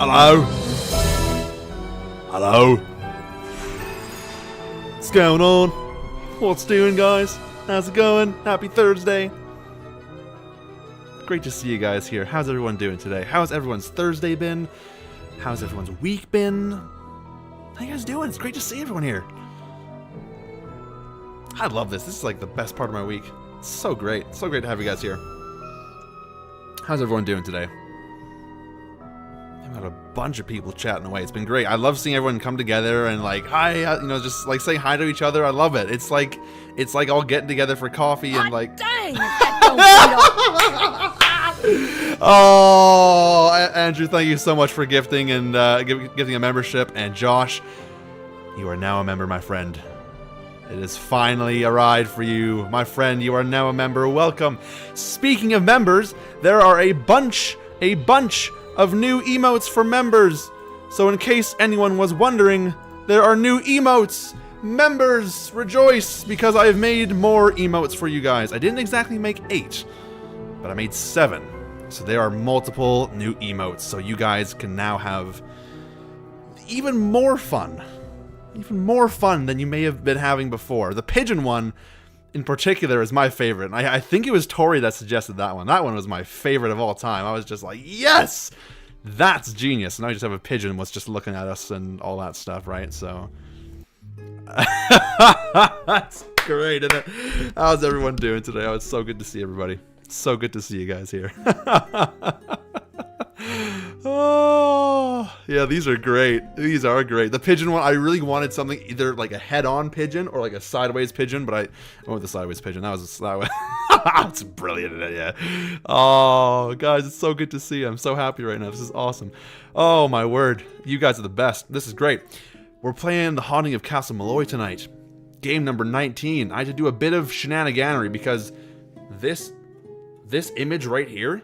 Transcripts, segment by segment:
Hello? Hello? What's going on? What's doing, guys? How's it going? Happy Thursday. Great to see you guys here. How's everyone doing today? How's everyone's Thursday been? How's everyone's week been? How you guys doing? It's great to see everyone here. I love this. This is like the best part of my week. It's so great. So great to have you guys here. How's everyone doing today? I've got a bunch of people chatting away. It's been great. I love seeing everyone come together and like, hi, you know, just like saying hi to each other. I love it. It's like all getting together for coffee and like. Dang! That don't Oh, Andrew, thank you so much for gifting and gifting a membership. And Josh, you are now a member, my friend. It has finally arrived for you, my friend. You are now a member. Welcome. Speaking of members, there are a bunch of new emotes for members. So in case anyone was wondering, there are new emotes. Members, rejoice, because I have made more emotes for you guys. I didn't exactly make 8, but I made 7. So there are multiple new emotes. So you guys can now have even more fun. Even more fun than you may have been having before. The pigeon one, in particular, is my favorite. I think it was Tori that suggested that one. That one was my favorite of all time. I was just like, yes! That's genius. Now I just have a pigeon was just looking at us and all that stuff, right? So... That's great, isn't it? How's everyone doing today? Oh, it's so good to see everybody. So good to see you guys here. Oh, yeah, these are great. These are great. The pigeon one, I really wanted something either like a head-on pigeon or like a sideways pigeon, but I went with the sideways pigeon. That's brilliant, isn't it? Yeah. Oh, guys, it's so good to see you. I'm so happy right now. This is awesome. Oh, my word. You guys are the best. This is great. We're playing the Haunting of Castle Malloy tonight. Game number 19. I had to do a bit of shenaniganery because this image right here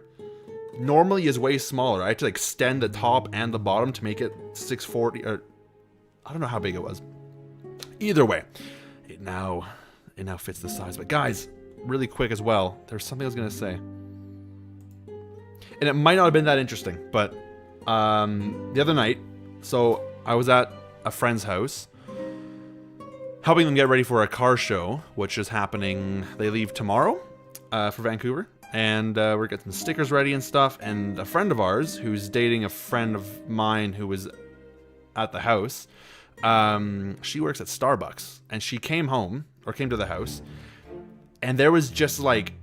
normally is way smaller. I had to extend the top and the bottom to make it 640, or I don't know how big it was. Either way, it now fits the size. But guys, really quick as well, there's something I was gonna say, and it might not have been that interesting, but the other night, so I was at a friend's house helping them get ready for a car show, which is happening. They leave tomorrow for Vancouver. And we're getting the stickers ready and stuff. And a friend of ours, who's dating a friend of mine who was at the house, she works at Starbucks. And she came to the house, and there was just like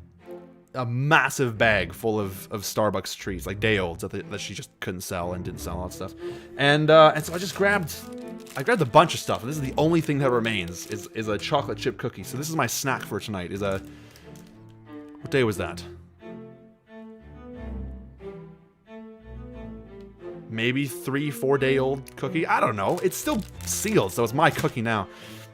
a massive bag full of Starbucks treats, like day olds that she just couldn't sell and didn't sell all that stuff. And so I just grabbed a bunch of stuff. And this is the only thing that remains is a chocolate chip cookie. So this is my snack for tonight. What day was that? Maybe 3-4 day old cookie. I don't know. It's still sealed, so it's my cookie now.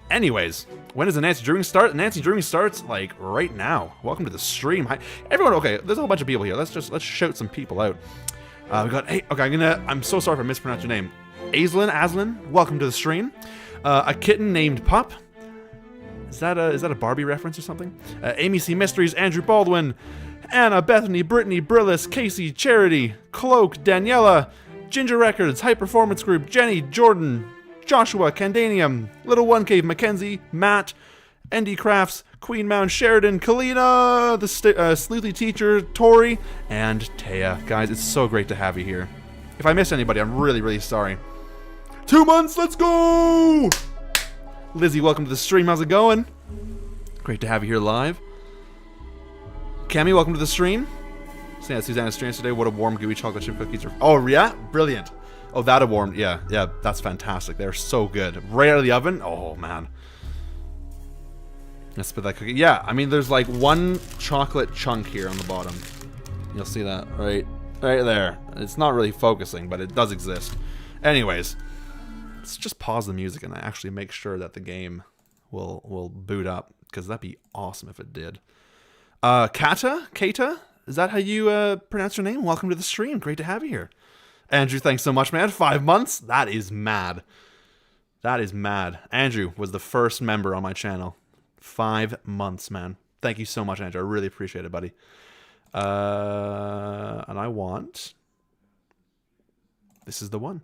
Anyways, when does the Nancy Dreaming start? The Nancy Dreaming starts like right now. Welcome to the stream. Hi, everyone. Okay, there's a whole bunch of people here. Let's shout some people out. We got. Hey, okay. I'm so sorry if I mispronounced your name. Aslan. Welcome to the stream. A kitten named Pup. Is that a Barbie reference or something? Amy C. Mysteries, Andrew Baldwin, Anna, Bethany, Brittany, Brillis, Casey, Charity, Cloak, Daniela, Ginger Records, High Performance Group, Jenny, Jordan, Joshua, Candanium, Little One Cave, Mackenzie, Matt, Andy Crafts, Queen Mound, Sheridan, Kalina, the Sleuthy Teacher, Tori, and Taya. Guys, it's so great to have you here. If I missed anybody, I'm really, really sorry. 2 months, let's go! Lizzie, welcome to the stream. How's it going? Great to have you here live. Cami, welcome to the stream. Yeah, Susanna's stream today. What a warm, gooey chocolate chip cookies. Oh, yeah? Brilliant. Oh, that a warm. Yeah, that's fantastic. They're so good. Right out of the oven. Oh, man. Let's put that cookie. Yeah, I mean, there's like one chocolate chunk here on the bottom. You'll see that right there. It's not really focusing, but it does exist. Anyways, let's just pause the music and actually make sure that the game will boot up, because that'd be awesome if it did. Kata? Is that how you pronounce your name? Welcome to the stream. Great to have you here. Andrew, thanks so much, man. 5 months? That is mad. That is mad. Andrew was the first member on my channel. 5 months, man. Thank you so much, Andrew. I really appreciate it, buddy. And I want This is the one.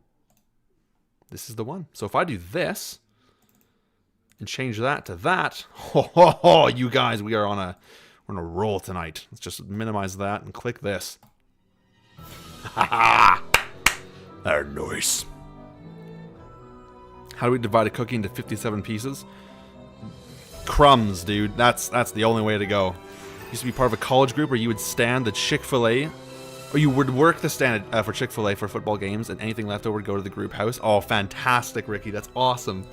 This is the one. So if I do this and change that to that, you guys, we're on a roll tonight. Let's just minimize that and click this. Ha! They're nice. How do we divide a cookie into 57 pieces? Crumbs, dude. That's the only way to go. Used to be part of a college group where you would stand the Chick-fil-A, or you would work the stand for Chick-fil-A for football games, and anything left over would go to the group house. Oh, fantastic, Ricky. That's awesome.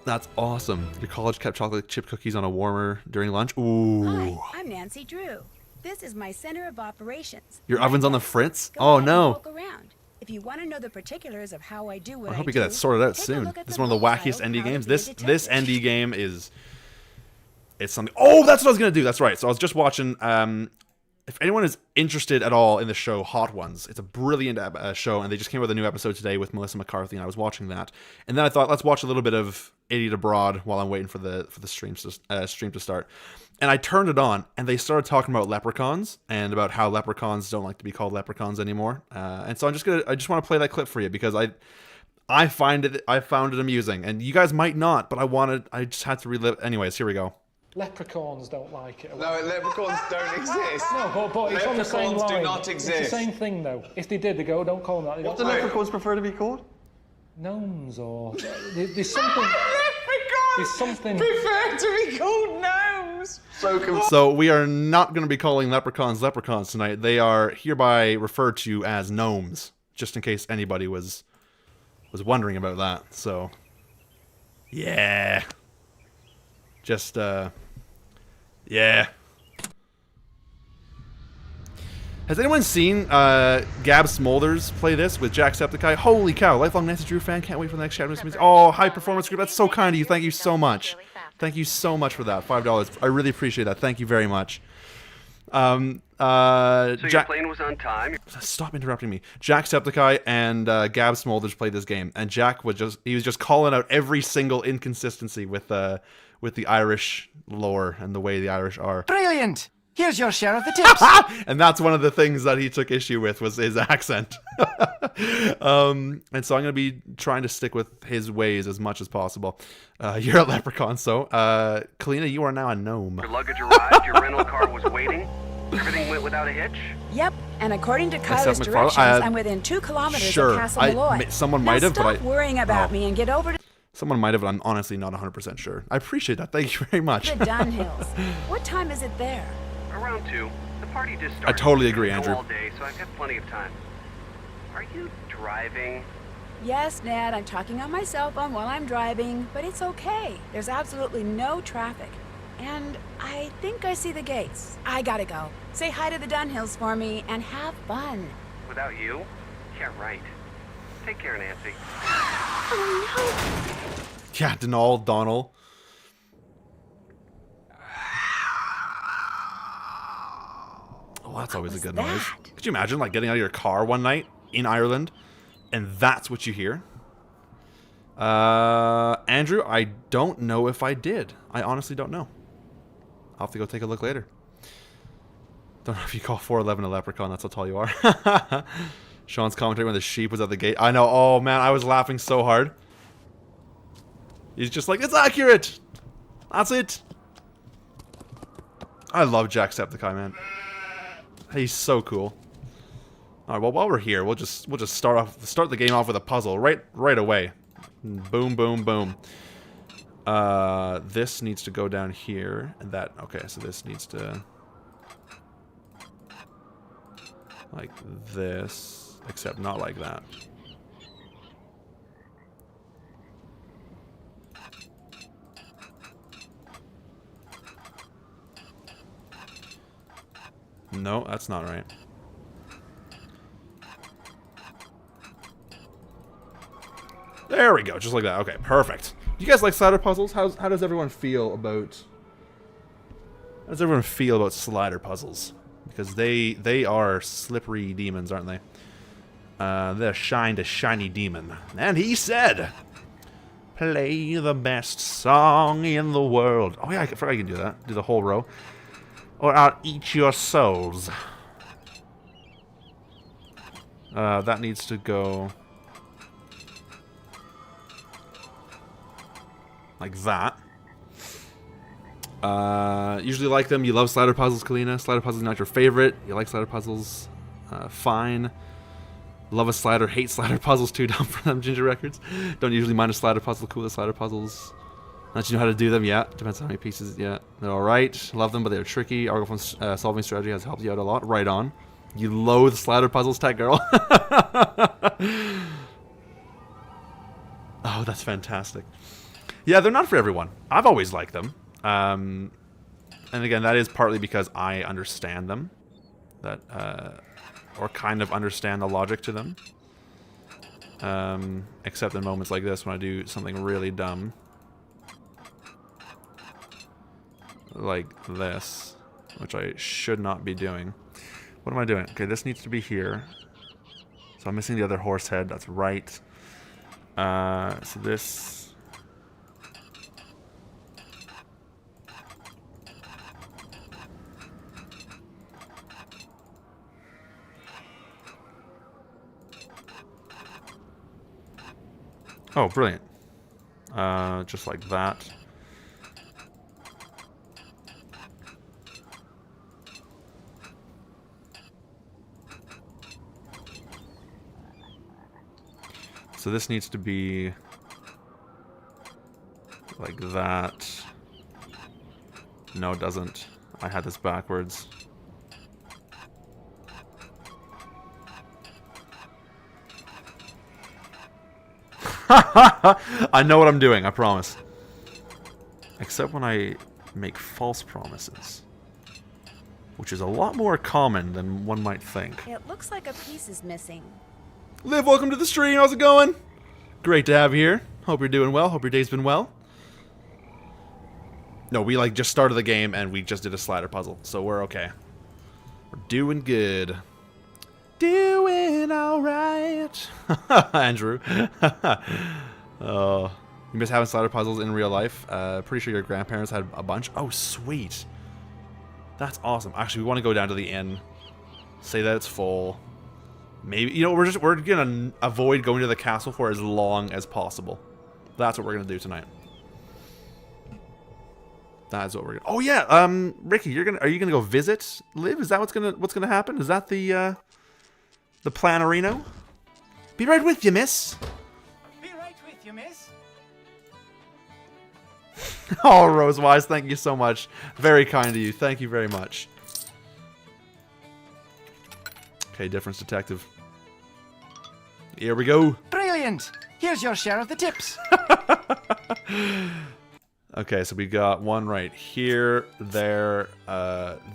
That's awesome. Your college kept chocolate chip cookies on a warmer during lunch? Ooh. Hi, I'm Nancy Drew. This is my center of operations. Your oven's on the fritz? Go Oh, ahead no. and walk around. If you want to know the particulars of how I do what I hope we get that sorted out soon. This is one of the wackiest ND games. This ND game is... It's something... Oh, that's what I was going to do. That's right. So I was just watching... if anyone is interested at all in the show Hot Ones, it's a brilliant show, and they just came out with a new episode today with Melissa McCarthy, and I was watching that. And then I thought, let's watch a little bit of Idiot Abroad while I'm waiting for the stream to start. And I turned it on, and they started talking about leprechauns and about how leprechauns don't like to be called leprechauns anymore. And so I just want to play that clip for you because I found it amusing, and you guys might not, but I just had to relive. Anyways, here we go. Leprechauns don't like it. No, leprechauns don't exist. No, but it's on the same line. Leprechauns do not exist. It's the same thing, though. If they did, they go, don't call them that. They What don't do leprechauns prefer to be called? Gnomes or... There's something... There's something... prefer to be called gnomes. So we are not going to be calling leprechauns tonight. They are hereby referred to as gnomes, just in case anybody was wondering about that. So, yeah. Just, yeah. Has anyone seen Gab Smolders play this with Jacksepticeye? Holy cow, lifelong Nancy Drew fan. Can't wait for the next Shadow News. Oh, High Performance Group. That's so kind of you. Thank you so much. Thank you so much for that. $5. I really appreciate that. Thank you very much. So your plane was on time? Stop interrupting me. Jacksepticeye and Gab Smolders played this game, and Jack was just calling out every single inconsistency with the Irish lore and the way the Irish are. Brilliant! Here's your share of the tips. And that's one of the things that he took issue with was his accent. And so I'm going to be trying to stick with his ways as much as possible. You're a leprechaun, so Kalina, you are now a gnome. Your luggage arrived, your rental car was waiting, everything went without a hitch? Yep, and according to Except Kyla's McFarlane, directions, I'm within 2 kilometers sure, of Castle Malloy. Someone now might have, stop but worrying about me and get over to someone might have, but I'm honestly not 100% sure. I appreciate that. Thank you very much. the Dunhills. What time is it there? Around 2. The party just started. I totally agree, Go Andrew. all day, so I've got plenty of time. Are you driving? Yes, Ned, I'm talking on my cell phone while I'm driving, but it's okay. There's absolutely no traffic. And I think I see the gates. I gotta go. Say hi to the Dunhills for me and have fun. Without you? Yeah, right. Take care, Nancy. Oh, Yeah, Donald. Oh, that's always a good noise. that? Could you imagine, like, getting out of your car one night in Ireland, and that's what you hear? Andrew, I don't know if I did. I honestly don't know. I'll have to go take a look later. Don't know if you call 411 a leprechaun, that's how tall you are. Sean's commentary when the sheep was at the gate. I know, oh man, I was laughing so hard. He's just like, it's accurate! That's it! I love Jacksepticeye, man. He's so cool. Alright, well while we're here, we'll just start the game off with a puzzle right away. Boom, boom, boom. This needs to go down here, and that, okay, so this needs to, like this, except not like that. No, that's not right. There we go, just like that. Okay, perfect. Do you guys like slider puzzles? How does everyone feel about? How does everyone feel about slider puzzles? Because they are slippery demons, aren't they? They're shiny demon. And he said, "Play the best song in the world." Oh yeah, I forgot I can do that. Do the whole row. Or I'll eat your souls. That needs to go like that. Usually like them. You love slider puzzles, Kalina. Slider puzzles not your favorite. You like slider puzzles. Fine. Love a slider. Hate slider puzzles. Too dumb for them. Ginger Records. Don't usually mind a slider puzzle. Cool with slider puzzles. Not you know how to do them. Yeah. Depends on how many pieces. Yeah. They're alright. Love them, but they're tricky. Argophone's solving strategy has helped you out a lot. Right on. You loathe slider puzzles, tech girl. Oh, that's fantastic. Yeah, they're not for everyone. I've always liked them. And again, that is partly because I understand them. Or kind of understand the logic to them. Except in moments like this when I do something really dumb. Like this. Which I should not be doing. What am I doing? Okay, this needs to be here. So I'm missing the other horse head. That's right. So this... Oh, brilliant. Just like that. So this needs to be like that. No, it doesn't. I had this backwards. I know what I'm doing, I promise. Except when I make false promises. Which is a lot more common than one might think. It looks like a piece is missing. Liv, welcome to the stream. How's it going? Great to have you here. Hope you're doing well. Hope your day's been well. No, we like just started the game and we just did a slider puzzle, so we're okay. We're doing good. Doing alright. Andrew. Oh, you miss having slider puzzles in real life? Pretty sure your grandparents had a bunch. Oh, sweet. That's awesome. Actually, we want to go down to the inn. Say that it's full. Maybe, you know, we're gonna avoid going to the castle for as long as possible. That's what we're gonna do tonight. That's what we're gonna. Oh yeah, Ricky, are you gonna go visit Liv? Is that what's gonna happen? Is that the planarino? Be right with you, miss. Be right with you, miss. Oh, Rosewise, thank you so much. Very kind of you. Thank you very much. Okay, difference detective. Here we go. Brilliant. Here's your share of the tips. Okay, so we got one right here, there,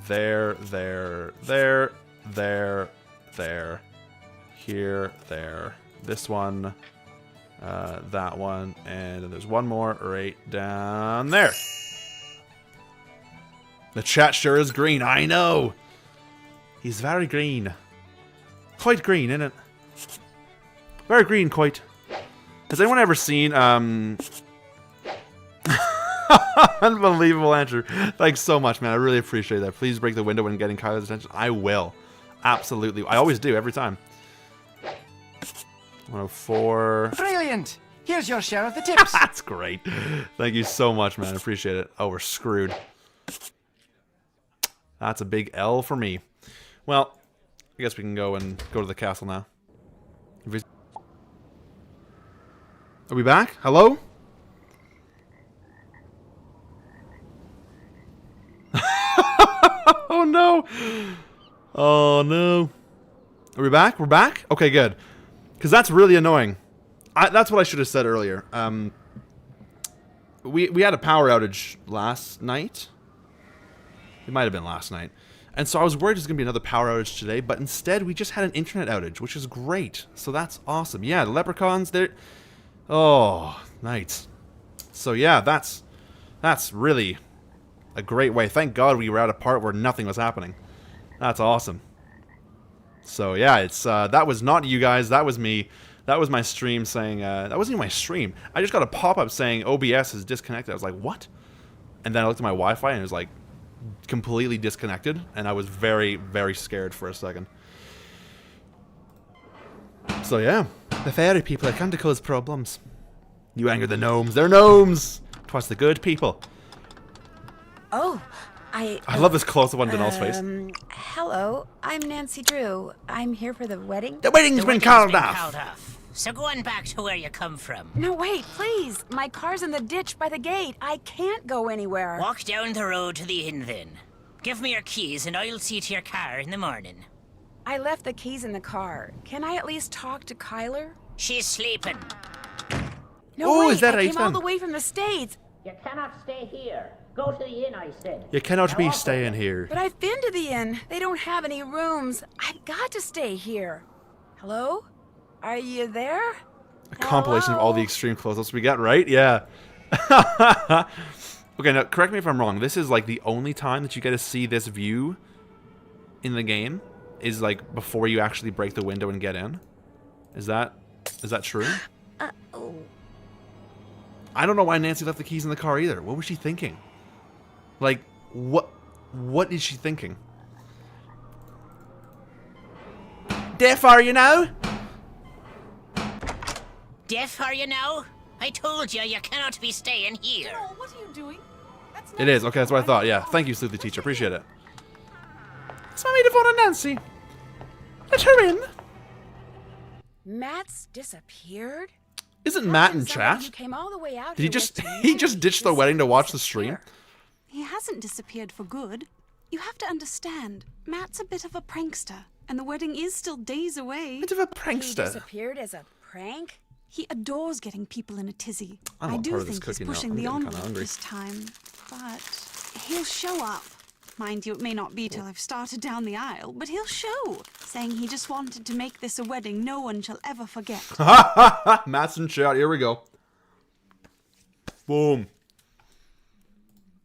there, here, there. This one, that one, and then there's one more right down there. The chat sure is green, I know. He's very green. Quite green, isn't it? Very green, quite. Has anyone ever seen, Unbelievable, Andrew. Thanks so much, man. I really appreciate that. Please break the window when getting Kyler's attention. I will. Absolutely. I always do, every time. 104. Brilliant. Here's your share of the tips. That's great. Thank you so much, man. I appreciate it. Oh, we're screwed. That's a big L for me. Well, I guess we can go to the castle now. Are we back? Hello? Oh no! Oh no! Are we back? We're back? Okay, good. Because that's really annoying. That's what I should have said earlier. We had a power outage last night. It might have been last night. And so I was worried there's going to be another power outage today, but instead we just had an internet outage, which is great. So that's awesome. Yeah, the leprechauns, they're... Oh, nice. So yeah, that's really a great way. Thank God we were at a part where nothing was happening. That's awesome. So yeah, it's that was not you guys, that was me. That was my stream saying, that wasn't even my stream. I just got a pop-up saying OBS is disconnected. I was like, what? And then I looked at my Wi-Fi and it was like completely disconnected. And I was very, very scared for a second. So yeah, the fairy people are come to cause problems. You anger the gnomes. They're gnomes. Twas the good people. Oh, I love this close-up on Denal's face. Hello, I'm Nancy Drew. I'm here for the wedding. The wedding's been called off. So go on back to where you come from. No, wait, please. My car's in the ditch by the gate. I can't go anywhere. Walk down the road to the inn then. Give me your keys and I'll see to your car in the morning. I left the keys in the car. Can I at least talk to Kyler? She's sleeping. No, Oh, wait, is that I came all Ethan? the way from the States. You cannot stay here. Go to the inn, I said. You cannot be staying here. But I've been to the inn. They don't have any rooms. I've got to stay here. Hello? Are you there? A compilation of all the extreme close-ups we got, right? Yeah. Okay, now correct me if I'm wrong. This is like the only time that you get to see this view in the game is like before you actually break the window and get in. Is that true? Oh. I don't know why Nancy left the keys in the car either. What was she thinking? Like, what is she thinking? Deaf are you now? Deaf are you now? I told you you cannot be staying here. What are you doing? That's It is. Okay, that's what I thought. Yeah. Thank you, Sleuthy Teacher. Appreciate it. It's my maid of honor, Nancy. Let her in. Matt's disappeared? Isn't Matt in Somebody who chat? came all the way out Did he here just with he me just ditched the wedding to watch the stream? disappear. He hasn't disappeared for good. You have to understand, Matt's a bit of a prankster, and the wedding is still days away. Bit of a He prankster. disappeared as a prank? He adores getting people in a tizzy. I I want do part of this think he's cookie now. pushing I'm the getting kinda envelope hungry. this time, but he'll show up. Mind you, it may not be till I've started down the aisle, but he'll show, saying he just wanted to make this a wedding no one shall ever forget. Matt's in chat. Here we go. Boom.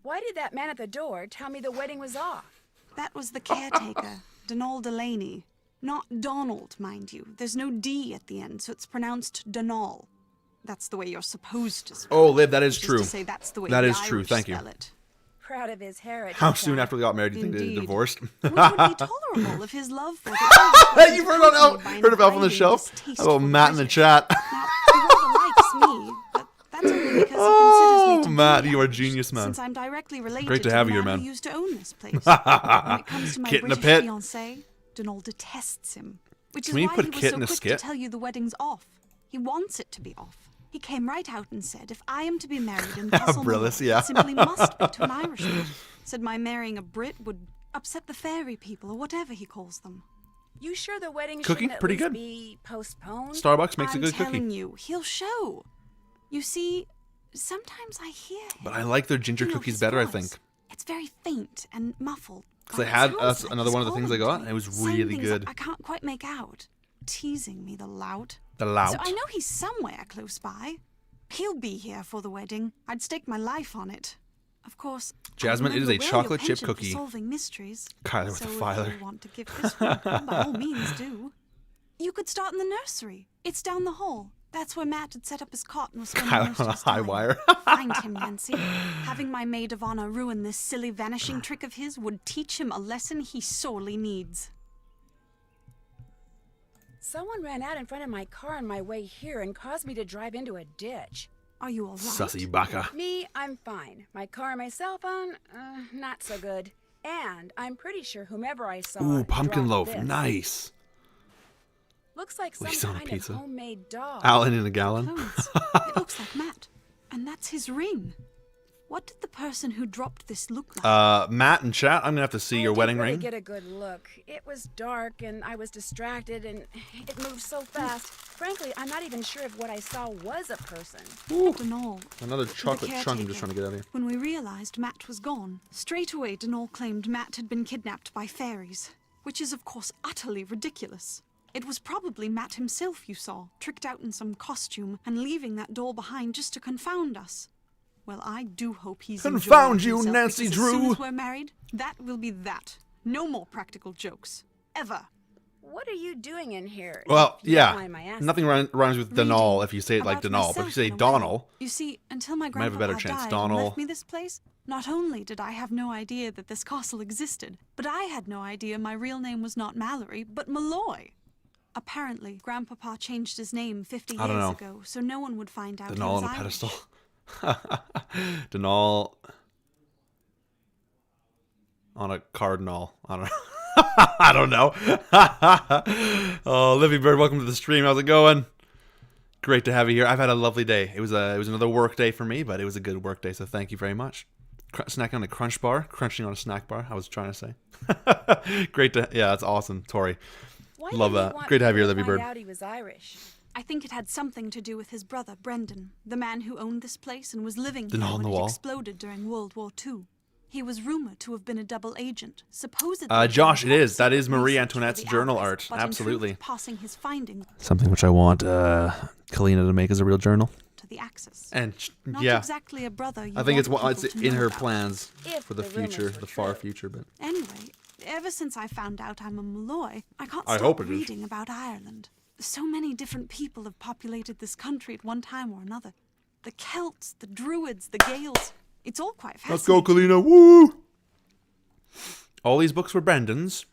Why did that man at the door tell me the wedding was off? That was the caretaker, Donald Delaney. Not Donald, mind you. There's no D at the end, so it's pronounced Donal. That's the way you're supposed to spell Oh, it, Liv, that is which true. to say that's the way That the is true, Irish thank you. spell it. Proud of his heritage. How soon huh? after they got married do you think they Indeed. divorced? Which would be tolerable if his love for the You've heard of Elf on the Shelf? How about Matt in the chat? Now, he rather likes me, but that's only because he Oh, considers me to Matt, be you are a average, genius, man. Since I'm directly related Great to to have the you here, man man. who used to own this place. When it comes to my Kit in the British pit. fiancé, Donald detests him, which is Can we why put he was Kit so in a quick skit? to tell you the wedding's off. He wants it to be off. He came right out and said, if I am to be married in Castle Malloy, Brillis, yeah. it simply must be to an Irishman. Said my marrying a Brit would upset the fairy people, or whatever he calls them. You sure the wedding Cookie? shouldn't at Pretty least good. be postponed? Starbucks makes a I'm good telling cookie. you, he'll show. You see, sometimes I hear him. But I like their ginger You know cookies his better, I voice. think. It's very faint and muffled. Because they but it had sounds like another he's one of the things I calling got, to and it was me, saying really things good. I can't quite make out. Teasing me, the lout. The So lout. I know he's somewhere close by. He'll be here for the wedding. I'd stake my life on it. Of course, I Jasmine, it is remember a well your chocolate chip penchant for cookie. solving mysteries. Kyler with so a if filer. you want to give this one, by all means do. You could start in the nursery. It's down the hall. That's where Matt had set up his cot and was spending Kyler most on of a his high time. wire. Find him, Nancy. Having my maid of honor ruin this silly vanishing trick of his would teach him a lesson he sorely needs. Someone ran out in front of my car on my way here and caused me to drive into a ditch. Are you all right? Sussy baka. Me, I'm fine. My car and my cell phone, not so good. And I'm pretty sure whomever I saw Ooh, pumpkin dropped loaf. this. Nice. Looks like some Least on a kind pizza. of homemade dog. Alan in a gallon. Clothes. It looks like Matt. And that's his ring. What did the person who dropped this look like? Matt in chat, I'm gonna have to see your I wedding didn't really ring. get a good look. It was dark and I was distracted and it moved so fast. Frankly, I'm not even sure if what I saw was a person. Donal. Another the chocolate chunk I'm just caretaker. trying to get out of here. When we realized Matt was gone, straight away Donal claimed Matt had been kidnapped by fairies, which is of course utterly ridiculous. It was probably Matt himself you saw, tricked out in some costume and leaving that doll behind just to confound us. Well, I do hope he's Confound enjoying you, himself, Nancy because as soon Drew. as we're married, that will be that. No more practical jokes. Ever. What are you doing in here? Well, if you don't yeah. mind my asking? Nothing rhymes with Donal if you say it like About Donal, but if you myself say in a way. Donal, You see, until my might have a grandpa better chance. died and Donal. left me this place, not only did I have no idea that this castle existed, but I had no idea my real name was not Mallory, but Malloy. Apparently, Grandpapa changed his name 50 I don't years know. ago, so no one would find out he Denal was on a Irish. pedestal. Denal on a cardinal. I don't know. I don't know. Oh, Livy Bird, welcome to the stream. How's it going? Great to have you here. I've had a lovely day. It was another work day for me, but it was a good work day, so thank you very much. Snacking on a crunch bar, crunching on a snack bar. I was trying to say. Great to, yeah, that's awesome, Tori. Why Love did he that. want Great to have you people here, Livy find Bird. out he was Irish? I think it had something to do with his brother, Brendan, the man who owned this place and was living The here Knoll on when the it Wall. exploded during World War II. He was rumored to have been a double agent, supposedly. Josh, it doing is. That is top-secret Marie research for Antoinette's the journal Allies, art. but in Absolutely. truth, passing his findings Something which I want Kalina to make as a real journal. to the Axis. And Not yeah, exactly a brother you I think it's want it's people to in know her about. plans If for the the rumors future, were the far true. future. But Anyway, ever since I found out I'm a Malloy, I can't I stop hope it is. reading about Ireland. So many different people have populated this country at one time or another. The Celts, the Druids, the Gaels. It's all quite let's go, fascinating. Kalina! Woo! All these books were Brendan's.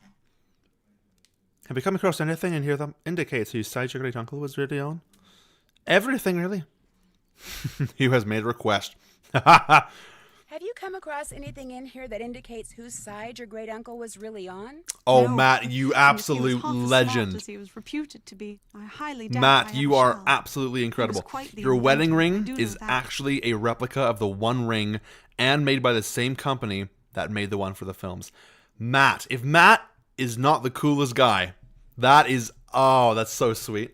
Have you come across anything in here that indicates whose side your great uncle was really on? Everything, really. Who has made a request? Have you come across anything in here that indicates whose side your great uncle was really on? Oh, No, Matt, you and if he was absolute half as smart legend. as he was reputed to be, I highly doubt Matt, I you ever are shall. absolutely incredible. quite the Your wedding inventor, I ring do know is that. actually a replica of the one ring and made by the same company that made the one for the films. Matt, if Matt is not the coolest guy, that is, oh, that's so sweet.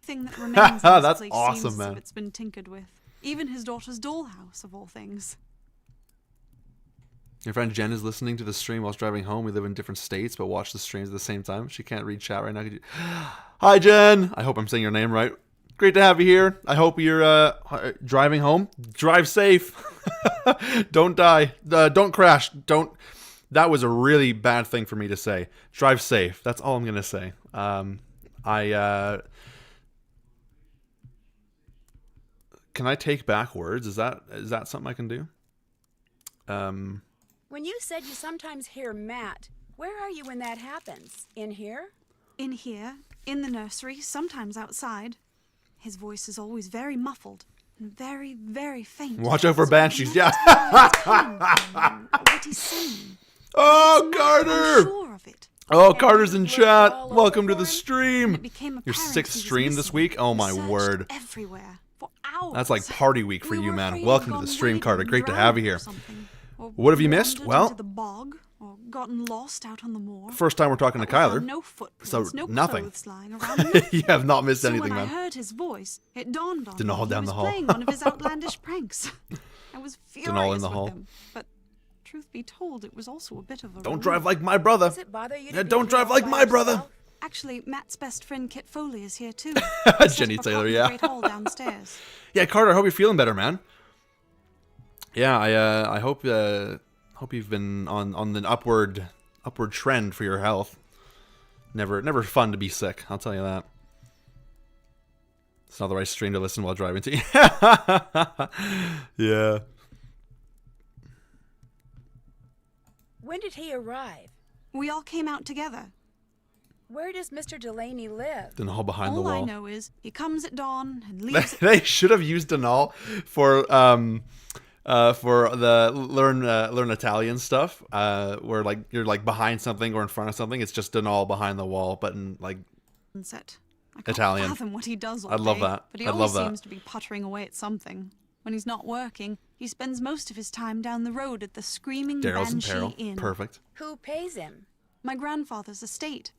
Thing that remains in this That's place awesome, seems as man. if it's been tinkered with. Even his daughter's dollhouse, of all things. Your friend Jen is listening to the stream whilst driving home. We live in different states, but watch the streams at the same time. She can't read chat right now. Could you... Hi, Jen. I hope I'm saying your name right. Great to have you here. I hope you're driving home. Drive safe. Don't die. Don't crash. Don't. That was a really bad thing for me to say. Drive safe. That's all I'm gonna say. Can I take back words? Is that something I can do? When you said you sometimes hear Matt, where are you when that happens? In here? In here, in the nursery, sometimes outside. His voice is always very muffled and very, very faint. Watch out for So banshees. I'm Yeah. not telling him what he's saying. Oh, I'm Carter. sure of it. Oh, Carter's in looked chat. all Welcome to over the for him? stream. It became Your apparent sixth he was stream this missing. week? Oh, We my searched word. everywhere for hours. That's like party week for We you, were man. afraid Welcome he'd to the gone stream, wading Carter. and Great to have you drowned or here. something, or What have you missed? wandered Well- into the bog, or gotten lost out on the moor. First time we're talking to But we found Kyler. no footprints, So, no nothing. clothes lying around. Nothing. You have not missed So anything, when I man. heard his voice, it dawned on me Denal he down was the hall. playing one of his outlandish pranks. I was furious in the with hall. him, but truth be told, it was also a bit of a Don't relief. drive like my brother. Does it bother you to Yeah, be don't here drive all like by my brother. yourself? Actually, Matt's best friend Kit Foley is here too. Jenny Set up a Taylor, cot in the yeah. Great hall downstairs. Yeah, Carter, I hope you're feeling better, man. Yeah, I hope you've been on the upward trend for your health. Never fun to be sick, I'll tell you that. It's not the right stream to listen while driving to. Yeah. When did he arrive? We all came out together. Where does Mr. Delaney live? Denal behind the All I wall. know is he comes at dawn and leaves at They should have used Denal for the learn Italian stuff. Where like you're like behind something or in front of something. It's just Denal behind the wall, but in like sunset. I can't Italian. fathom what he does all I love day, that. But he I always love that. seems to be puttering away at something. When he's not working, he spends most of his time down the road at the Screaming Daryl's in Banshee peril. Inn. Perfect. Who pays him? My grandfather's estate.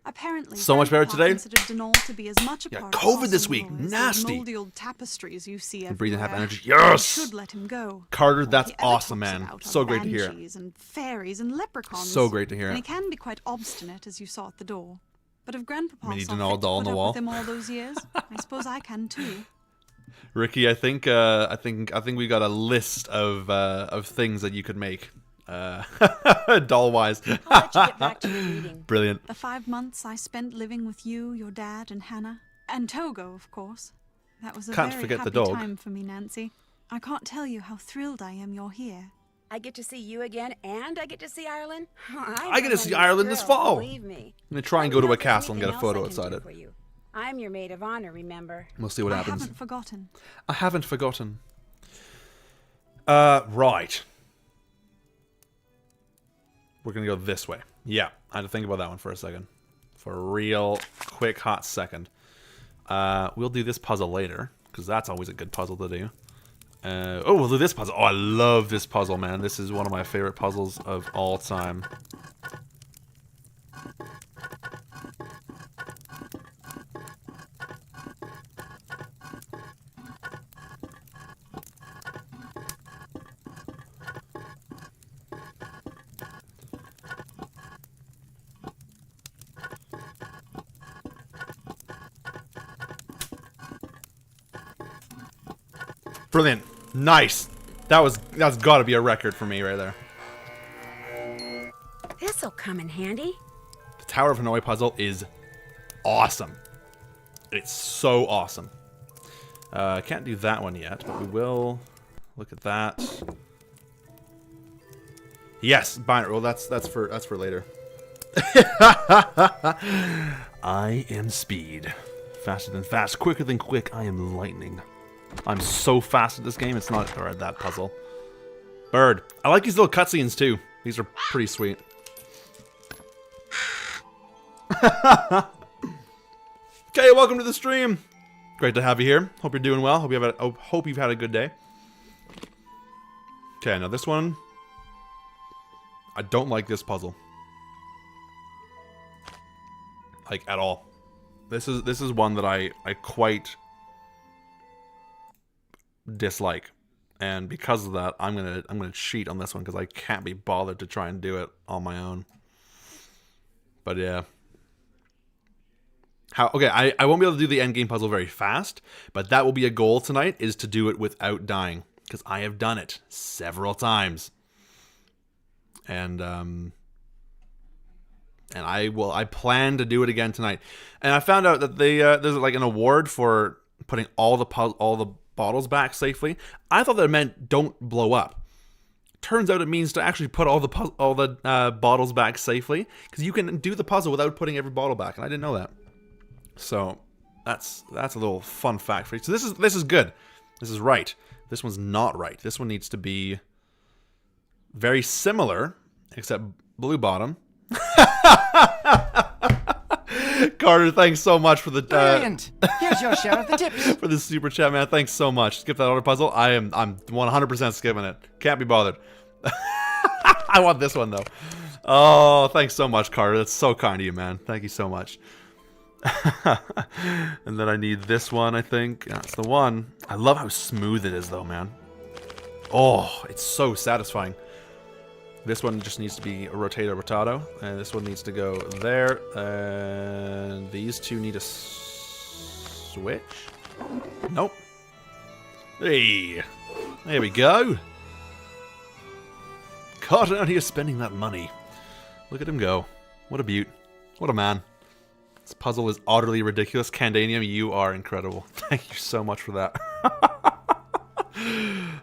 Apparently, So much better Grandpa today? considered Denal to be as much a Yeah, part of COVID this Castle week. Malloy as Nasty. those moldy old tapestries you see everywhere. Breathing half energy. You Yes! should let him go. Carter, All that's he ever awesome, talks man. about So are great to hear. banshees and fairies and leprechauns. So great to hear And it. he can be quite obstinate, as you saw at the door. But if Grandpapa Mini saw Denal fit to doll on put the up wall. with him all those years, I suppose I can too. Ricky, I think we got a list of things that you could make, doll wise. I'll let you get back to your reading. Brilliant. The 5 months I spent living with you, your dad, and Hannah, and Togo, of course. That was a Can't very forget the happy dog. time for me, Nancy. I can't tell you how thrilled I am you're here. I get to see you again, and I get to see Ireland. I get to see Ireland this fall. Believe me. I'm gonna try and go to a castle and get a photo outside it. I'm your maid of honor, remember? We'll see what I happens. haven't forgotten. I haven't forgotten. Right. We're gonna go this way. Yeah, I had to think about that one for a second. For a real quick, hot second. We'll do this puzzle later, because that's always a good puzzle to do. Oh, we'll do this puzzle. Oh, I love this puzzle, man. This is one of my favorite puzzles of all time. Brilliant. Nice. That's got to be a record for me right there. This'll come in handy. The Tower of Hanoi puzzle is awesome. It's so awesome. Can't do that one yet, but we will look at that. Yes, binary. Well, that's for later. I am speed. Faster than fast, quicker than quick. I am lightning. I'm so fast at this game, it's not... Or that puzzle. Bird. I like these little cutscenes, too. These are pretty sweet. Okay, welcome to the stream. Great to have you here. Hope you're doing well. Hope you've had a good day. Okay, now this one... I don't like this puzzle. Like, at all. This is one that I quite... dislike, and because of that I'm gonna cheat on this one because I can't be bothered to try and do it on my own. But yeah, I won't be able to do the end game puzzle very fast, but that will be a goal tonight, is to do it without dying, because I have done it several times, and I plan to do it again tonight. And I found out that there's like an award for putting all the bottles back safely. I thought that meant don't blow up. Turns out it means to actually put all the bottles back safely, because you can do the puzzle without putting every bottle back, and I didn't know that. So that's a little fun fact for you. So this is good. This is right. This one's not right. This one needs to be very similar, except blue bottom. Carter, thanks so much for the Brilliant. Here's your share of the tips. for the super chat, man. Thanks so much. Skip that order puzzle. I'm 100% skipping it. Can't be bothered. I want this one though. Oh, thanks so much, Carter. That's so kind of you, man. Thank you so much. And then I need this one, I think. That's the one. I love how smooth it is though, man. Oh, it's so satisfying. This one just needs to be a rotato rotato, and this one needs to go there, and these two need a switch? Nope. Hey, there we go. Carter out here spending that money. Look at him go. What a beaut. What a man. This puzzle is utterly ridiculous. Candanium, you are incredible. Thank you so much for that.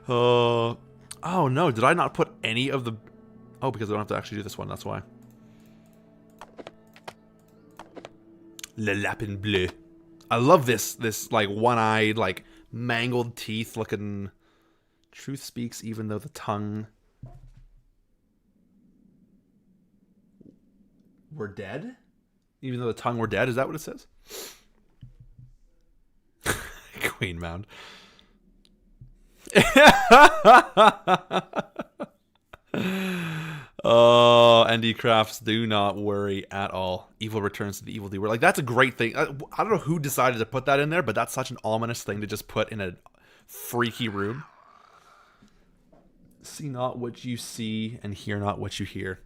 Oh no, did I not put any of the... Oh, because I don't have to actually do this one, that's why. Le Lapin Bleu. I love this like one-eyed, like mangled teeth looking... Truth speaks even though the tongue... We're dead? Even though the tongue were dead? Is that what it says? Queen Mound. Oh, ND Crafts, do not worry at all. Evil returns to the evil doer. Like, that's a great thing. I don't know who decided to put that in there, but that's such an ominous thing to just put in a freaky room. See not what you see, and hear not what you hear.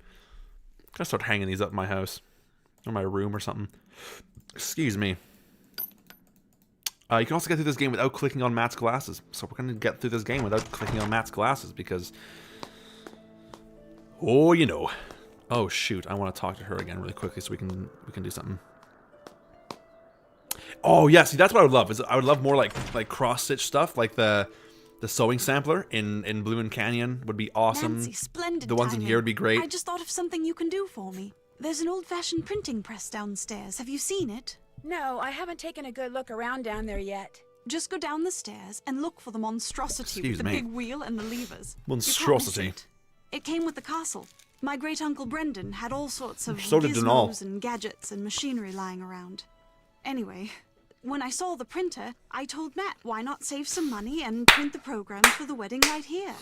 Gotta start hanging these up in my house. Or my room or something. Excuse me. You can also get through this game without clicking on Matt's glasses. So we're gonna get through this game without clicking on Matt's glasses, because... Oh, you know. Oh, shoot. I want to talk to her again really quickly so we can do something. Oh, yeah. See, that's what I would love. Is I would love more like cross-stitch stuff. Like the The sewing sampler in Blue and Canyon would be awesome. Nancy, splendid The ones in timing. here would be great. I just thought of something you can do for me. There's an old-fashioned printing press downstairs. Have you seen it? No, I haven't taken a good look around down there yet. Just go down the stairs and look for the monstrosity Excuse with the me. big wheel and the levers. Monstrosity. You can't miss it. It came with the castle. My great-uncle Brendan had all sorts of So did Donal. gizmos and gadgets and machinery lying around. Anyway, when I saw the printer, I told Matt why not save some money and print the programs for the wedding right here.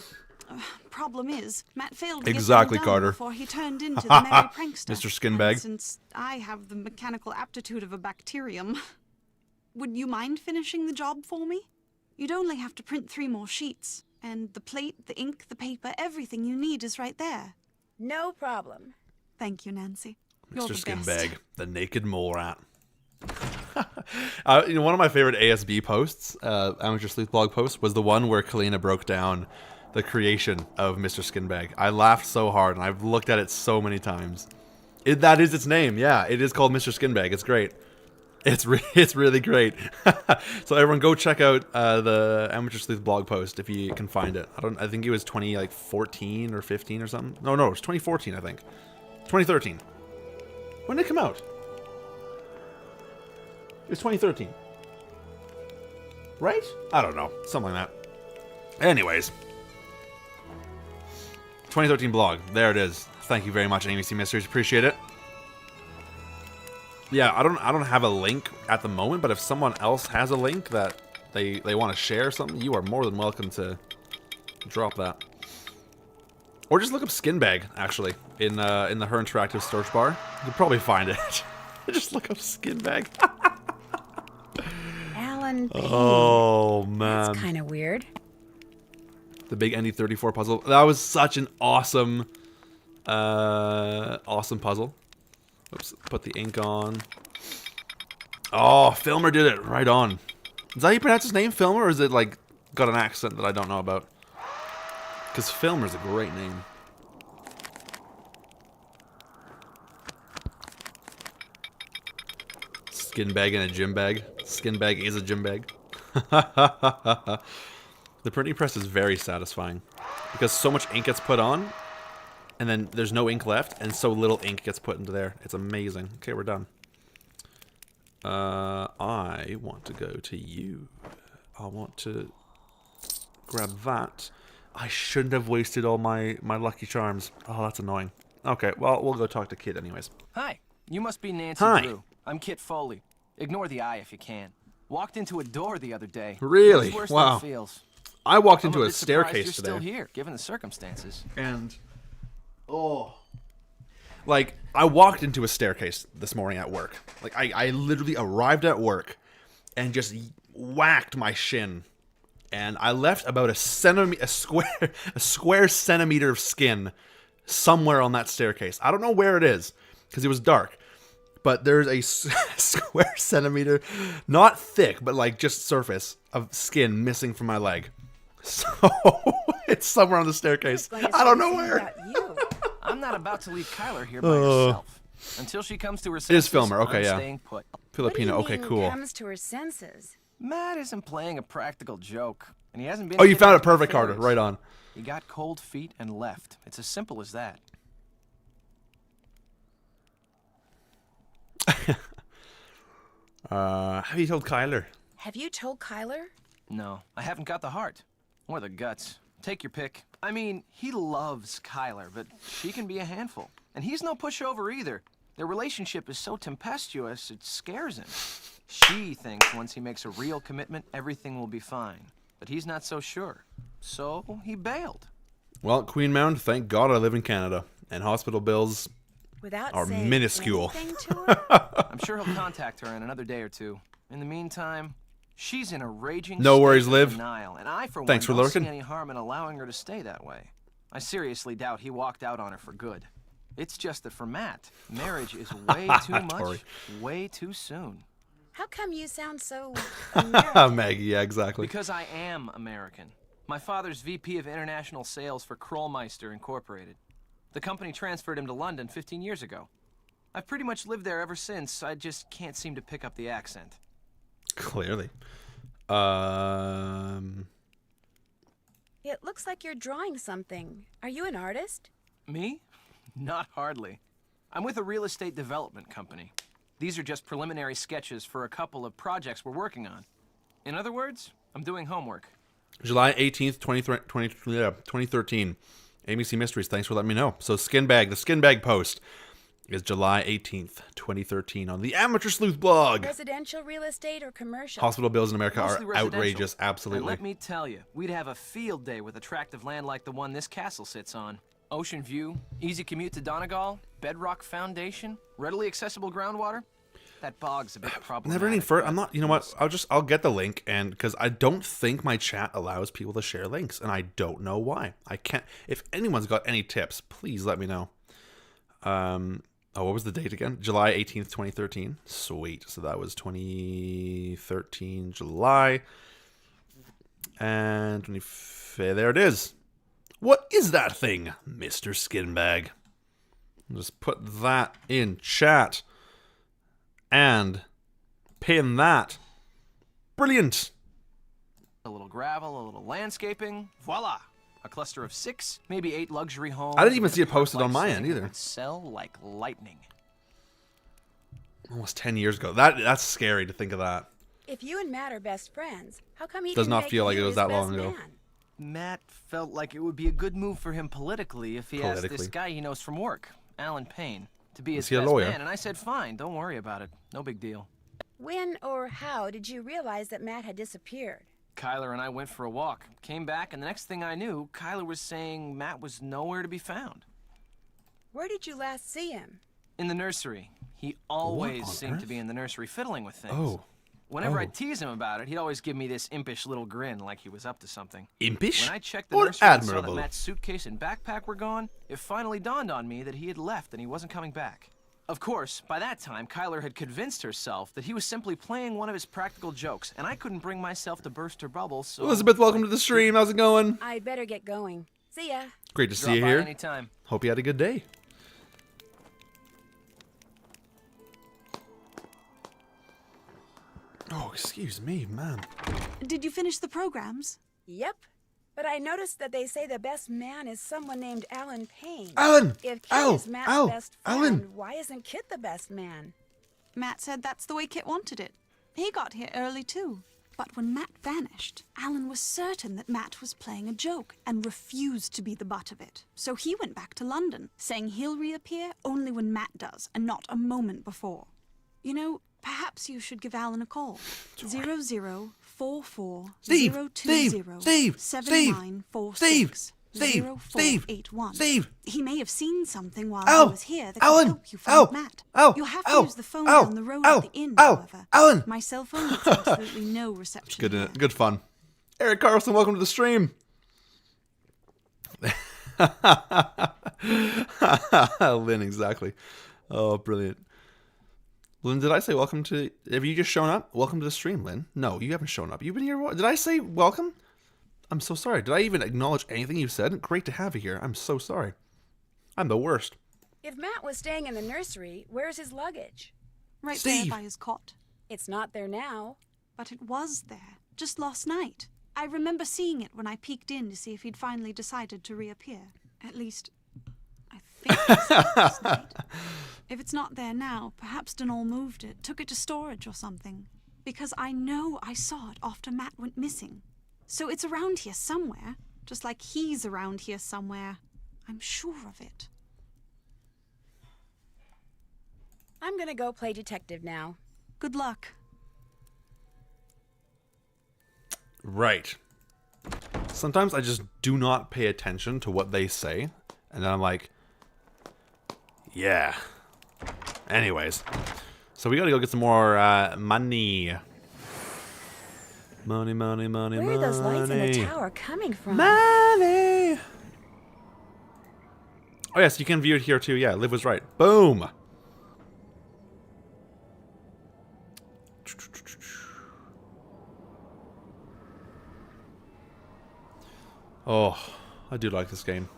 Problem is, Matt failed to Exactly, get them done Carter. before he turned into the merry prankster. Mr. Skinbag. And since I have the mechanical aptitude of a bacterium, would you mind finishing the job for me? You'd only have to print 3 more sheets, and the plate, the ink, the paper, everything you need is right there. No problem. Thank you, Nancy. You're Mr. the best. Skinbag, the naked mole rat. One of my favorite ASB posts, Amateur Sleuth blog posts, was the one where Kalina broke down the creation of Mr. Skinbag. I laughed so hard, and I've looked at it so many times. That is its name, yeah. It is called Mr. Skinbag. It's great. It's really great. So everyone go check out the Amateur Sleuth blog post if you can find it. I think it was 2014 or 15 or something. No, it was 2014, I think. 2013. When did it come out? It was 2013. Right? I don't know. Something like that. Anyways. 2013 blog. There it is. Thank you very much, ABC Mysteries. Appreciate it. Yeah, I don't have a link at the moment, but if someone else has a link that they want to share something, you are more than welcome to drop that. Or just look up Skinbag, actually, in the Her Interactive search bar. You'll probably find it. Just look up Skinbag. Alan Payne. Oh, man. That's kind of weird. The big ND34 puzzle. That was such an awesome, awesome puzzle. Oops, put the ink on. Oh, Filmer did it. Right on. Is that how you pronounce his name, Filmer, or is it, like, got an accent that I don't know about? Because Filmer's a great name. Skin bag and a gym bag. Skin bag is a gym bag. The printing press is very satisfying. Because so much ink gets put on, and then there's no ink left, and so little ink gets put into there. It's amazing. Okay, we're done. I want to go to you. I want to grab that. I shouldn't have wasted all my Lucky Charms. Oh, that's annoying. Okay, well, we'll go talk to Kit anyways. Hi, you must be Nancy Hi. Drew. I'm Kit Foley. Ignore the eye if you can. Walked into a door the other day. Really? It's worse Wow. Than it feels. I walked I'm into a bit surprised staircase you're today. still here, given the circumstances. And like, I walked into a staircase this morning at work. Like, I literally arrived at work and just whacked my shin, and I left about a square centimeter of skin somewhere on that staircase. I don't know where it is because it was dark, but there's a square centimeter, not thick, but like just surface of skin missing from my leg. So it's somewhere on the staircase. I don't know where. I'm not about to leave Kyler here by herself. Until she comes to her senses, It is Filmer. Okay, I'm yeah. staying put. Filipino. What do you Okay, mean cool. comes to her senses? Matt isn't playing a practical joke, and he hasn't been. Oh, you found it kidnapped by perfect, Carter. fairies. Right on. He got cold feet and left. It's as simple as that. Have you told Kyler? Have you told Kyler? No, I haven't got the heart. Or the guts. Take your pick. I mean, he loves Kyler, but she can be a handful. And he's no pushover either. Their relationship is so tempestuous, it scares him. She thinks once he makes a real commitment, everything will be fine. But he's not so sure. So he bailed. Well, Queen Mound, thank God I live in Canada. And hospital bills Without are saying minuscule. anything to her? I'm sure he'll contact her in another day or two. In the meantime, she's in a raging No state worries, of Liv. denial, and I, for Thanks one, for don't see lurking. any harm in allowing her to stay that way. I seriously doubt he walked out on her for good. It's just that for Matt, marriage is way too much, Tori. way too soon. How come you sound so American? Maggie, yeah, exactly. Because I am American. My father's VP of International Sales for Krollmeister Incorporated. The company transferred him to London 15 years ago. I've pretty much lived there ever since. I just can't seem to pick up the accent. Clearly. It looks like you're drawing something. Are you an artist? Me? Not hardly. I'm with a real estate development company. These are just preliminary sketches for a couple of projects we're working on. In other words, I'm doing homework. July 18th, 2013. ABC Mysteries, thanks for letting me know. So the skin bag post is July 18th, 2013 on the Amateur Sleuth blog. Residential real estate or commercial? Hospital bills in America Mostly are residential. outrageous, absolutely. And let me tell you, we'd have a field day with a tract of land like the one this castle sits on. Ocean view, easy commute to Donegal, bedrock foundation, readily accessible groundwater. That bog's a bit problematic. Never any further. I'm not. You know what? I'll get the link, and because I don't think my chat allows people to share links, and I don't know why. I can't. If anyone's got any tips, please let me know. What was the date again? July 18th, 2013. Sweet. So that was 2013 July, and there it is. What is that thing, Mr. Skinbag? Just put that in chat. And pin that. Brilliant. A little gravel, a little landscaping. Voila! A cluster of 6, maybe 8 luxury homes. I didn't even see it posted on my end either. Would sell like lightning. Almost 10 years ago. That's scary to think of that. If you and Matt are best friends, how come he Does didn't not make feel like you it was his that best long ago. man? Matt felt like it would be a good move for him politically if he asked this guy he knows from work, Alan Payne, to be his Is he a best lawyer? man. And I said, fine, don't worry about it. No big deal. When or how did you realize that Matt had disappeared? Kyler and I went for a walk, came back, and the next thing I knew, Kyler was saying Matt was nowhere to be found. Where did you last see him? In the nursery. He always on seemed to earth? be in the nursery fiddling with things. Oh. Whenever I'd tease him about it, he'd always give me this impish little grin like he was up to something. Impish? When I checked the Or nursery and saw that admirable? Matt's suitcase and backpack were gone, it finally dawned on me that he had left and he wasn't coming back. Of course, by that time, Kyler had convinced herself that he was simply playing one of his practical jokes, and I couldn't bring myself to burst her bubble, so... Elizabeth, welcome to the stream. How's it going? I'd better get going. See ya. Great to see Drop you by here. anytime. Hope you had a good day. Oh, excuse me, man. Did you finish the programs? Yep. But I noticed that they say the best man is someone named Alan Payne. Alan! If Kit Al! is Matt's Al! best friend, Alan! why isn't Kit the best man? Matt said that's the way Kit wanted it. He got here early too. But when Matt vanished, Alan was certain that Matt was playing a joke and refused to be the butt of it. So he went back to London, saying he'll reappear only when Matt does and not a moment before. You know, perhaps you should give Alan a call. 0044 Steve! 020 Steve! 7946 Steve! 0481. Steve! He may have seen something while Al! he was here that Alan! can help you find Al! Matt. Al! You'll have to Al! use the phone Al! down the road Al! at the inn, Al! however. Alan! My cell phone gets absolutely no reception here. Good fun. Eric Carlson, welcome to the stream. Lynn, exactly. Oh, brilliant. Lynn, did I say welcome to... Have you just shown up? Welcome to the stream, Lynn. No, you haven't shown up. You've been here... Did I say welcome? I'm so sorry. Did I even acknowledge anything you said? Great to have you here. I'm so sorry. I'm the worst. If Matt was staying in the nursery, where's his luggage? Right Steve! there by his cot. It's not there now. But it was there, just last night. I remember seeing it when I peeked in to see if he'd finally decided to reappear. At least, I think I saw it last night. If it's not there now, perhaps Donal moved it, took it to storage or something. Because I know I saw it after Matt went missing. So it's around here somewhere, just like he's around here somewhere. I'm sure of it. I'm gonna go play detective now. Good luck. Right. Sometimes I just do not pay attention to what they say. And then I'm like, yeah. Anyways. So we gotta go get some more money. Money, money, money, Where are those lights in the money. tower coming from? Money! Oh yes, you can view it here too. Yeah, Liv was right. Boom! Oh, I do like this game.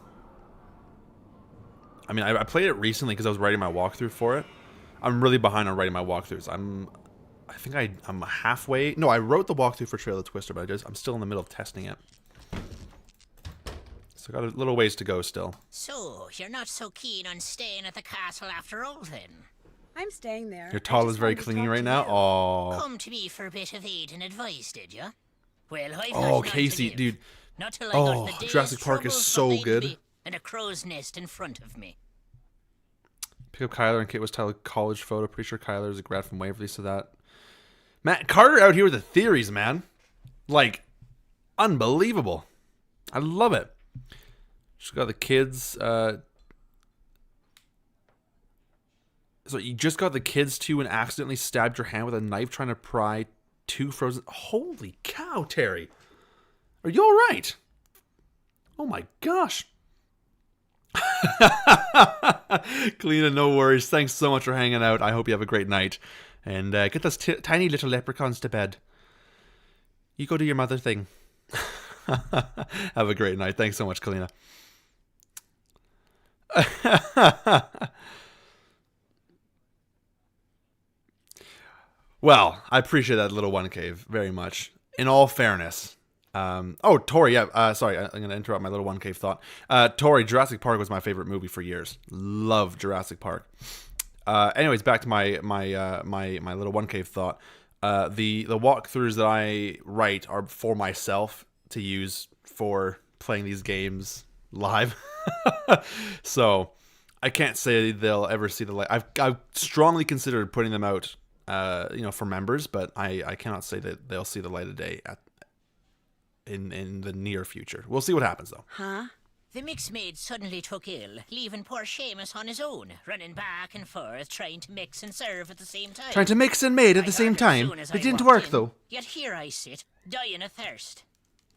I mean, I played it recently because I was writing my walkthrough for it. I'm really behind on writing my walkthroughs. I think I'm halfway. No, I wrote the walkthrough for Trail of Twister, but I'm still in the middle of testing it. So I got a little ways to go still. So, you're not so keen on staying at the castle after all, then? I'm staying there. Your I toddler's just very wanted to clingy talk right to now. you. Oh. Come to me for a bit of aid and advice, did you? Well, I've got Oh, none to Casey, give. dude. Not till I Oh, got the day's Jurassic Park is troubles so behind good. me and a crow's nest in front of me. Pick up Kyler and Kate was telling college photo. Pretty sure Kyler is a grad from Waverly, so that. Matt Carter out here with the theories, man. Like, unbelievable. I love it. Just got the kids. So you just got the kids too and accidentally stabbed your hand with a knife trying to pry two frozen. Holy cow, Terry. Are you alright? Oh my gosh. Kalina, no worries. Thanks so much for hanging out. I hope you have a great night. And get those tiny little leprechauns to bed. You go do your mother thing. Have a great night. Thanks so much, Kalina. Well, I appreciate that little one cave very much. In all fairness. Tori, yeah, sorry, I'm going to interrupt my little one cave thought. Tori, Jurassic Park was my favorite movie for years. Love Jurassic Park. Anyways, back to my little one cave thought. The walkthroughs that I write are for myself to use for playing these games live. So I can't say they'll ever see the light. I've strongly considered putting them out, for members, but I cannot say that they'll see the light of day in the near future. We'll see what happens though. Huh? The mix maid suddenly took ill, leaving poor Seamus on his own, running back and forth, trying to mix and serve at the same time. Trying to mix and mate at the same time. It didn't work though. Yet here I sit, dying of thirst.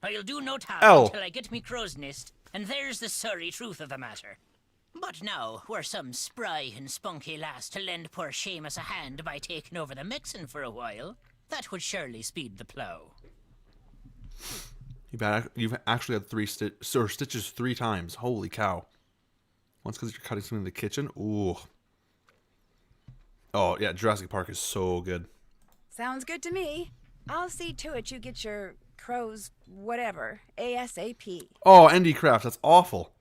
I'll do no talk Oh. until I get me crow's nest, and there's the sorry truth of the matter. But now, were some spry and spunky lass to lend poor Seamus a hand by taking over the mixing for a while, that would surely speed the plough. You've actually had stitches 3 times. Holy cow. Once because you're cutting something in the kitchen. Ooh. Oh, yeah, Jurassic Park is so good. Sounds good to me. I'll see to it you get your crows, whatever, ASAP. Oh, Indie Craft, that's awful.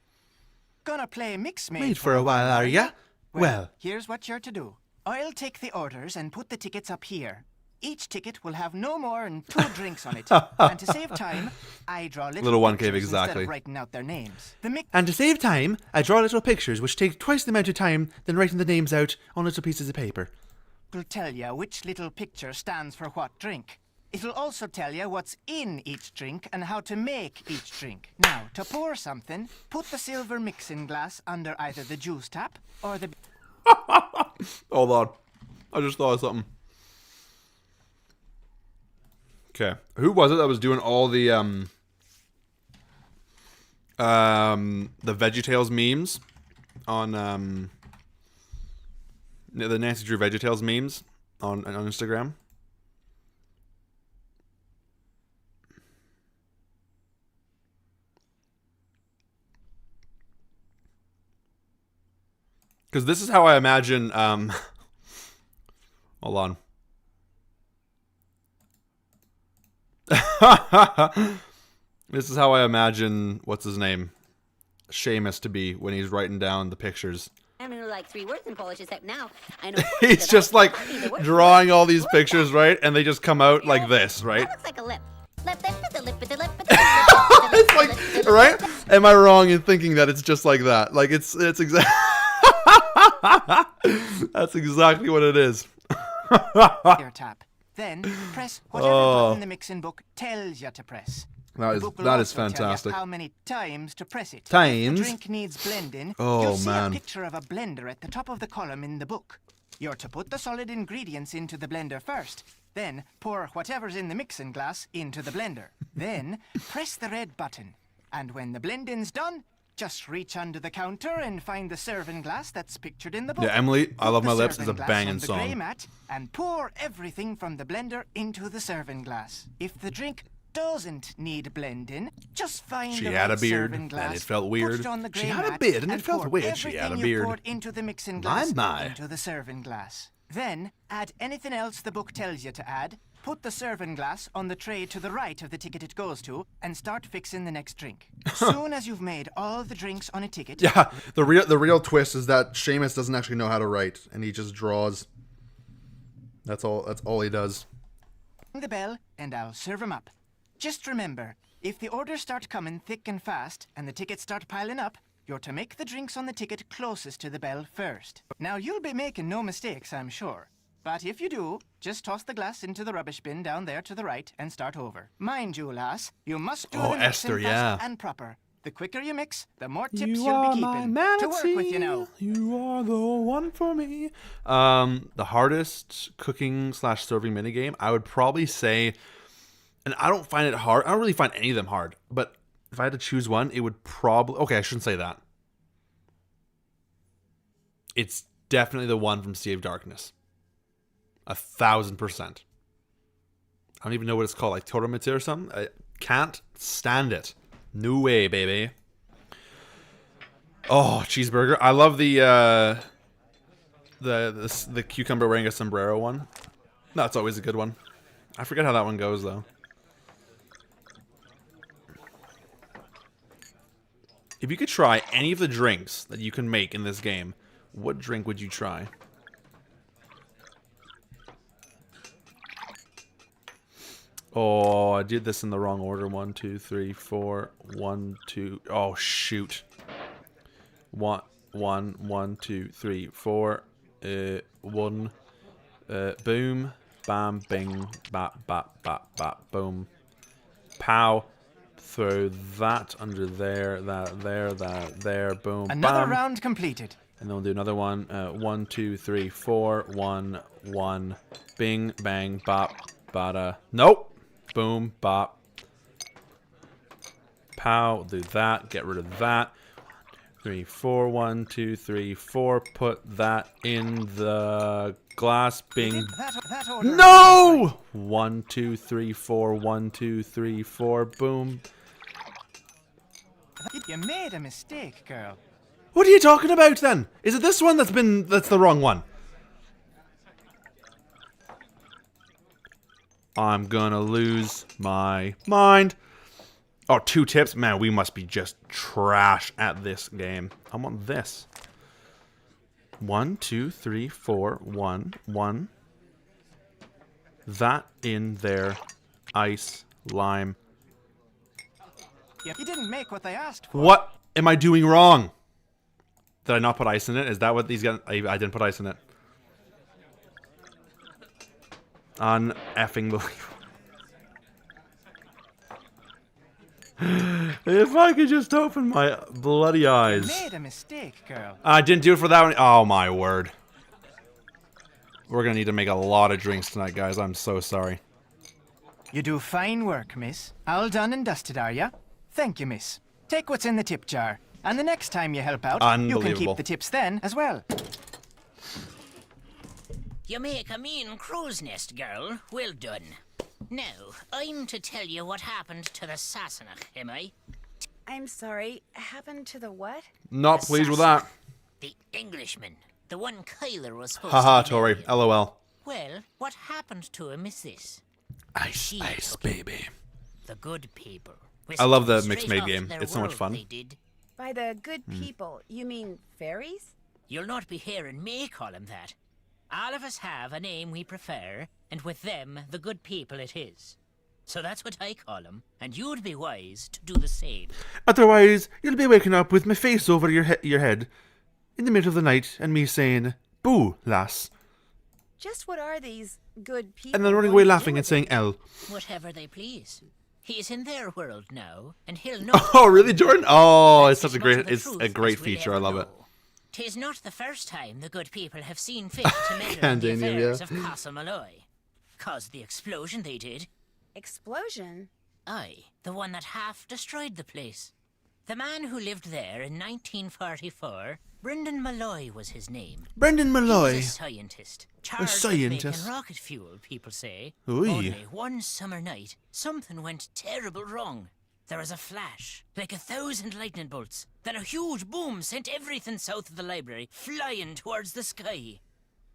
Gonna play mix maid Made for a while, are ya? Well, here's what you're to do. I'll take the orders and put the tickets up here. Each ticket will have no more than 2 drinks on it. And to save time, I draw Little one cave, pictures instead exactly. of writing out their names. And to save time, I draw little pictures which take twice the amount of time than writing the names out on little pieces of paper. Will tell you which little picture stands for what drink. It'll also tell you what's in each drink and how to make each drink. Now, to pour something, put the silver mixing glass under either the juice tap or the... Hold on. I just thought of something. Okay. Who was it that was doing all the VeggieTales memes on the Nancy Drew VeggieTales memes on Instagram? Because this is how I imagine hold on. This is how I imagine, what's his name? Seamus to be when he's writing down the pictures. I mean, like 3 words in Polish, except now I know. He's just like drawing all these pictures, right? And they just come out like this, right? That looks like a lip. Lip, It's like, right? Am I wrong in thinking that it's just like that? Like it's exactly. That's exactly what it is. Your tap. Then press whatever button the mixing book tells you to press. That is fantastic. Tell you how many times to press it. Times? If the drink needs blending, Oh, you'll see man. a picture of a blender at the top of the column in the book. You're to put the solid ingredients into the blender first. Then pour whatever's in the mixing glass into the blender. Then press the red button. And when the blending's done, just reach under the counter and find the serving glass that's pictured in the book. Yeah, Emily, I Put Love the My Lips is serving a glass banging on the grey song. mat and pour everything from the blender into the serving glass. If the drink doesn't need blending, just find She the had red a beard, serving glass, and it felt put weird. it on the She grey had a mat, beard, and it felt pour weird. She had a everything beard. you poured into the mixing My, glass my. into the serving glass. Then, add anything else the book tells you to add, put the serving glass on the tray to the right of the ticket it goes to, and start fixing the next drink. Soon as you've made all the drinks on a ticket... Yeah, the real twist is that Seamus doesn't actually know how to write, and he just draws. That's all he does. ...the bell, and I'll serve 'em up. Just remember, if the orders start coming thick and fast, and the tickets start piling up, you're to make the drinks on the ticket closest to the bell first. Now, you'll be making no mistakes, I'm sure. But if you do, just toss the glass into the rubbish bin down there to the right and start over. Mind you, lass, you must do the mixing Esther, fast yeah. and proper. The quicker you mix, the more tips you'll be keeping. To work with you now. You are the one for me. The hardest cooking / serving minigame, I would probably say, and I don't find it hard. I don't really find any of them hard, but if I had to choose one, it would probably... Okay, I shouldn't say that. It's definitely the one from Sea of Darkness. 1,000%. I don't even know what it's called, like Toromite or something. I can't stand it. No way, baby. Oh, cheeseburger. I love the cucumber wearing a sombrero one. That's always a good one. I forget how that one goes, though. If you could try any of the drinks that you can make in this game, what drink would you try? Oh, I did this in the wrong order. 1, 2, 3, 4. 1, 2. Oh, shoot. 1, 2, 3, 4. 1. Boom. Bam. Bing. Bap. Bap. Bap. Bap. Boom. Pow. Throw that under there. That there. Boom. Another bam. round completed. And then we'll do another one. 1, 2, 3, 4. 1, 1. Bing. Bang. Bop. Bada. Nope. Boom, bop. Pow, do that, get rid of that. 3, 4, 1, 2, 3, 4. Put that in the glass. Bing. That order. No! 1, 2, 3, 4. 1, 2, 3, 4. Boom. You made a mistake, girl. What are you talking about then? Is it this one that's the wrong one? I'm gonna lose my mind. Oh, 2 tips? Man, we must be just trash at this game. I want this. 1, 2, 3, 4. 1, 1. That in there. Ice, lime. You didn't make what they asked for. What am I doing wrong? Did I not put ice in it? Is that what these guys... I didn't put ice in it. Un-effing believable. If I could just open my bloody eyes. You made a mistake, girl. I didn't do it for that one. Oh, my word. We're going to need to make a lot of drinks tonight, guys. I'm so sorry. You do fine work, miss. All done and dusted, are ya? Thank you, miss. Take what's in the tip jar. And the next time you help out, you can keep the tips then as well. You make a mean crow's nest, girl. Well done. Now, I'm to tell you what happened to the Sassenach, am I? I'm sorry, happened to the what? Not pleased with that. The Englishman. The one Kyler was supposed Haha, to be Tori. marrying. LOL. Well, what happened to him is this. Ice, ice, baby. The good people. I love the Straight mixed maid off game. their It's so much world, fun. they did. By the good people, you mean fairies? You'll not be hearing me call him that. All of us have a name we prefer, and with them, the good people it is. So that's what I call him, and you'd be wise to do the same. Otherwise, you'll be waking up with my face over your head in the middle of the night and me saying, "Boo, lass." Just what are these good people? And then running away laughing and saying L. Whatever they please. He's in their world now, and he'll know. Oh, really, Jordan? Oh, it's That's such a as much great, of the it's truth a great as we'll feature. I ever love it. know. 'Tis not the first time the good people have seen fit to meddle in Can't the do any of affairs that. of Castle Malloy. Caused the explosion they did. Explosion? Aye, the one that half destroyed the place. The man who lived there in 1944, Brendan Malloy was his name. Brendan Malloy. He was a scientist. Charged scientist. with making rocket fuel, people say. Oy. Only one summer night, something went terrible wrong. There was a flash, like 1,000 lightning bolts. Then a huge boom sent everything south of the library flying towards the sky.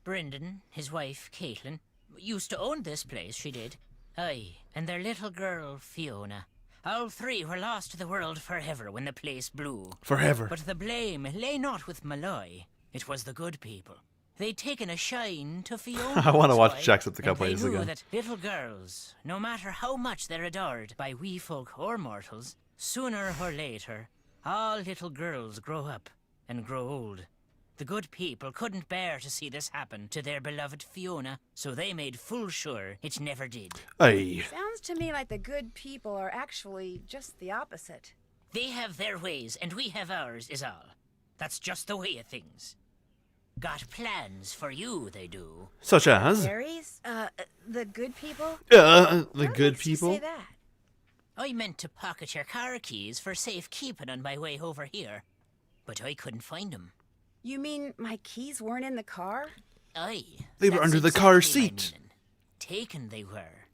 Brendan, his wife, Caitlin, used to own this place, she did. Aye, and their little girl, Fiona. All three were lost to the world forever when the place blew. Forever. But the blame lay not with Malloy. It was the good people. They'd taken a shine to Fiona. I want to watch Jacksepticeye, Jacksepticeye and they knew again. that little girls, no matter how much they're adored by wee folk or mortals, sooner or later, all little girls grow up and grow old. The good people couldn't bear to see this happen to their beloved Fiona, so they made full sure it never did. Aye. Sounds to me like the good people are actually just the opposite. They have their ways, and we have ours, is all. That's just the way of things. Got plans for you, they do. Such as? Fairies? The good people? The What good makes you people? say that? I meant to pocket your car keys for safekeeping on my way over here, but I couldn't find them. You mean my keys weren't in the car? Aye. They were that's under the car exactly my seat. meaning. Taken they were.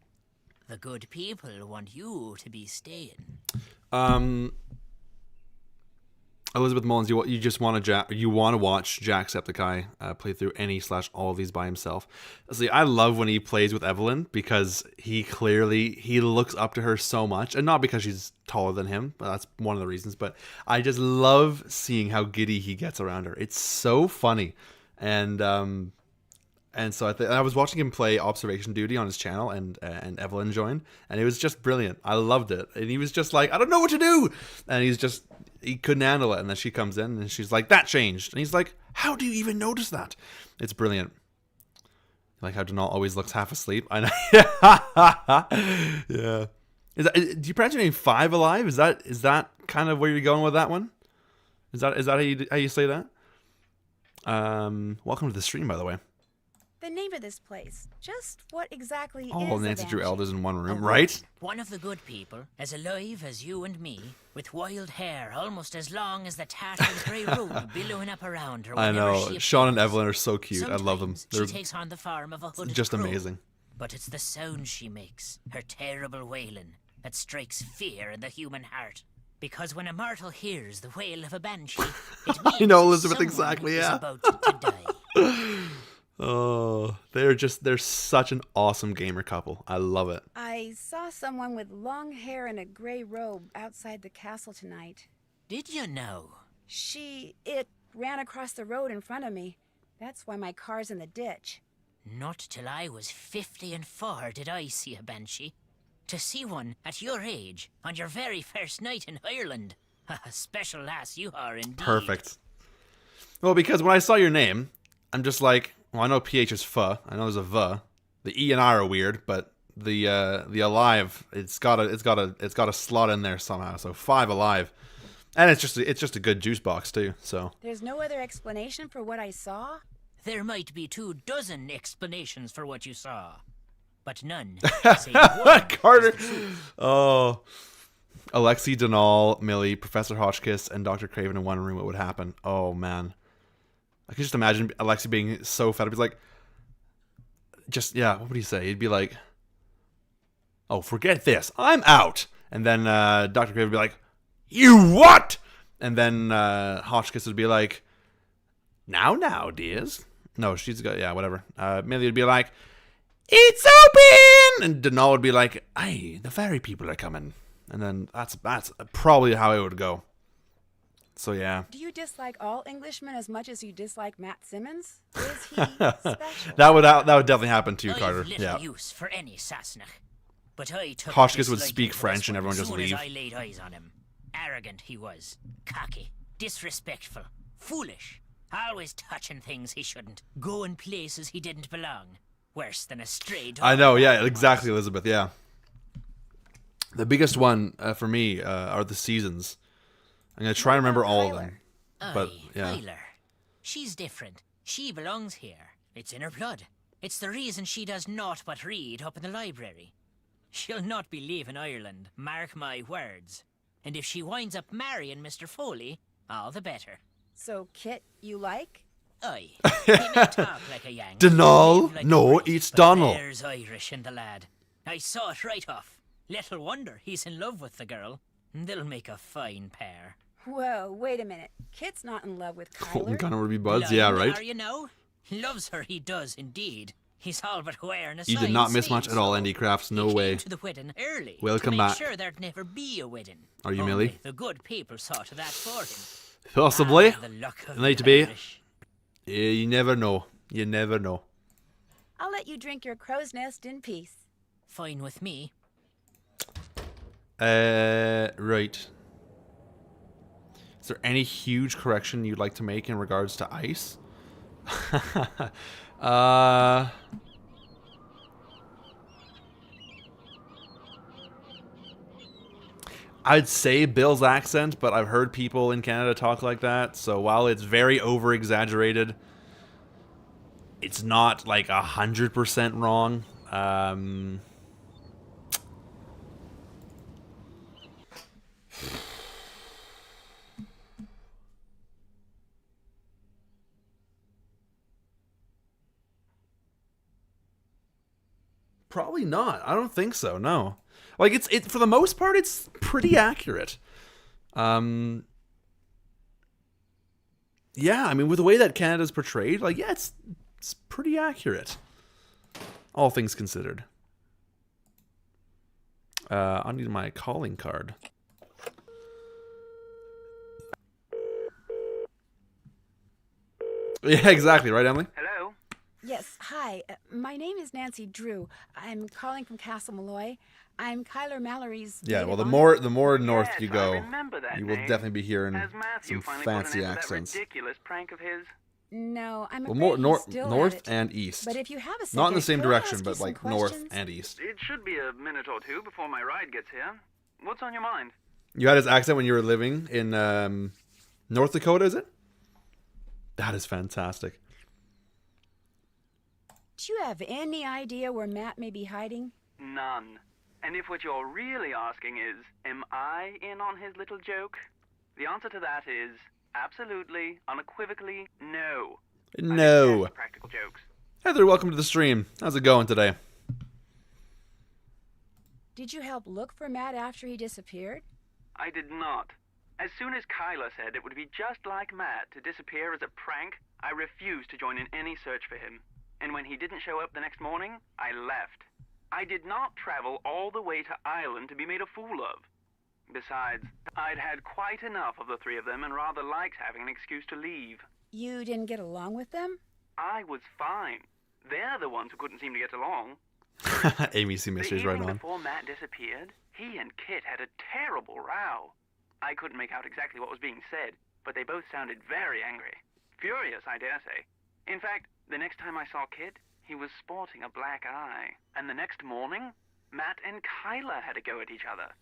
The good people want you to be staying. Elizabeth Mullins, you just want to watch Jacksepticeye play through any/all of these by himself. See, I love when he plays with Evelyn because he looks up to her so much, and not because she's taller than him, but that's one of the reasons. But I just love seeing how giddy he gets around her. It's so funny, and so I was watching him play Observation Duty on his channel, and Evelyn joined, and it was just brilliant. I loved it, and he was just like, I don't know what to do, and he couldn't handle it, and then she comes in, and she's like, that changed, and he's like, how do you even notice that? It's brilliant. Like how Denal always looks half asleep. I know. Yeah. Do you pronounce your name Five Alive? Is that kind of where you're going with that one? Is that how you say that? Welcome to the stream, by the way. The name of this place. Just what exactly Oh, is a Nancy drew banshee? elders in one room, right? One of the good people, as alive as you and me, with wild hair almost as long as the tattered grey robe billowing up around her. I whenever know. she Sean and appears. Evelyn are so cute. I love them. Sometimes They're she takes on the form of a hooded just crow, amazing. But it's the sound she makes, her terrible wailing, that strikes fear in the human heart. Because when a mortal hears the wail of a banshee, it means I know, Elizabeth, someone exactly, is yeah. about to die. Oh, they're such an awesome gamer couple. I love it. I saw someone with long hair and a gray robe outside the castle tonight. Did you know? It ran across the road in front of me. That's why my car's in the ditch. Not till I was 54 did I see a banshee. To see one at your age, on your very first night in Ireland. A special lass you are indeed. Perfect. Well, because when I saw your name, I'm just like, well, I know PH is pho. I know there's a V. The E and I are weird, but the alive, it's got a slot in there somehow. So Five Alive, and it's just a good juice box too. So There's no other explanation for what I saw? There might be 24 explanations for what you saw, but none. save one Carter. is the truth. Oh, Alexi, Denal, Millie, Professor Hotchkiss, and Dr. Craven in one room. What would happen? Oh man. I could just imagine Alexi being so fat. He'd be like, what would he say? He'd be like, oh, forget this. I'm out. And then Dr. Craven would be like, you what? And then Hotchkiss would be like, now, dears. No, she's got, whatever. Millie would be like, it's open! And Denal would be like, aye, the fairy people are coming. And then that's probably how it would go. So yeah. Do you dislike all Englishmen as much as you dislike Matt Simmons? Is he special? That would definitely happen too, I've Carter. little Yeah. use for any Sassenach, but I took Hotchkiss a would dislike speak to French this and one everyone as just soon leave. As I laid eyes on him. Arrogant he was, cocky, disrespectful, foolish, always touching things he shouldn't, going places he didn't belong. Worse than a stray dog. I know, yeah, exactly, Elizabeth, yeah. The biggest one for me are the seasons. I'm going to try and remember all of them. But, yeah. Kyler. She's different. She belongs here. It's in her blood. It's the reason she does naught but read up in the library. She'll not be leaving Ireland, mark my words. And if she winds up marrying Mr. Foley, all the better. So, Kit, you like? Aye. He may talk like a Yank. Denal? live like a No, Brit, it's but Donald. There's Irish in the lad. I saw it right off. Little wonder he's in love with the girl. They'll make a fine pair. Whoa, wait a minute. Kit's not in love with Colton Kyler. Connor would be buds, yeah, Blind, right? Are you now? Loves her, he does indeed. He's all but wearing a You did not miss much at all, Andy Crafts. No he way. came to the wedding early Welcome to make back. sure there'd never be a wedding. Are you Only Millie? The good people saw to that for him. Possibly. The luck of Need the to be. Irish. Yeah, you never know. You never know. I'll let you drink your crow's nest in peace. Fine with me. Right. Is there any huge correction you'd like to make in regards to ice? I'd say Bill's accent, but I've heard people in Canada talk like that, so while it's very over-exaggerated, it's not like 100% wrong. Probably not. I don't think so. No, like it's for the most part, it's pretty accurate. Yeah, I mean, with the way that Canada's portrayed, like, yeah, it's pretty accurate, all things considered. I need my calling card. Yeah, exactly. Right, Emily? Hello? Yes, hi. My name is Nancy Drew. I'm calling from Castle Malloy. I'm Kyler Mallory's. Yeah, maid well, of the more north Yes, you I go, remember that you will name. definitely be hearing Has Matthew some finally put an fancy end to that accents. ridiculous prank of his? No, I'm Well, afraid more he's still north at it. and east. But if you have a second, Not in the same could I direction, ask but you some like north questions? and east. It should be a minute or two before my ride gets here. What's on your mind? You had his accent when you were living in North Dakota, is it? That is fantastic. Do you have any idea where Matt may be hiding? None. And if what you're really asking is, am I in on his little joke? The answer to that is absolutely, unequivocally, no. No. Practical jokes. Heather, welcome to the stream. How's it going today? Did you help look for Matt after he disappeared? I did not. As soon as Kyla said it would be just like Matt to disappear as a prank, I refused to join in any search for him. And when he didn't show up the next morning, I left. I did not travel all the way to Ireland to be made a fool of. Besides, I'd had quite enough of the three of them and rather liked having an excuse to leave. You didn't get along with them? I was fine. They're the ones who couldn't seem to get along. Amy C. Mysteries The right evening on. before Matt disappeared, he and Kit had a terrible row. I couldn't make out exactly what was being said, but they both sounded very angry. Furious, I dare say. In fact, the next time I saw Kit, he was sporting a black eye. And the next morning, Matt and Kyla had a go at each other.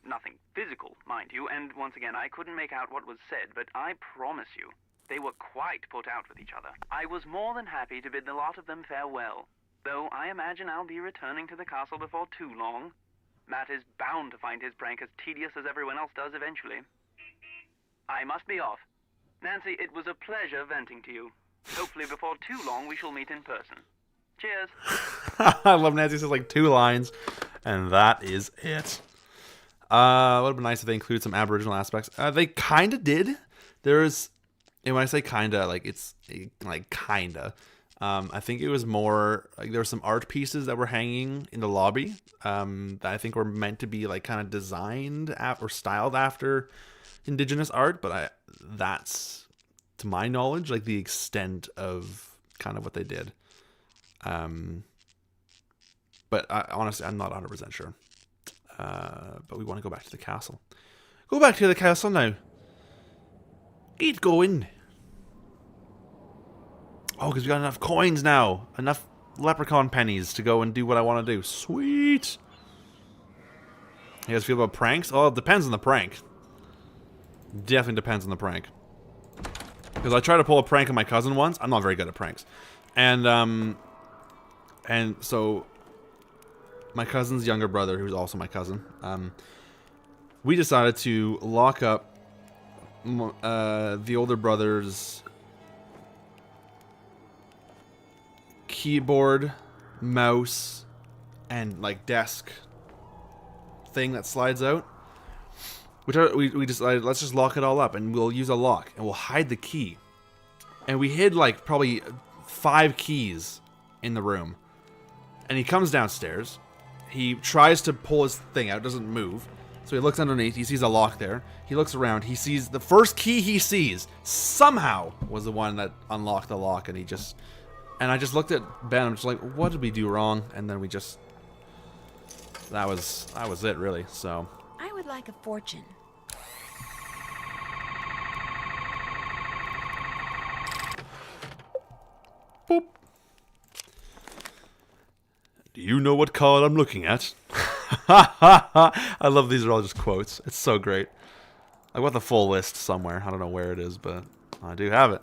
Nothing physical, mind you, and once again, I couldn't make out what was said, but I promise you, they were quite put out with each other. I was more than happy to bid the lot of them farewell, though I imagine I'll be returning to the castle before too long. Matt is bound to find his prank as tedious as everyone else does eventually. I must be off. Nancy, it was a pleasure venting to you. Hopefully before too long we shall meet in person. Cheers. I love Nancy says like 2 lines, and that is it. It would have been nice if they included some Aboriginal aspects. They kind of did. There's, and when I say kinda, like it's like kinda. I think it was more like there were some art pieces that were hanging in the lobby that I think were meant to be like kind of designed or styled after Indigenous art, but that's, to my knowledge, like the extent of kind of what they did. But honestly, I'm not 100% sure. But we want to go back to the castle. Go back to the castle now. Get going. Oh, because we got enough coins now. Enough leprechaun pennies to go and do what I want to do. Sweet. You guys feel about pranks? Oh, it depends on the prank. Definitely depends on the prank. Because I tried to pull a prank on my cousin once. I'm not very good at pranks. And so my cousin's younger brother, who's also my cousin, we decided to lock up the older brother's keyboard, mouse, and like desk thing that slides out. We decided, let's just lock it all up and we'll use a lock and we'll hide the key. And we hid like probably 5 keys in the room. And he comes downstairs. He tries to pull his thing out. It doesn't move. So he looks underneath. He sees a lock there. He looks around. He sees the first key he sees somehow was the one that unlocked the lock. And I just looked at Ben. I'm just like, what did we do wrong? And then we just... That was it, really. So... I would like a fortune. Boop. Do you know what card I'm looking at? I love these are all just quotes. It's so great. I got the full list somewhere. I don't know where it is, but I do have it.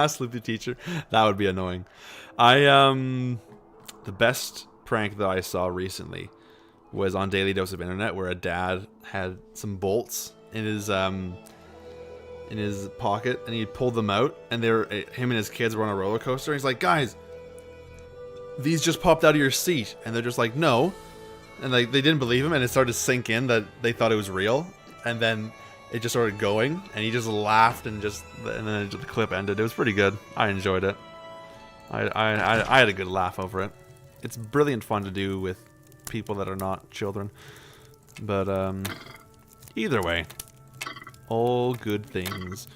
Sleepy teacher. That would be annoying. The best prank that I saw recently was on Daily Dose of Internet, where a dad had some bolts in his pocket, and he pulled them out, and him and his kids were on a roller coaster. And he's like, "Guys, these just popped out of your seat," and they're just like, "No," and like they didn't believe him, and it started to sink in that they thought it was real, and then it just started going, and he just laughed, and then the clip ended. It was pretty good. I enjoyed it. I had a good laugh over it. It's brilliant fun to do with people that are not children, but either way, all good things.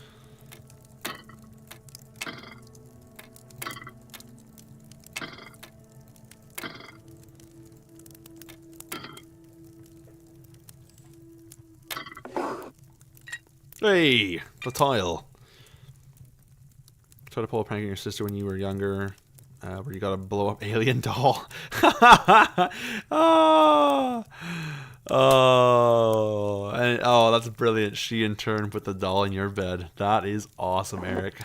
Hey, the tile. Try to pull a prank on your sister when you were younger, where you got a blow up alien doll. Oh, that's brilliant. She in turn put the doll in your bed. That is awesome, Eric.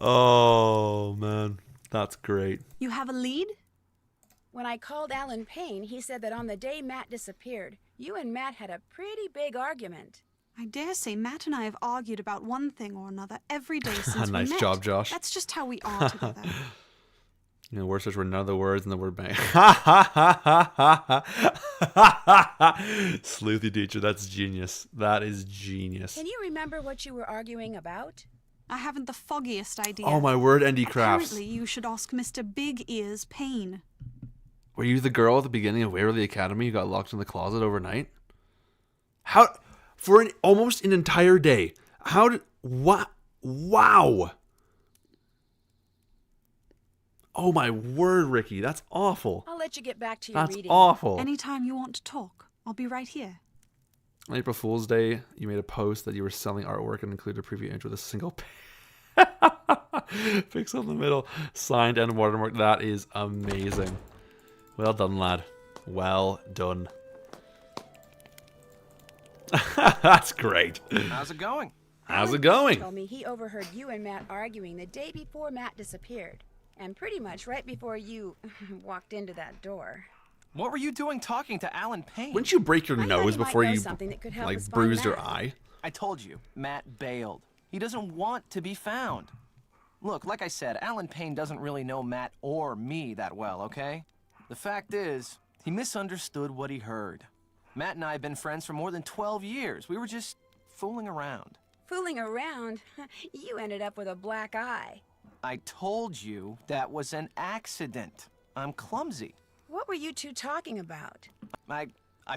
Oh man, that's great. You have a lead? When I called Alan Payne, he said that on the day Matt disappeared, you and Matt had a pretty big argument. I dare say Matt and I have argued about one thing or another every day since Nice we met. job, Josh. That's just how we are together. You know, word search were none of the words and the word bang. Sleuthy teacher, that's genius. That is genius. Can you remember what you were arguing about? I haven't the foggiest idea. Oh my word, Andy Crafts. Apparently, you should ask Mr. Big Ears Payne. Were you the girl at the beginning of Waverly Academy who got locked in the closet overnight? How? For almost an entire day. How did... What? Wow. Oh my word, Ricky. That's awful. I'll let you get back to your That's reading. awful. Anytime you want to talk, I'll be right here. On April Fool's Day, you made a post that you were selling artwork and included a preview image with a single pixel in the middle, signed and watermarked. That is amazing. Well done, lad. Well done. That's great. How's it going? How's it Alan going? told me he overheard you and Matt arguing the day before Matt disappeared. And pretty much right before you walked into that door. What were you doing talking to Alan Payne? Wouldn't you break your I thought nose you might before know you something that could help like us find bruised your Matt. eye? I told you, Matt bailed. He doesn't want to be found. Look, like I said, Alan Payne doesn't really know Matt or me that well, okay? The fact is, he misunderstood what he heard. Matt and I have been friends for more than 12 years. We were just fooling around. Fooling around? You ended up with a black eye. I told you that was an accident. I'm clumsy. What were you two talking about? I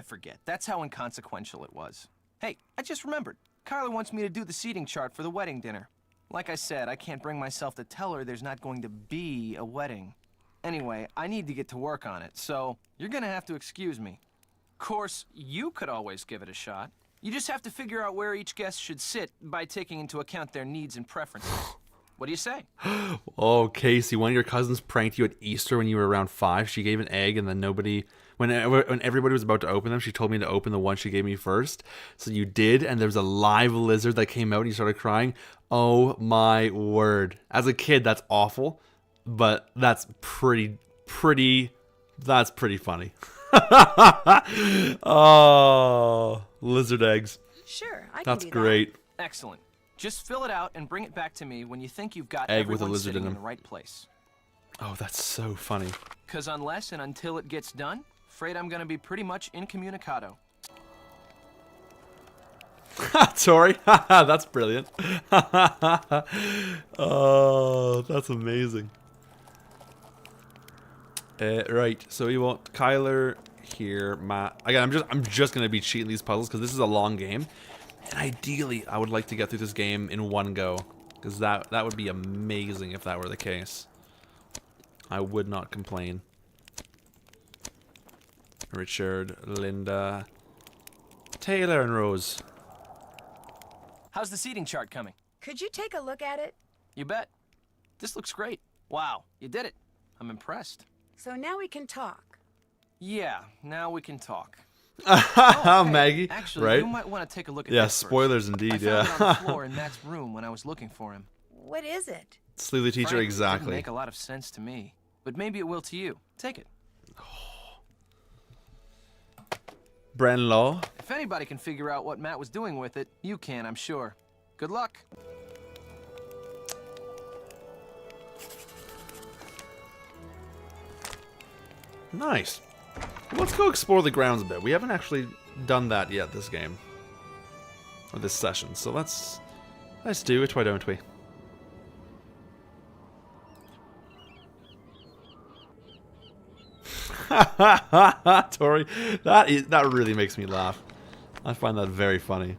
forget. That's how inconsequential it was. Hey, I just remembered. Carla wants me to do the seating chart for the wedding dinner. Like I said, I can't bring myself to tell her there's not going to be a wedding. Anyway, I need to get to work on it, so you're gonna have to excuse me. Of course, you could always give it a shot. You just have to figure out where each guest should sit by taking into account their needs and preferences. What do you say? Oh, Casey, one of your cousins pranked you at Easter when you were around 5. She gave an egg, and then when everybody was about to open them, she told me to open the one she gave me first. So you did, and there was a live lizard that came out, and you started crying. Oh my word! As a kid, that's awful, but that's pretty funny. Oh, lizard eggs. Sure, I can That's do great. Excellent. Just fill it out and bring it back to me when you think you've got Egg with a everyone lizard sitting in in them. the right place. Oh, that's so funny. Because unless and until it gets done, afraid I'm gonna be pretty much incommunicado. Tori, that's brilliant. Oh, that's amazing. Right, so we want Kyler here, Matt. Again, I'm just gonna be cheating these puzzles because this is a long game, and ideally, I would like to get through this game in one go, because that would be amazing if that were the case. I would not complain. Richard, Linda, Taylor, and Rose. How's the seating chart coming? Could you take a look at it? You bet. This looks great. Wow, you did it. I'm impressed. So now we can talk. Yeah, now we can talk. Hey, Maggie, actually, right? you might want to take a look at Yeah, this spoilers first. indeed, I found yeah. it on the floor in Matt's room when I was looking for him. What is it? Slew the teacher, Frankly, It exactly. didn't make a lot of sense to me, but maybe it will to you. Take it. Bren Law. If anybody can figure out what Matt was doing with it, you can, I'm sure. Good luck. Nice. Let's go explore the grounds a bit. We haven't actually done that yet this game. Or this session. So let's do it, why don't we? Tori, that really makes me laugh. I find that very funny.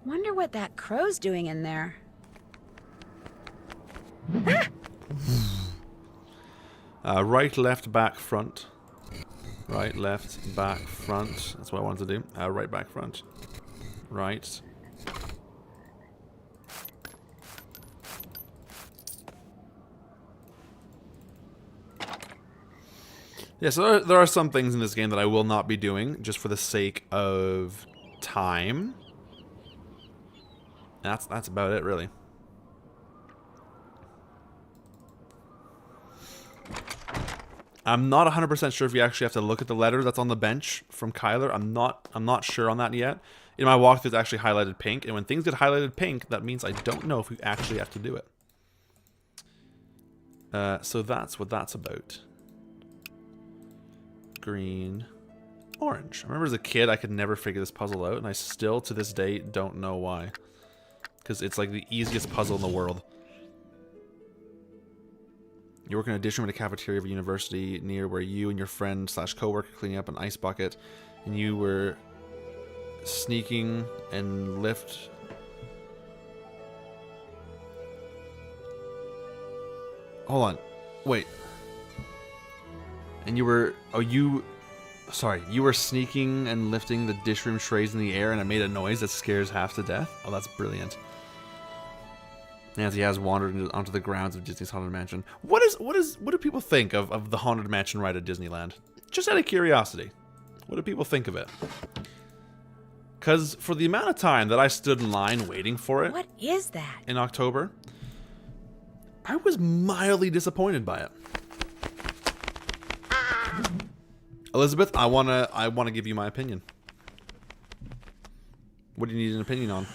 Wonder what that crow's doing in there. Right, left, back, front. Right, left, back, front. That's what I wanted to do. Right, back, front. Right. Yeah, so there are some things in this game that I will not be doing just for the sake of time. That's about it, really. I'm not 100% sure if you actually have to look at the letter that's on the bench from Kyler. I'm not sure on that yet. In my walkthrough, it's actually highlighted pink, and when things get highlighted pink, that means I don't know if we actually have to do it. So that's what that's about. Green, orange. I remember as a kid, I could never figure this puzzle out, and I still, to this day, don't know why. Because it's like the easiest puzzle in the world. You work in a dish room at a cafeteria of a university near where you and your friend / co-worker cleaning up an ice bucket, and you were sneaking and lift. Hold on, wait. And you were, you were sneaking and lifting the dish room trays in the air, and it made a noise that scares half to death. Oh, that's brilliant. Nancy has wandered onto the grounds of Disney's Haunted Mansion. What do people think of the Haunted Mansion ride at Disneyland? Just out of curiosity, what do people think of it? Because for the amount of time that I stood in line waiting for it, What is that? in October, I was mildly disappointed by it. Elizabeth, I wanna give you my opinion. What do you need an opinion on?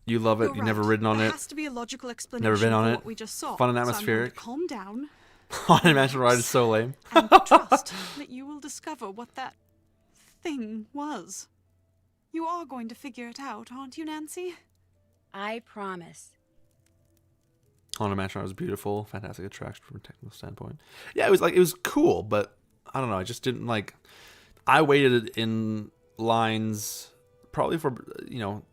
You love it. You're You've never right. ridden on There it. has to be a logical explanation Never been on for it. what we just saw. Fun and So I'm going to atmospheric. calm down Haunted Mansion ride is so lame. and trust that you will discover what that thing was. You are going to figure it out, aren't you, Nancy? I promise. Haunted Mansion ride was beautiful, fantastic attraction from a technical standpoint. Yeah, it was cool, but I don't know. I just didn't like. I waited in lines probably for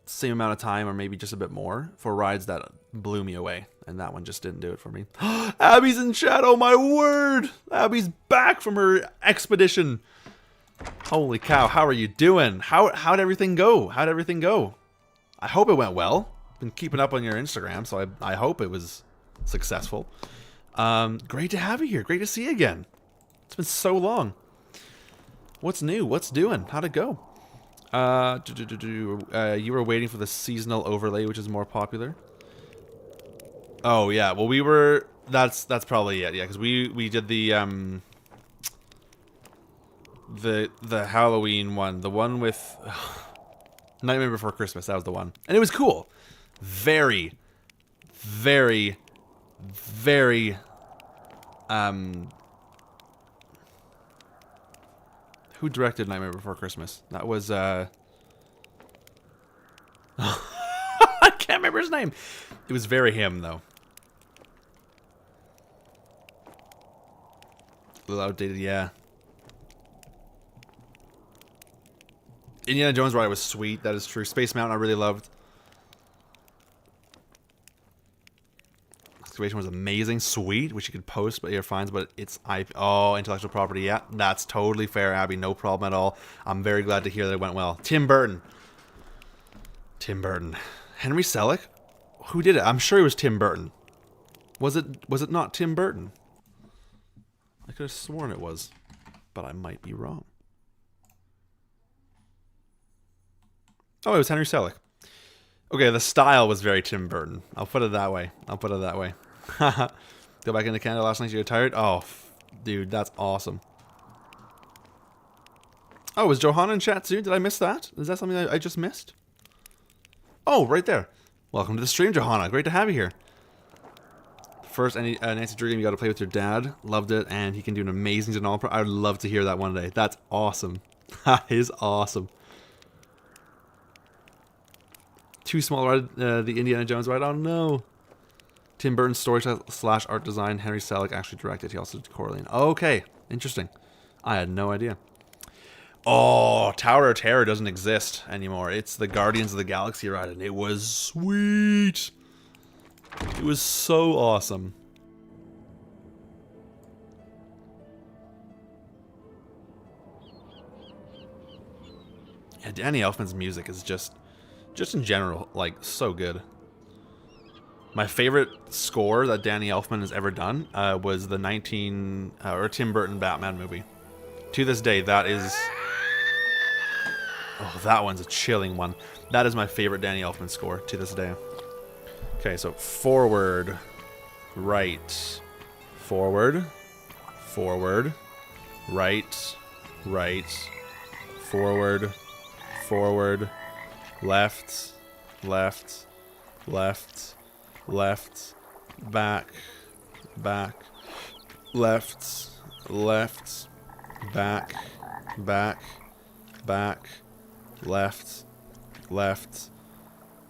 same amount of time or maybe just a bit more for rides that blew me away, and that one just didn't do it for me. Abby's in chat. Oh my word! Abby's back from her expedition. Holy cow! How are you doing? How'd everything go? How'd everything go? I hope it went well. Been keeping up on your Instagram, so I hope it was successful. Great to have you here. Great to see you again. It's been so long. What's new? What's doing? How'd it go? You were waiting for the seasonal overlay, which is more popular. Oh yeah, well we were. That's probably it. Yeah, because we did the Halloween one, the one with Nightmare Before Christmas. That was the one, and it was cool. Very, very, very. Who directed Nightmare Before Christmas? That was I can't remember his name. It was very him though. A little outdated, yeah. Indiana Jones ride was sweet, that is true. Space Mountain I really loved. Excavation was amazing, sweet, which you could post but your fines, but it's oh, intellectual property, yeah. That's totally fair, Abby, no problem at all. I'm very glad to hear that it went well. Tim Burton. Tim Burton. Henry Selick? Who did it? I'm sure it was Tim Burton. Was it not Tim Burton? I could have sworn it was, but I might be wrong. Oh, it was Henry Selick. Okay, the style was very Tim Burton. I'll put it that way. I'll put it that way. Go back into Canada last night, you're tired? Oh, dude, that's awesome. Oh, was Johanna in chat too? Did I miss that? Is that something I just missed? Oh, right there. Welcome to the stream, Johanna. Great to have you here. First Nancy Drew game you got to play with your dad. Loved it, and he can do an amazing Denal. I would love to hear that one day. That's awesome. That is awesome. Too small ride, the Indiana Jones ride. Oh no. Tim Burton's story / art design. Henry Selick actually directed. He also did Coraline. Okay, interesting. I had no idea. Oh, Tower of Terror doesn't exist anymore. It's the Guardians of the Galaxy ride, and it was sweet. It was so awesome. Yeah, Danny Elfman's music is just in general, like, so good. My favorite score that Danny Elfman has ever done was the Tim Burton Batman movie. To this day, that is... Oh, that one's a chilling one. That is my favorite Danny Elfman score to this day. Okay, so forward, right, forward, forward, right, right, forward, forward, left, left, left, left, back, back, left, left, back, back, back, left, left.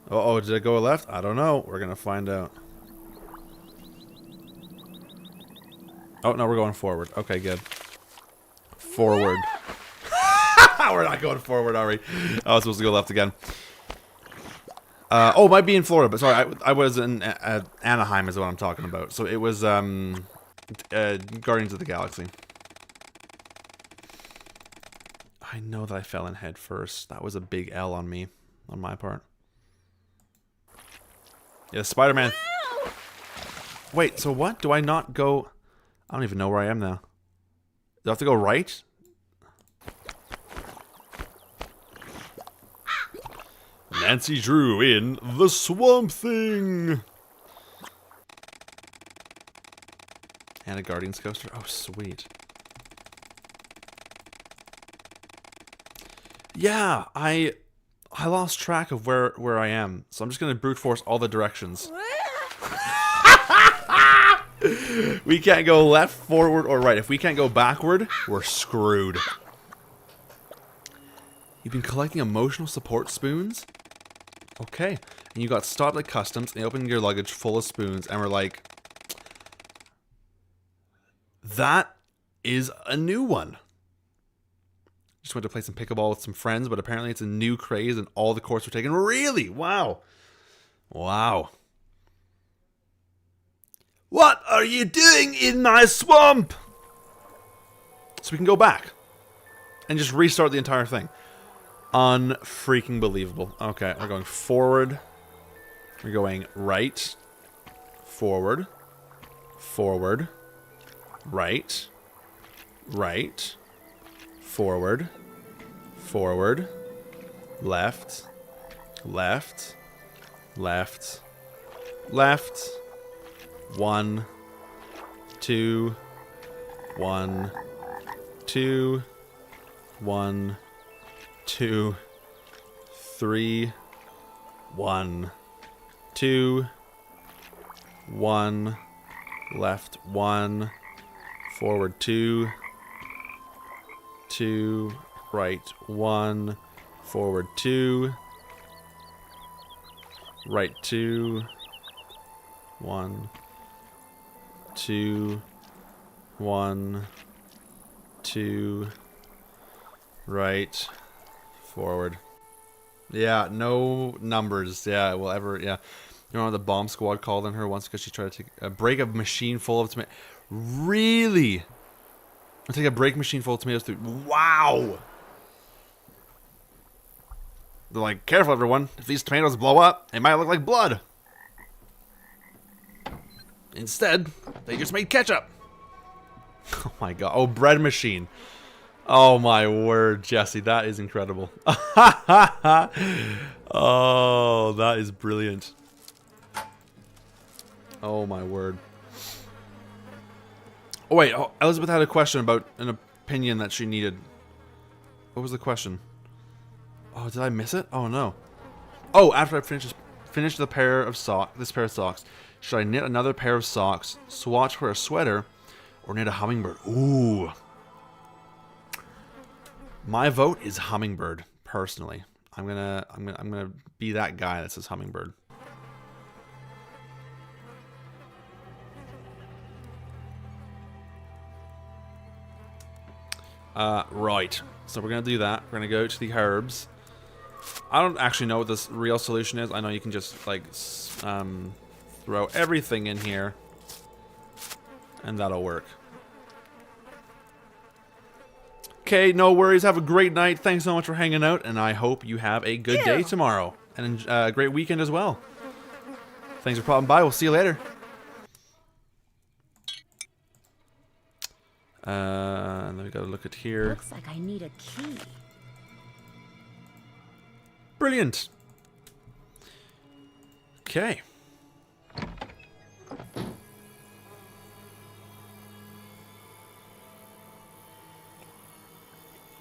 Uh-oh, did it go left? I don't know. We're gonna find out. Oh, no, we're going forward. Okay, good. Forward. We're not going forward, are we? I was supposed to go left again. Oh, it might be in Florida, but sorry, I was in Anaheim is what I'm talking about. So it was Guardians of the Galaxy. I know that I fell in head first. That was a big L on me, on my part. Yeah, Spider-Man. Wait, so what? Do I not go... I don't even know where I am now. Do I have to go right? Nancy Drew in The Swamp Thing. And a Guardians coaster. Oh, sweet. Yeah, I lost track of where I am, so I'm just gonna brute force all the directions. We can't go left, forward, or right. If we can't go backward, we're screwed. You've been collecting emotional support spoons? Okay. And you got stopped at customs, and they opened your luggage full of spoons, and we're like, that is a new one. Just went to play some pickleball with some friends, but apparently it's a new craze, and all the courts were taken. Really? Wow. Wow. What are you doing in my swamp? So we can go back and just restart the entire thing. Unfreaking believable. Okay, we're going forward. We're going right. Forward. Forward. Right. Right. Forward. Forward. left, left, left, left, 1, 2, 1, 2, 1, 2, 3, 1, 2, 1, left 1, forward 2, 2, right 1, forward 2, right 2, 1, 2, 1, 2, right, forward. Yeah, no numbers. Yeah, will ever. Yeah, you know what the bomb squad called on her once because she tried to take a break a machine full of tomatoes. Really? I'll take a break machine full of tomatoes through. Wow. They're like, careful, everyone. If these tomatoes blow up, it might look like blood. Instead, they just made ketchup. Oh my god. Oh, bread machine. Oh my word, Jesse, that is incredible. Oh, that is brilliant. Oh my word. Oh wait, Elizabeth had a question about an opinion that she needed. What was the question? Oh, did I miss it? Oh no. Oh, after I finish the pair of this pair of socks, should I knit another pair of socks, swatch for a sweater, or knit a hummingbird? Ooh. My vote is hummingbird, personally. I'm gonna be that guy that says hummingbird. Right. So we're gonna do that. We're gonna go to the herbs. I don't actually know what this real solution is. I know you can just like throw everything in here, and that'll work. Okay, no worries. Have a great night. Thanks so much for hanging out, and I hope you have a good day tomorrow and a great weekend as well. Thanks for popping by. We'll see you later. And then we gotta look at here. Looks like I need a key. Brilliant. Okay.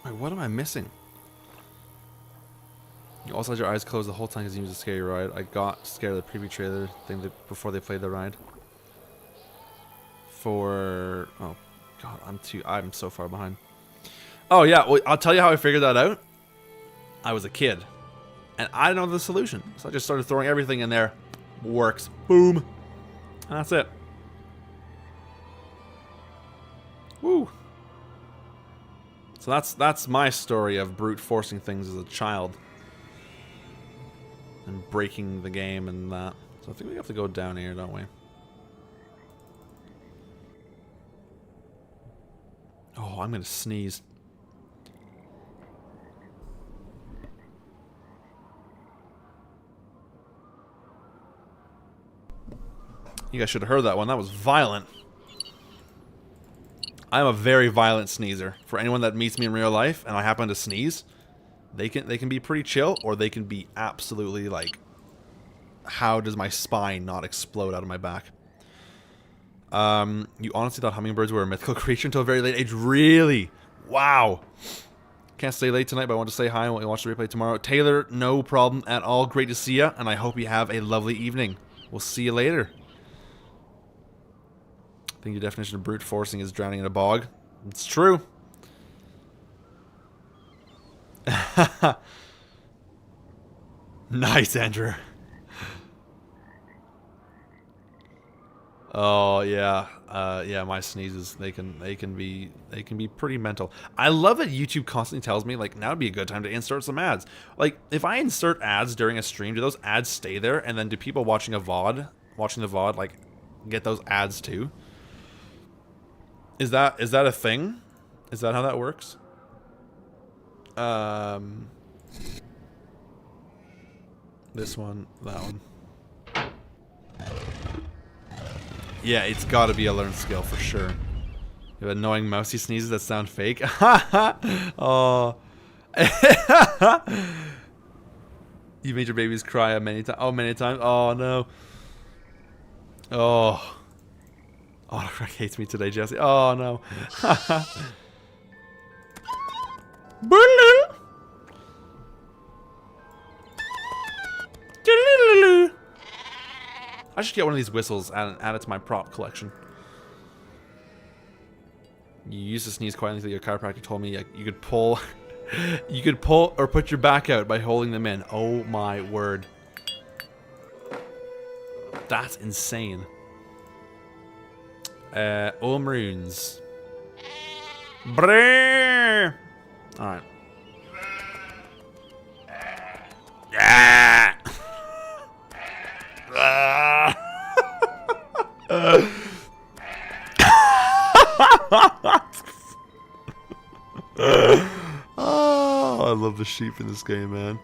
Wait, what am I missing? You also had your eyes closed the whole time because you used a scary ride. I got scared of the preview trailer thing before they played the ride. Oh god, I'm so far behind. Oh yeah, well I'll tell you how I figured that out. I was a kid, and I know the solution, so I just started throwing everything in there. Works. Boom. And that's it. Woo. So that's my story of brute forcing things as a child. And breaking the game and that. So I think we have to go down here, don't we? Oh, I'm gonna sneeze. You guys should have heard that one. That was violent. I'm a very violent sneezer. For anyone that meets me in real life and I happen to sneeze, they can be pretty chill, or they can be absolutely like, how does my spine not explode out of my back? You honestly thought hummingbirds were a mythical creature until a very late age? Really? Wow. Can't stay late tonight, but I want to say hi and we'll watch the replay tomorrow. Taylor, no problem at all. Great to see you, and I hope you have a lovely evening. We'll see you later. I think your definition of brute forcing is drowning in a bog. It's true. Nice, Andrew. Oh yeah, yeah. My sneezes, they can be pretty mental. I love that YouTube constantly tells me like now would be a good time to insert some ads. Like if I insert ads during a stream, do those ads stay there, and then do people watching the VOD like get those ads too? Is that a thing? Is that how that works? This one, that one. Yeah, it's got to be a learned skill for sure. You have annoying mousy sneezes that sound fake. Oh. You made your babies cry many times. Oh, many times. Oh no. Oh. Oh, Craig hates me today, Jesse. Oh no. I should get one of these whistles and add it to my prop collection. You used to sneeze quietly until your chiropractor told me you could pull, you could pull or put your back out by holding them in. Oh my word. That's insane. Maroons. Brrrr. Alright. Yeah. Oh, I love the sheep in this game, man.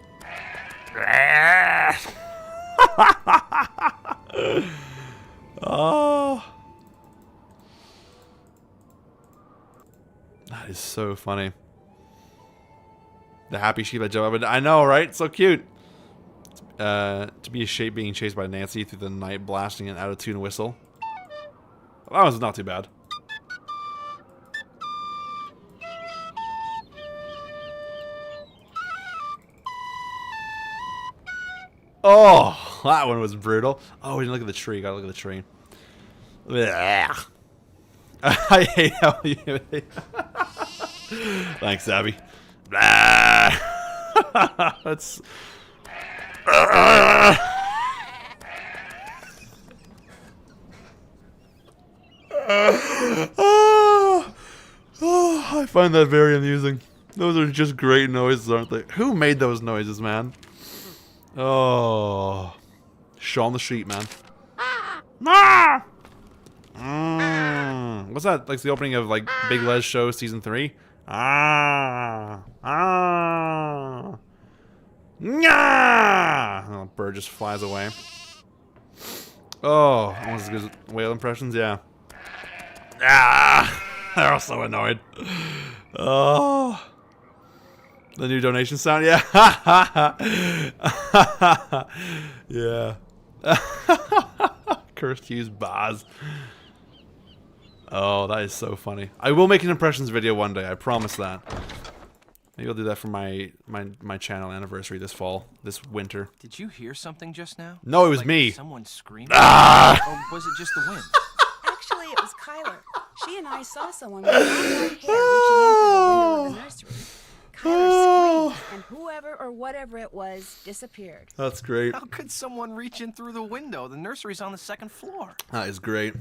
Oh, that is so funny. The happy sheep that jump up. I know, right? So cute. To be a sheep being chased by Nancy through the night, blasting an out-of-tune whistle. That was not too bad. Oh, that one was brutal. Oh, we didn't look at the tree. Gotta look at the tree. Blech. I hate how you. Thanks, Abby. That's. I find that very amusing. Those are just great noises, aren't they? Who made those noises, man? Oh, Shaun the Sheep, man. What's that? Like the opening of like Big Les Show season 3? Oh, bird just flies away. Oh, almost as good as whale impressions, yeah. They're all so annoyed. Oh. The new donation sound, yeah. Yeah. Cursed Hughes Baz. Oh, that is so funny. I will make an impressions video one day, I promise that. Maybe I'll do that for my channel anniversary this fall, this winter. Did you hear something just now? No, it was like me. Someone screaming? Ah! Or was it just the wind? Actually, it was Kyler. She and I saw someone with long white hair reaching in through the window of the nursery. Kyler screamed, and whoever or whatever it was disappeared. That's great. How could someone reach in through the window? The nursery's on the 2nd floor. That is great.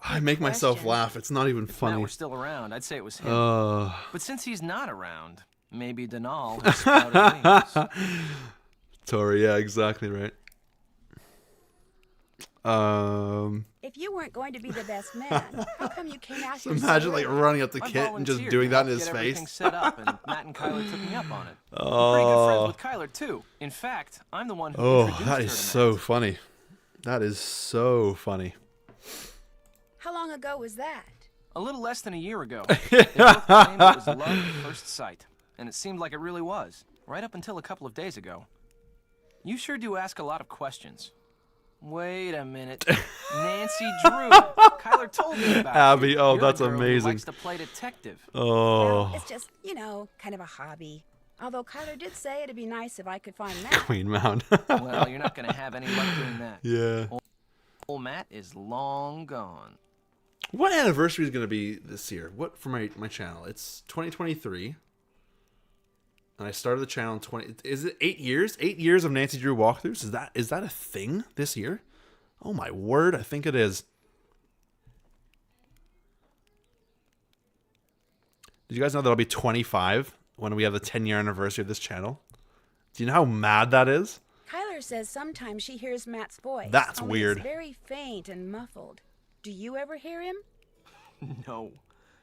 I make myself laugh. It's not even If Matt funny. were still around, I'd say it was him. But since he's not around, maybe Denal has sprouted wings. Tori, yeah, exactly right. If you weren't going to be the best man, how come you came out here? Imagine like running up the I kit and just volunteered doing to that in help his get face. everything set up, and Matt and Kyler took me up on it. I'm pretty good friends with Kyler too. In fact, I'm the one who introduced that her is to so Matt. funny. That is so funny. How long ago was that? A little less than a year ago. They both claimed it was love at first sight, and it seemed like it really was, right up until a couple of days ago. You sure do ask a lot of questions. Wait a minute. Nancy Drew. Kyler told me about Abby, you. oh, You're that's the girl who amazing. likes to play detective. Oh. Well, it's just, you know, kind of a hobby. Although Kyler did say it'd be nice if I could find Matt. Queen Mound. Well, you're not going to have any luck doing that. Yeah. Old Matt is long gone. What anniversary is going to be this year? What for my channel? It's 2023. And I started the channel in 20... Is it 8 years? 8 years of Nancy Drew walkthroughs? Is that a thing this year? Oh my word, I think it is. Did you guys know that'll be 25 when we have the 10-year anniversary of this channel? Do you know how mad that is? Kyler says sometimes she hears Matt's voice. That's only weird. It's very faint and muffled. Do you ever hear him? No.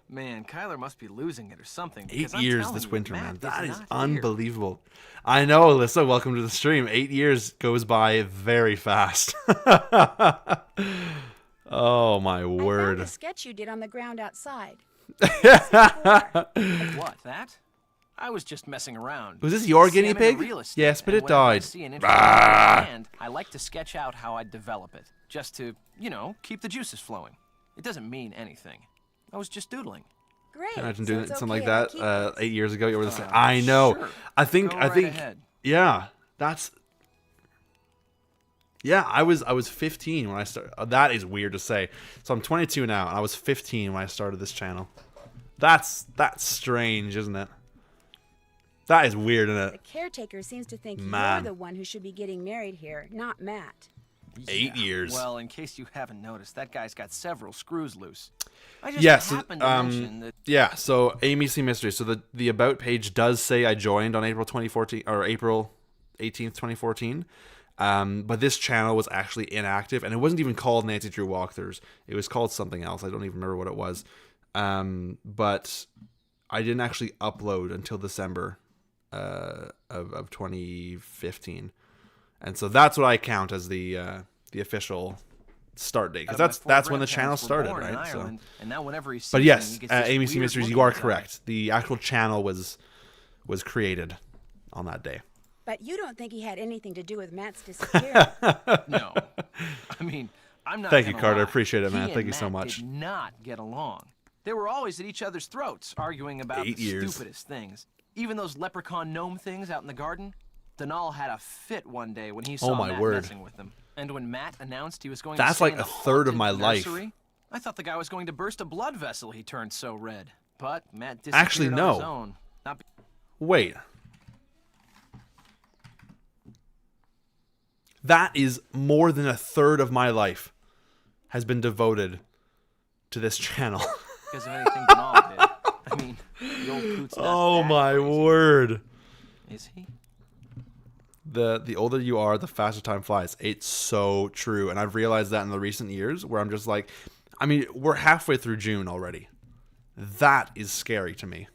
Man, Kyler must be losing it or something. 8 I'm years telling this you, winter, Matt man. That is not here. unbelievable. I know, Alyssa. Welcome to the stream. 8 years goes by very fast. Oh, my I found word. a sketch you did on the ground outside. What, that? I was just messing around. Was this your See, guinea I'm into pig? real estate, Yes, but and it whenever I died. see an interesting land, I like to sketch out how I'd develop it, just to, keep the juices flowing. It doesn't mean anything. I was just doodling. Great. Imagine so doing it's something okay like if I that keep this. 8 years ago. You were the same. I know. Sure. I think. Go right ahead. Yeah. That's. Yeah, I was 15 when I started. That is weird to say. So I'm 22 now, and I was 15 when I started this channel. That's strange, isn't it? That is weird, isn't The it? caretaker seems to think Man. you're the one who should be getting married here, not Matt. 8 years. Well, in case you haven't noticed, that guy's got several screws loose. I just Yes. happened to mention that. Yeah. So Amy C Mystery. So the about page does say I joined on April 2014 or April 18th, 2014. But this channel was actually inactive, and it wasn't even called Nancy Drew Walkthroughs. It was called something else. I don't even remember what it was. But I didn't actually upload until December of 2015, and so that's what I count as the official start date, because that's when the channel started, right? So, and now whenever he sees but yes, me, he gets this Amy C weird Mysteries, look you in are his eye. correct. The actual channel was created on that day. But you don't think he had anything to do with Matt's disappearance? No, I mean, I'm not. Thank you, gonna Carter. lie. Appreciate it, man. He Thank and you so Matt much. Did not get along. They were always at each other's throats, arguing about 8 the years. stupidest things. Even those leprechaun gnome things out in the garden. Denal had a fit one day when he saw my Matt word. messing with them. And when Matt announced he was going That's to stay like in the a third of haunted my life. nursery, I thought the guy was going to burst a blood vessel. He turned so red. But Matt disappeared Actually, on no. his own. Not be- Wait. That is more than a third of my life has been devoted to this channel. because of anything Denal did. I mean, the old coot's not Oh that my crazy. word. Is he? The older you are, the faster time flies. It's so true. And I've realized that in the recent years where I'm just like, I mean, we're halfway through June already. That is scary to me.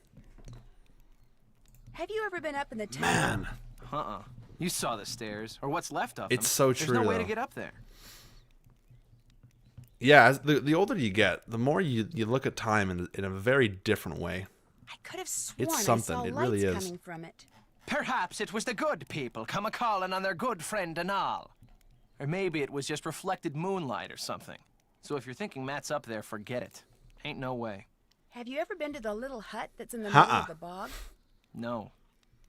Have you ever been up in the town? Man. Uh-uh. You saw the stairs, or what's left of them. It's so There's true, no way to though. get up there. Yeah, as the older you get, the more you look at time in a very different way. I could have sworn It's something. I saw It lights really is. coming from it. Perhaps it was the good people come a-calling on their good friend Denal. Or maybe it was just reflected moonlight or something. So if you're thinking Matt's up there, forget it. Ain't no way. Have you ever been to the little hut that's in the middle Uh-uh. of the bog? No.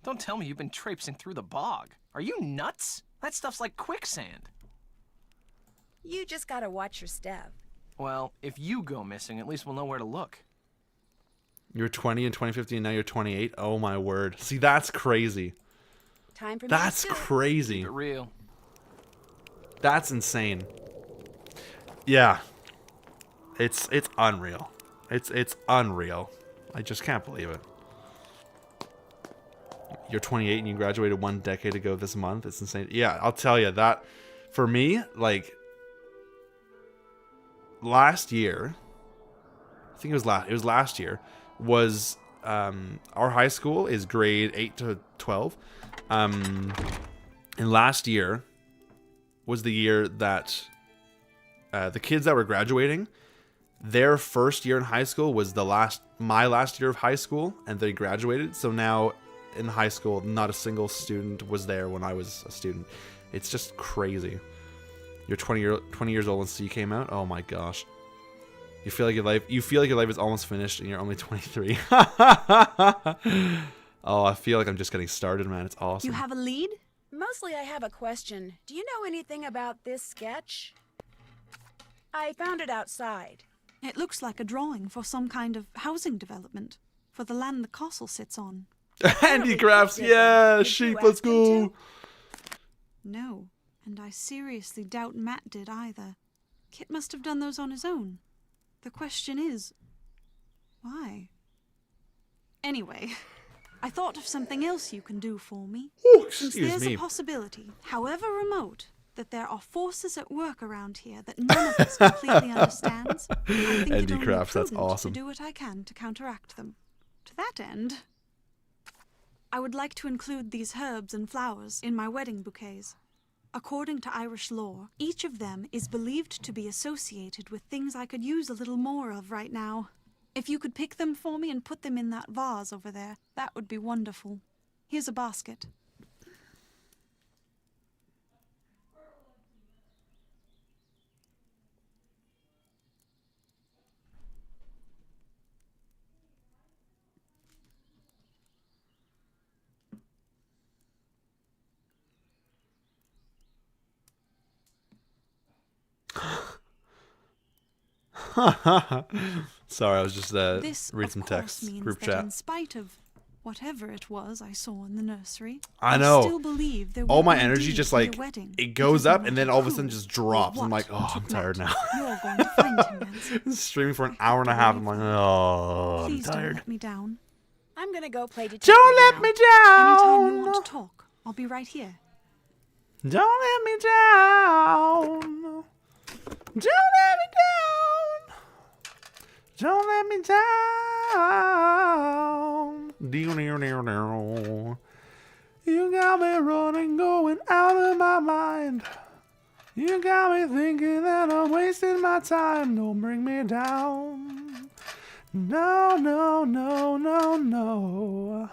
Don't tell me you've been traipsing through the bog. Are you nuts? That stuff's like quicksand. You just gotta watch your step. Well, if you go missing, at least we'll know where to look. You were 20 in 2015, now you're 28. Oh my word. See, that's crazy. Time for me That's to scoot. crazy. Keep it real. That's insane. Yeah. It's unreal. It's unreal. I just can't believe it. You're 28 and you graduated 1 decade ago this month. It's insane. Yeah, I'll tell you that for me, like last year, I think it was last year, was our high school is grade 8 to 12. And last year was the year that the kids that were graduating, their first year in high school was my last year of high school, and they graduated. So now in high school, not a single student was there when I was a student. It's just crazy. You're 20 years old and C came out. Oh my gosh. You feel like your life is almost finished and you're only 23. Oh, I feel like I'm just getting started, man. It's awesome. You have a lead? Mostly I have a question. Do you know anything about this sketch? I found it outside. It looks like a drawing for some kind of housing development for the land the castle sits on. Handicrafts, Did yeah, you sheep, ask let's him go. to? No, and I seriously doubt Matt did either. Kit must have done those on his own. The question is, why? Anyway, I thought of something else you can do for me. Ooh, Since excuse there's me. a possibility, however remote, that there are forces at work around here that none of us completely understands, I think it only Handicrafts, that's prudent awesome. to do what I can to counteract them. To that end, I would like to include these herbs and flowers in my wedding bouquets. According to Irish lore, each of them is believed to be associated with things I could use a little more of right now. If you could pick them for me and put them in that vase over there, that would be wonderful. Here's a basket. Sorry, I was just This, read of some course, text. means Group that chat. in spite of whatever it was I saw in the nursery, I know. still believe there All will my indeed energy just be a like wedding, it goes because no up and then matter all of a who sudden just or drops. I'm what like, oh, I'm took tired Matt, now. You're going to find him, Nancy. Streaming for an hour and a half. I'm like, oh, I'm Please don't tired. let me down. I'm gonna go play detective Don't let now. me down. Anytime you want to talk, I'll be right here. Don't let me down. Don't let me down. Don't let me down. You got me running, going out of my mind. You got me thinking that I'm wasting my time. Don't bring me down. No, no, no, no, no.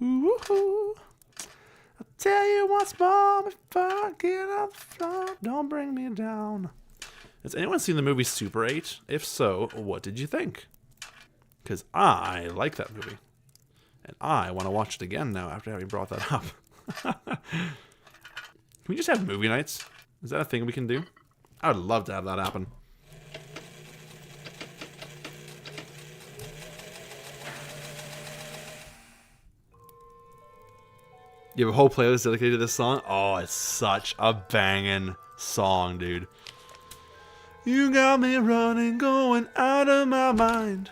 Ooh. I'll tell you once more before I get off the floor. Don't bring me down. Has anyone seen the movie Super 8? If so, what did you think? Because I like that movie. And I want to watch it again now after having brought that up. Can we just have movie nights? Is that a thing we can do? I would love to have that happen. You have a whole playlist dedicated to this song? Oh, it's such a banging song, dude. You got me running, going out of my mind.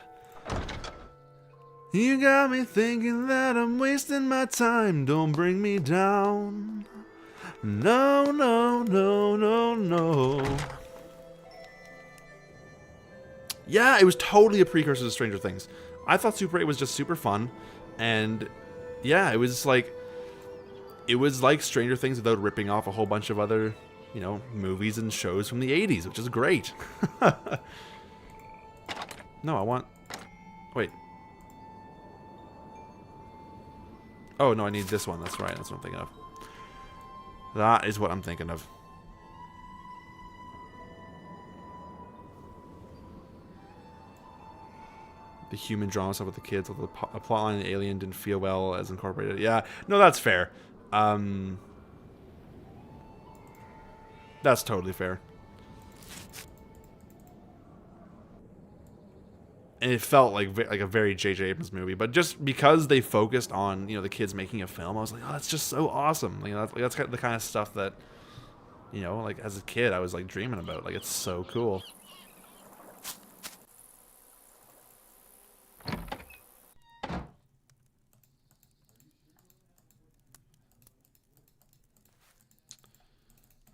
You got me thinking that I'm wasting my time. Don't bring me down. No, no, no, no, no. Yeah, it was totally a precursor to Stranger Things. I thought Super 8 was just super fun. And yeah, it was like Stranger Things without ripping off a whole bunch of other, you know, movies and shows from the 80s, which is great. No, I want... Wait. Oh, no, I need this one. That's right. That's what I'm thinking of. That is what I'm thinking of. The human drama stuff with the kids, with the plotline and the alien didn't feel well as incorporated. Yeah, no, that's fair. That's totally fair. And it felt like a very J.J. Abrams movie, but just because they focused on, you know, the kids making a film, I was like, oh, that's just so awesome. Like, that's kind of the kind of stuff that, you know, like as a kid, I was like dreaming about. Like, it's so cool.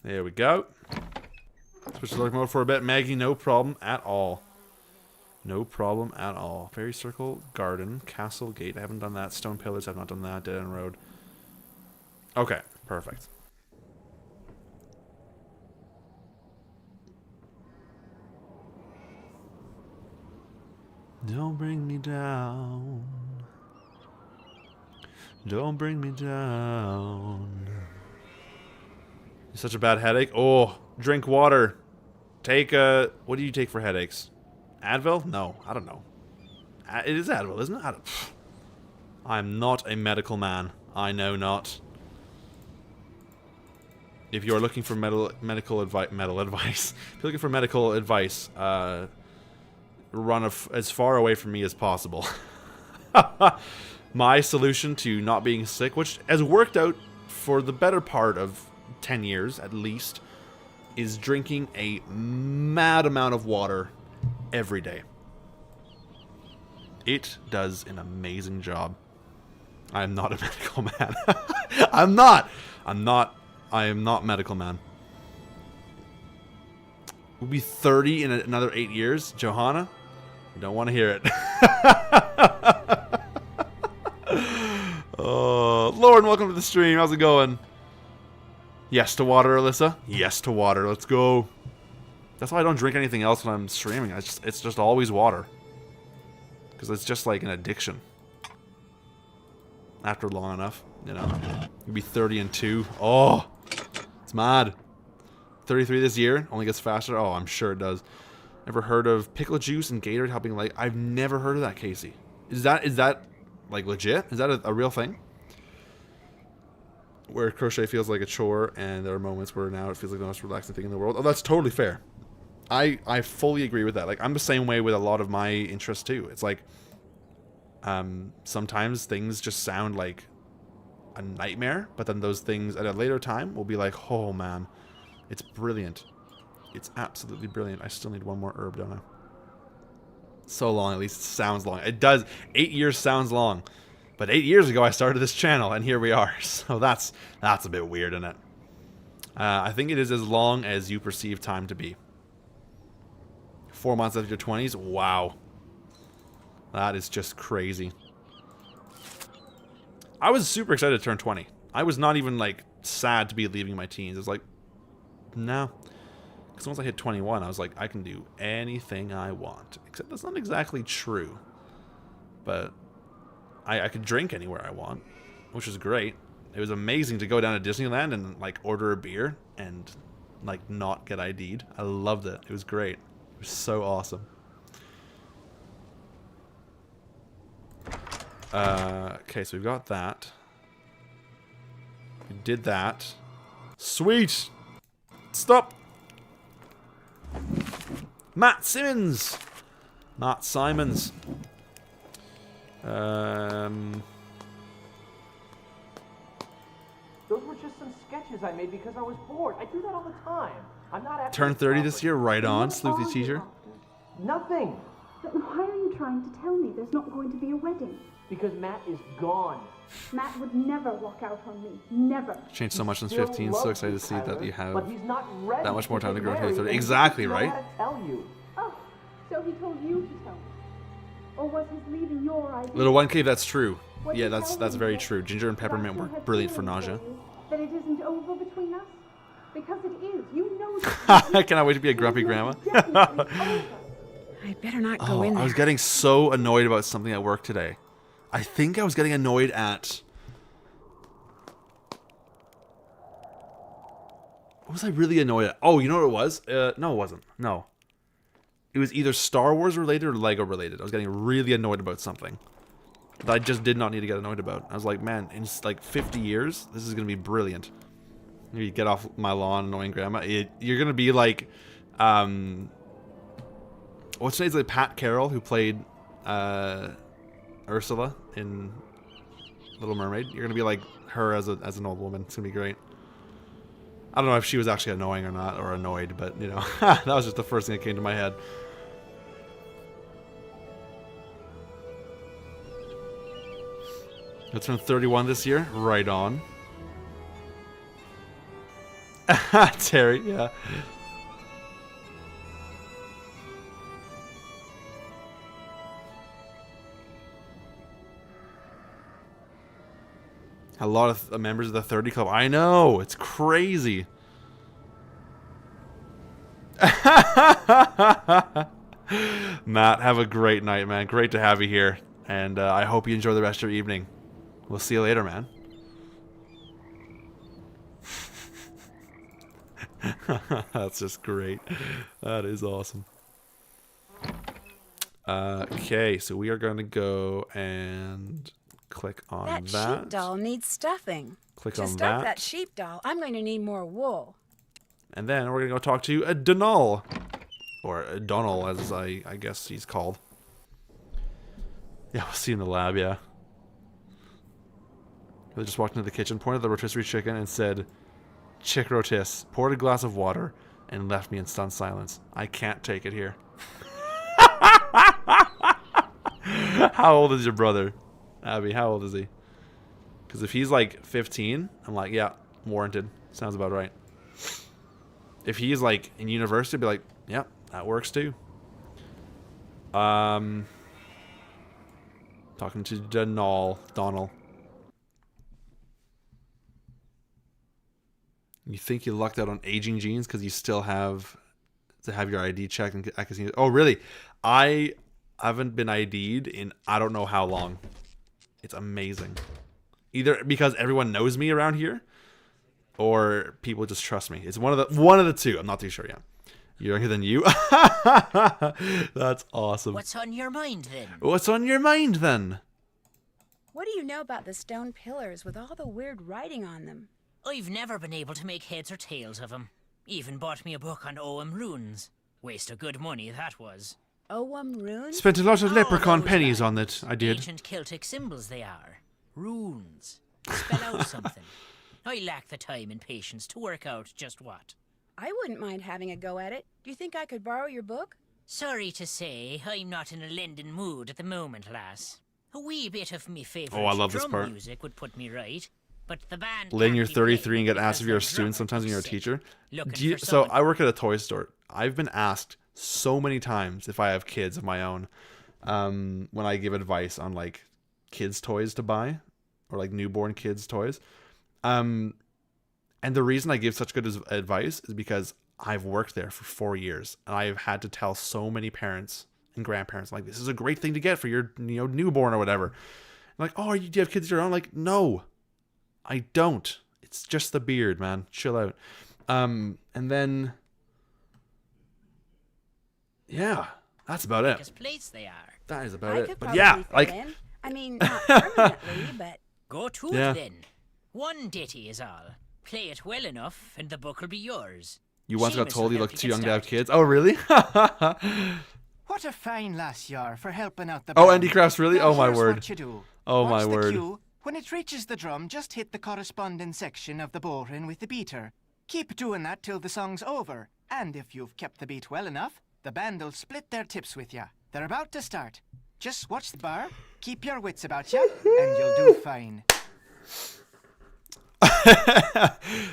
There we go. Switch to dark mode for a bit. Maggie, no problem at all. No problem at all. Fairy Circle, Garden, Castle Gate. I haven't done that. Stone Pillars, I've not done that. Dead End Road. Okay, perfect. Don't bring me down. Don't bring me down. Such a bad headache. Oh, drink water. Take a... What do you take for headaches? Advil? No, I don't know. It is Advil, isn't it? I'm not a medical man. I know not. If you are looking for medical advice, if you're looking for medical advice, run as far away from me as possible. My solution to not being sick, which has worked out for the better part of 10 years at least, is drinking a mad amount of water every day. It does an amazing job. I am not a medical man. I am not medical man. We'll be 30 in another 8 years. Johanna, don't want to hear it. Oh, Lauren, welcome to the stream. How's it going? Yes to water, Alyssa. Yes to water. Let's go. That's why I don't drink anything else when I'm streaming. It's just always water. Because it's just like an addiction. After long enough, you know. You'd be 30 in 2. Oh, it's mad. 33 this year, only gets faster. Oh, I'm sure it does. Ever heard of pickle juice and Gatorade helping? Like, I've never heard of that, Casey. Is that like legit? Is that a real thing? Where crochet feels like a chore, and there are moments where now it feels like the most relaxing thing in the world. Oh, that's totally fair. I fully agree with that. Like, I'm the same way with a lot of my interests too. It's like, sometimes things just sound like a nightmare, but then those things at a later time will be like, oh man, it's brilliant. It's absolutely brilliant. I still need one more herb, don't I? So long, at least it sounds long. It does. 8 years sounds long. But 8 years ago I started this channel, and here we are. So that's a bit weird, isn't it? I think it is as long as you perceive time to be. 4 months after your 20s? Wow. That is just crazy. I was super excited to turn 20. I was not even, like, sad to be leaving my teens. It was like, no. Because once I hit 21, I was like, I can do anything I want. Except that's not exactly true. But I could drink anywhere I want, which was great. It was amazing to go down to Disneyland and, like, order a beer and, like, not get ID'd. I loved it. It was great. It was so awesome. Okay, so we've got that. We did that. Sweet! Stop! Matt Simmons! Matt Simons. Those were just some sketches I made because I was bored. I do that all the time. I'm not after Turn 30 this year, right on, Sleuthy teacher. Nothing. But why are you trying to tell me there's not going to be a wedding? Because Matt is gone. Matt would never walk out on me. Never. Changed so much since Still 15. So loves excited you, to see Tyler, that you have but he's not ready that much more time to get grow until married, 30. and Exactly, he doesn't know right? how to tell you. Oh, so he told you to tell me. Or was his leaving your idea? Little 1K, that's true. What Yeah, you that's tell me very is true. Ginger and peppermint were brilliant for nausea. That it isn't over between us? Because it is. You know that. I cannot wait to be a grumpy grandma. I better not go in there. I was getting so annoyed about something at work today. I think I was getting annoyed at... What was I really annoyed at? Oh, you know what it was? No, it wasn't. No. It was either Star Wars related or Lego related. I was getting really annoyed about something that I just did not need to get annoyed about. I was like, man, in like 50 years, this is going to be brilliant. You get off my lawn, annoying grandma. You're going to be like... what's her name? Like Pat Carroll, who played Ursula in Little Mermaid. You're gonna be like her as an old woman. It's gonna be great. I don't know if she was actually annoying or not, or annoyed, but you know, that was just the first thing that came to my head. I turned 31 this year. Right on. Terry, yeah. A lot of members of the 30 Club. I know, it's crazy. Matt, have a great night, man. Great to have you here. And I hope you enjoy the rest of your evening. We'll see you later, man. That's just great. That is awesome. Okay, so we are going to go and click on that. That sheep doll needs stuffing. Click to on stuff that. that sheep doll, I'm going to need more wool. And then we're going to go talk to a Donal. Or a Donal, as I guess he's called. Yeah, we'll see you in the lab, yeah. They just walked into the kitchen, pointed at the rotisserie chicken, and said, "Chick rotis," poured a glass of water, and left me in stunned silence. I can't take it here. How old is your brother, Abby? How old is he? Because if he's like 15, I'm like, yeah, warranted. Sounds about right. If he's like in university, I'd be like, yeah, that works too. Talking to Donal. You think you lucked out on aging genes because you still have to have your ID checked and I can see. Oh, really? I haven't been ID'd in I don't know how long. It's amazing. Either because everyone knows me around here, or people just trust me. It's one of the two. I'm not too sure yet. Younger than you? That's awesome. What's on your mind then? What's on your mind then? What do you know about the stone pillars with all the weird writing on them? I've never been able to make heads or tails of them. Even bought me a book on Ogham runes. Waste of good money, that was. Ogham runes? Spent a lot of leprechaun those pennies like on it, I did. Ancient Celtic symbols they are. Runes. Spell out something. I lack the time and patience to work out just what. I wouldn't mind having a go at it. Do you think I could borrow your book? Sorry to say, I'm not in a lending mood at the moment, lass. A wee bit of me favourite Oh, I love this drum part. music would put me right, but the band Lynn, can't you're be 33 and played get asked if because you're a the student drummer sometimes when you're a sick. teacher. Looking for So someone- I work at a toy store. I've been asked so many times if I have kids of my own when I give advice on like kids' toys to buy or like newborn kids' toys. And the reason I give such good advice is because I've worked there for 4 years and I've had to tell so many parents and grandparents like this is a great thing to get for your newborn or whatever. I'm like, oh, do you have kids of your own? Like, no, I don't. It's just the beard, man. Chill out. And then, yeah, that's about it. Biggest place they are. That is about I it. could But probably yeah, fit like, in. I mean, not permanently, but... Go to Yeah. it then. One ditty is all. Play it well enough, and the book will be yours. you once got Seamus told will you help looked you too get young to have started. kids. Oh, really? What a fine lass you are for helping out the Oh, band. Andy Crafts, really? Now Oh, my here's word. What you do. Oh, Watch my the word. cue. When it reaches the drum, just hit the corresponding section of the bowline with the beater. Keep doing that till the song's over. And if you've kept the beat well enough, the band'll split their tips with you. They're about to start. Just watch the bar, keep your wits about you, and you'll do fine.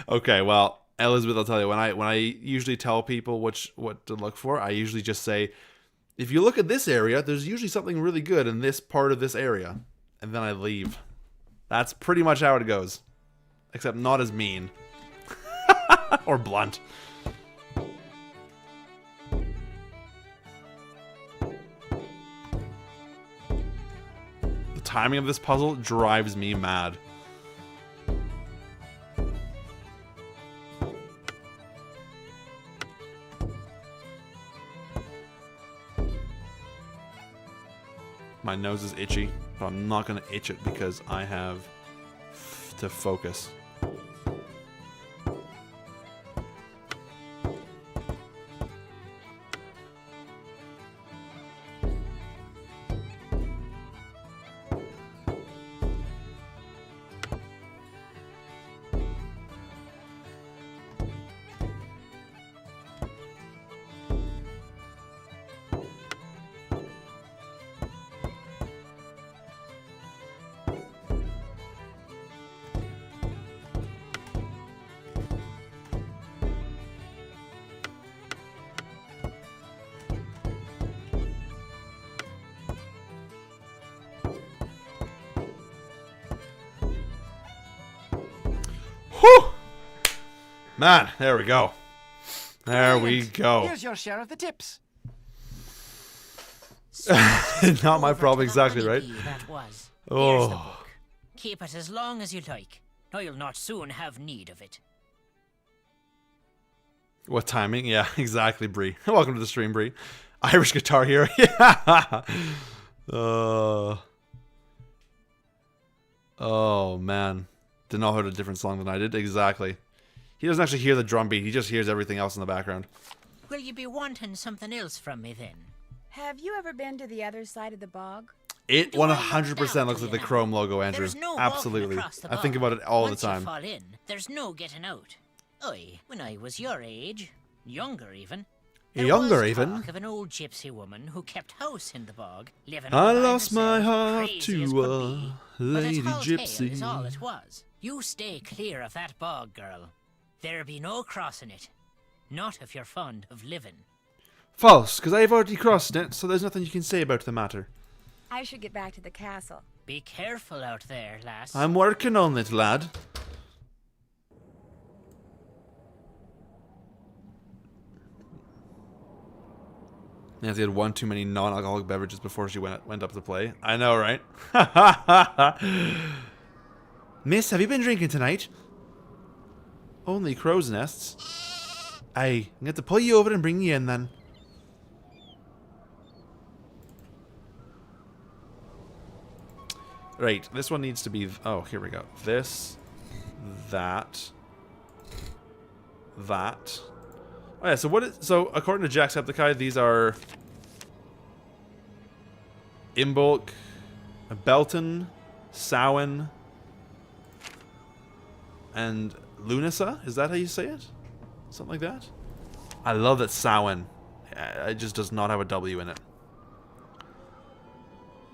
Okay, well, Elizabeth, I'll tell you, when I usually tell people what to look for, I usually just say, if you look at this area, there's usually something really good in this part of this area. And then I leave. That's pretty much how it goes. Except not as mean. Or blunt. The timing of this puzzle drives me mad. My nose is itchy, but I'm not going to itch it because I have to focus. Whew! Man, there we go. There we Brilliant. go. Here's your share of the tips. Not my Over problem to the exactly, right? honeybee That was. Oh. Here's the book. Keep it as long as you like. Or you'll not soon have need of it. What timing? Yeah, exactly, Bree. Welcome to the stream, Bree. Irish Guitar Hero. Yeah. Oh, man. Did not heard a different song than I did. Exactly. He doesn't actually hear the drum beat. He just hears everything else in the background. Will you be wanting something else from me then? Have you ever been to the other side of the bog? It Do I 100% look down looks to like you the now? Chrome logo, Andrew. There's no walking Absolutely. across the I think bog. about it all Once the time. you fall in, there's no getting out. When I was your age, younger even, there Younger was even? talk of an old gypsy woman who kept house in the bog, living I all by lost my herself, heart crazy as to could a be. lady But a tall tale gypsy. is all it was. You stay clear of that bog, girl. There be no crossing it. Not if you're fond of living. False, because I've already crossed it, so there's nothing you can say about the matter. I should get back to the castle. Be careful out there, lass. I'm working on it, lad. Nancy had one too many non-alcoholic beverages before she went up to play. I know, right? Miss, have you been drinking tonight? Only crow's nests. Aye, I'm going to pull you over and bring you in then. Right, this one needs to be... Oh, here we go. This, that, that. Oh yeah, so what is... So, according to Jacksepticeye, these are... Imbolc, Belton, Samhain, and Lunasa? Is that how you say it? Something like that? I love that Samhain. It just does not have a W in it.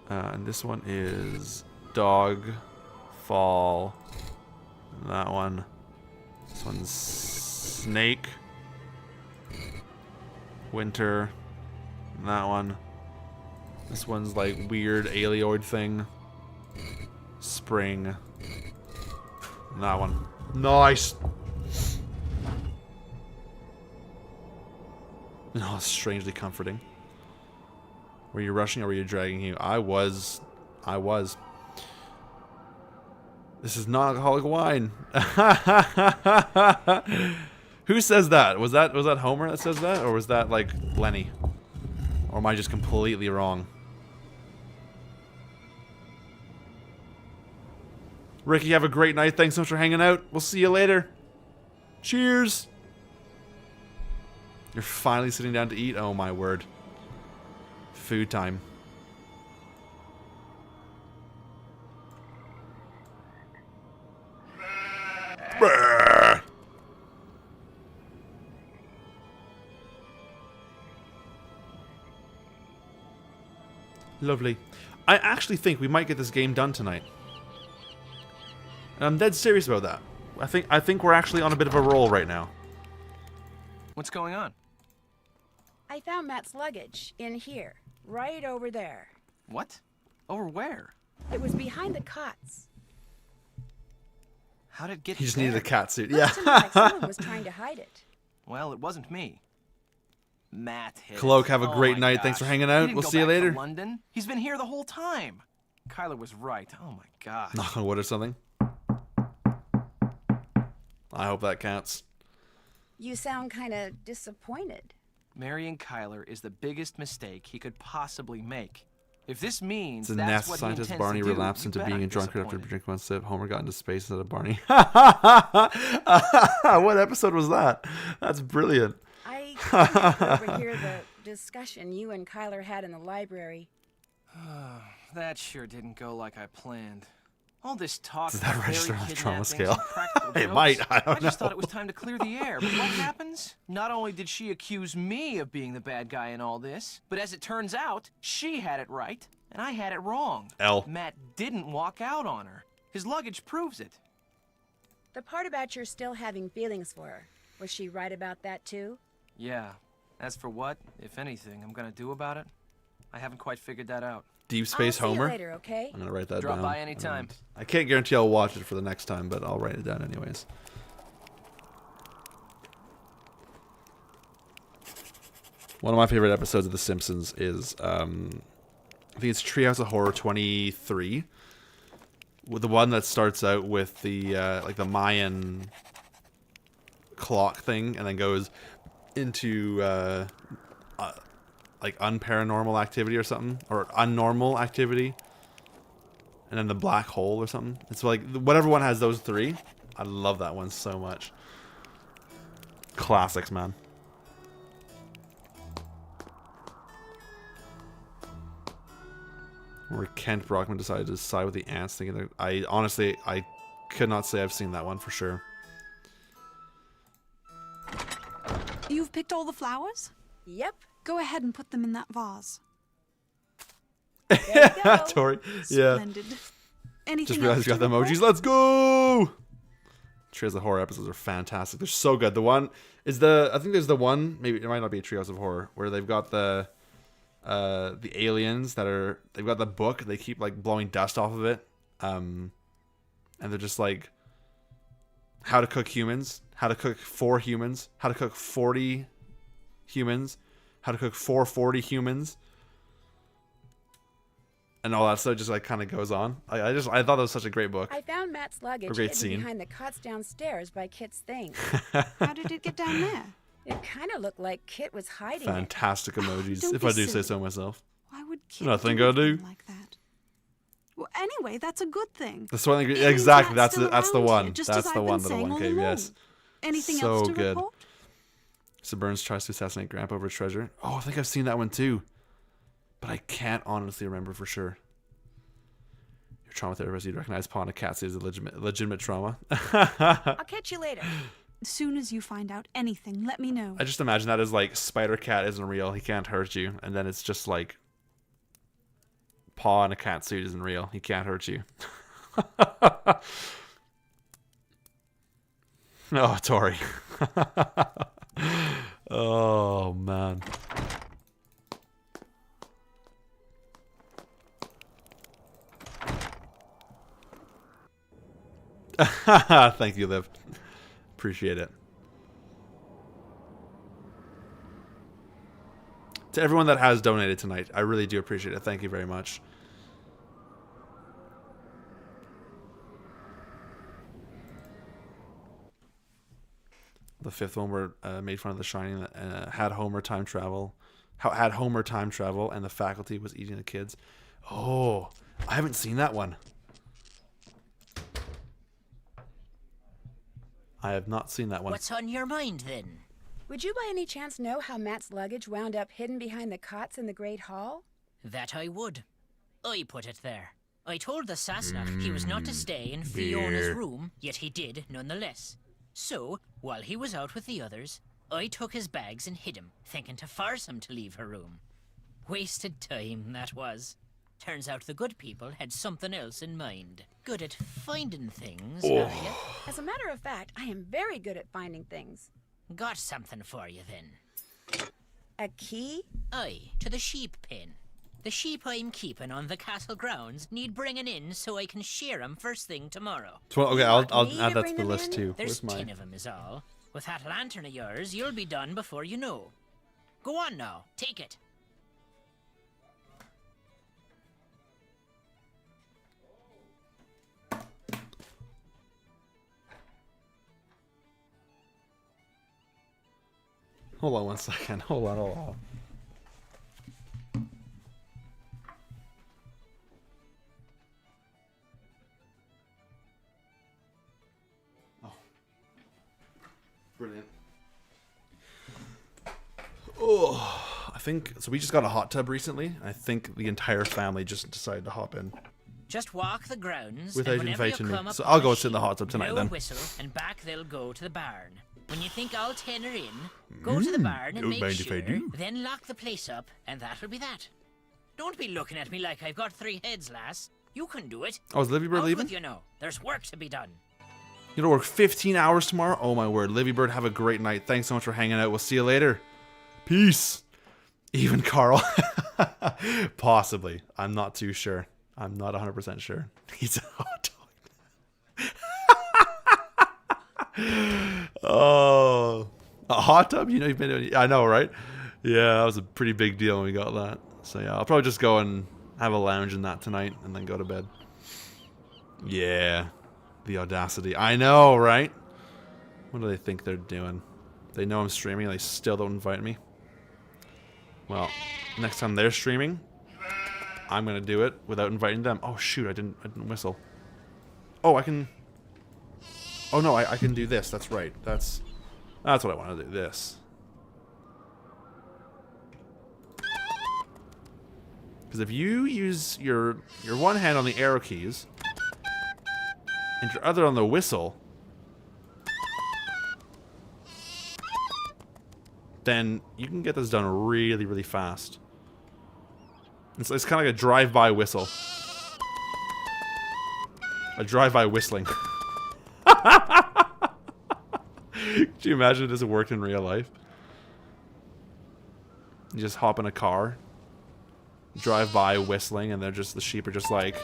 And this one is Dog, Fall, and that one. This one's Snake, Winter, and that one. This one's like weird alioid thing. Spring. And that one. Nice! Oh, strangely comforting. Were you rushing or were you dragging you? I was. This is non-alcoholic wine. Who says that? Was that Homer that says that? Or was that like Lenny? Or am I just completely wrong? Ricky, have a great night. Thanks so much for hanging out. We'll see you later. Cheers. You're finally sitting down to eat? Oh my word. Food time. Brrr. Lovely. I actually think we might get this game done tonight. And I'm dead serious about that. I think we're actually on a bit of a roll right now. What's going on? I found Matt's luggage in here, right over there. What? Over where? It was behind the cots. How did it get He just there? needed a cat suit. Looks to me like someone was trying to hide it. Well, it wasn't me. Matt hid Cloak, it. have a Oh great my night. gosh. Thanks for hanging He out. didn't We'll go see you back to later. London. He's been here the whole time. Kyler was right. Oh my gosh. Knock on wood or something. I hope that counts. You sound kind of disappointed. Marrying Kyler is the biggest mistake he could possibly make. If this means It's a that's NASA what scientist. he intends Barney to do, relapsed you into bet being a I'm drunkard after disappointed. drinking one sip. Homer got into space instead of Barney. What episode was that? That's brilliant. I couldn't overhear the discussion you and Kyler had in the library. That sure didn't go like I planned. All this talk Does that of register fairy on the trauma kidnappings scale? and practical It jokes, might, I don't just know. thought it was time to clear the air. But what happens? Not only did she accuse me of being the bad guy in all this, but as it turns out, she had it right, and I had it wrong. L. Matt didn't walk out on her. His luggage proves it. The part about your still having feelings for her, was she right about that too? Yeah. As for what, if anything, I'm gonna do about it, I haven't quite figured that out. Deep Space I'll see you Homer. later, okay? I'm gonna write that Drop down. by anytime. I can't guarantee I'll watch it for the next time, but I'll write it down anyways. One of my favorite episodes of The Simpsons is, I think it's Treehouse of Horror 23, with the one that starts out with the like the Mayan clock thing, and then goes into like unparanormal activity or something, or unnormal activity, and then the black hole or something. It's like whatever one has those three. I love that one so much. Classics, man. Where Kent Brockman decided to side with the ants, thinking that I could not say I've seen that one for sure. You've picked all the flowers? Yep. Go ahead and put them in that vase. There you go. Tori, yeah. Splendid. Anything Just realized else you got to the report? emojis. Let's go! Treehouse of Horror episodes are fantastic. They're so good. The one is I think there's the one, maybe it might not be a Treehouse of Horror, where they've got the aliens they've got the book, they keep like blowing dust off of it, and they're just like, how to cook humans, how to cook 4 humans, how to cook 40 humans, how to cook 440 humans, and all that stuff just like kind of goes on. I thought that was such a great book. I found Matt's luggage great hidden scene. behind the cots downstairs by Kit's things. How did it get down there? It kind of looked like Kit was hiding Fantastic emojis, Don't if be I do say silly. so myself. Why would Kit Nothing do I do. anything like that? Well, anyway, that's a good thing. That's one. It means Exactly. Matt's That's the still around one. here, just That's as the I've one. been The saying one all cave. along. Yes. Anything So else to good. report? So Burns tries to assassinate Grandpa over treasure. Oh, I think I've seen that one too, but I can't honestly remember for sure. Your trauma therapist, you'd recognize pawn a cat is a legitimate trauma. I'll catch you later. As soon as you find out anything, let me know. I just imagine that as like Spider Cat isn't real, he can't hurt you, and then it's just like paw in a cat suit isn't real, he can't hurt you. Oh, Tori. Oh man. Thank you, Liv. Appreciate it. To everyone that has donated tonight, I really do appreciate it. Thank you very much. The fifth one where made fun of The Shining, had Homer time travel, and the faculty was eating the kids. Oh, I haven't seen that one. I have not seen that one. What's on your mind then? Would you by any chance know how Matt's luggage wound up hidden behind the cots in the Great Hall? That I would. I put it there. I told the Sassenach he was not to stay in Fiona's room, yet he did nonetheless. So, while he was out with the others, I took his bags and hid him, thinking to force him to leave her room. Wasted time, that was. Turns out the good people had something else in mind. Good at finding things, are you? As a matter of fact, I am very good at finding things. Got something for you then. A key? Aye, to the sheep pen. The sheep I'm keeping on the castle grounds need bringing in so I can shear 'em first thing tomorrow. Okay, I'll me add to that to bring the them list in? too. There's Where's 10 my... of 'em is all. With that lantern of yours, you'll be done before you know. Go on now, take it. Hold on one second. Hold on. Oh. Brilliant. Oh, I think so. We just got a hot tub recently. I think the entire family just decided to hop in Just walk the grounds, without and whenever you inviting me. come So upon I'll go a sit in the hot tub sheep, tonight blow then. a whistle, and back they'll go to the barn. When you think all 10 are in, go to the barn and don't make mind if I sure, do. then lock the place up, and that'll be that. Don't be looking at me like I've got 3 heads, lass. You can do it. Oh, is Livy Bird Out leaving? with you now. There's work to be done. You gotta work 15 hours tomorrow? Oh my word. Livy Bird, have a great night. Thanks so much for hanging out. We'll see you later. Peace. Even Carl. Possibly. I'm not too sure. I'm not 100% sure. He's a hot dog. Oh. A hot tub? You know you've been doing... I know, right? Yeah, that was a pretty big deal when we got that. So yeah, I'll probably just go and have a lounge in that tonight and then go to bed. Yeah. The audacity. I know, right? What do they think they're doing? They know I'm streaming and they still don't invite me. Well, next time they're streaming, I'm gonna do it without inviting them. Oh shoot, I didn't whistle. Oh, I can... Oh no, I can do this. That's right. That's what I want to do. This. Because if you use your one hand on the arrow keys and your other on the whistle, then you can get this done really, really fast. It's kind of like a drive-by whistle. A drive-by whistling. Could you imagine if this worked in real life? You just hop in a car, drive by whistling, and the sheep are just like...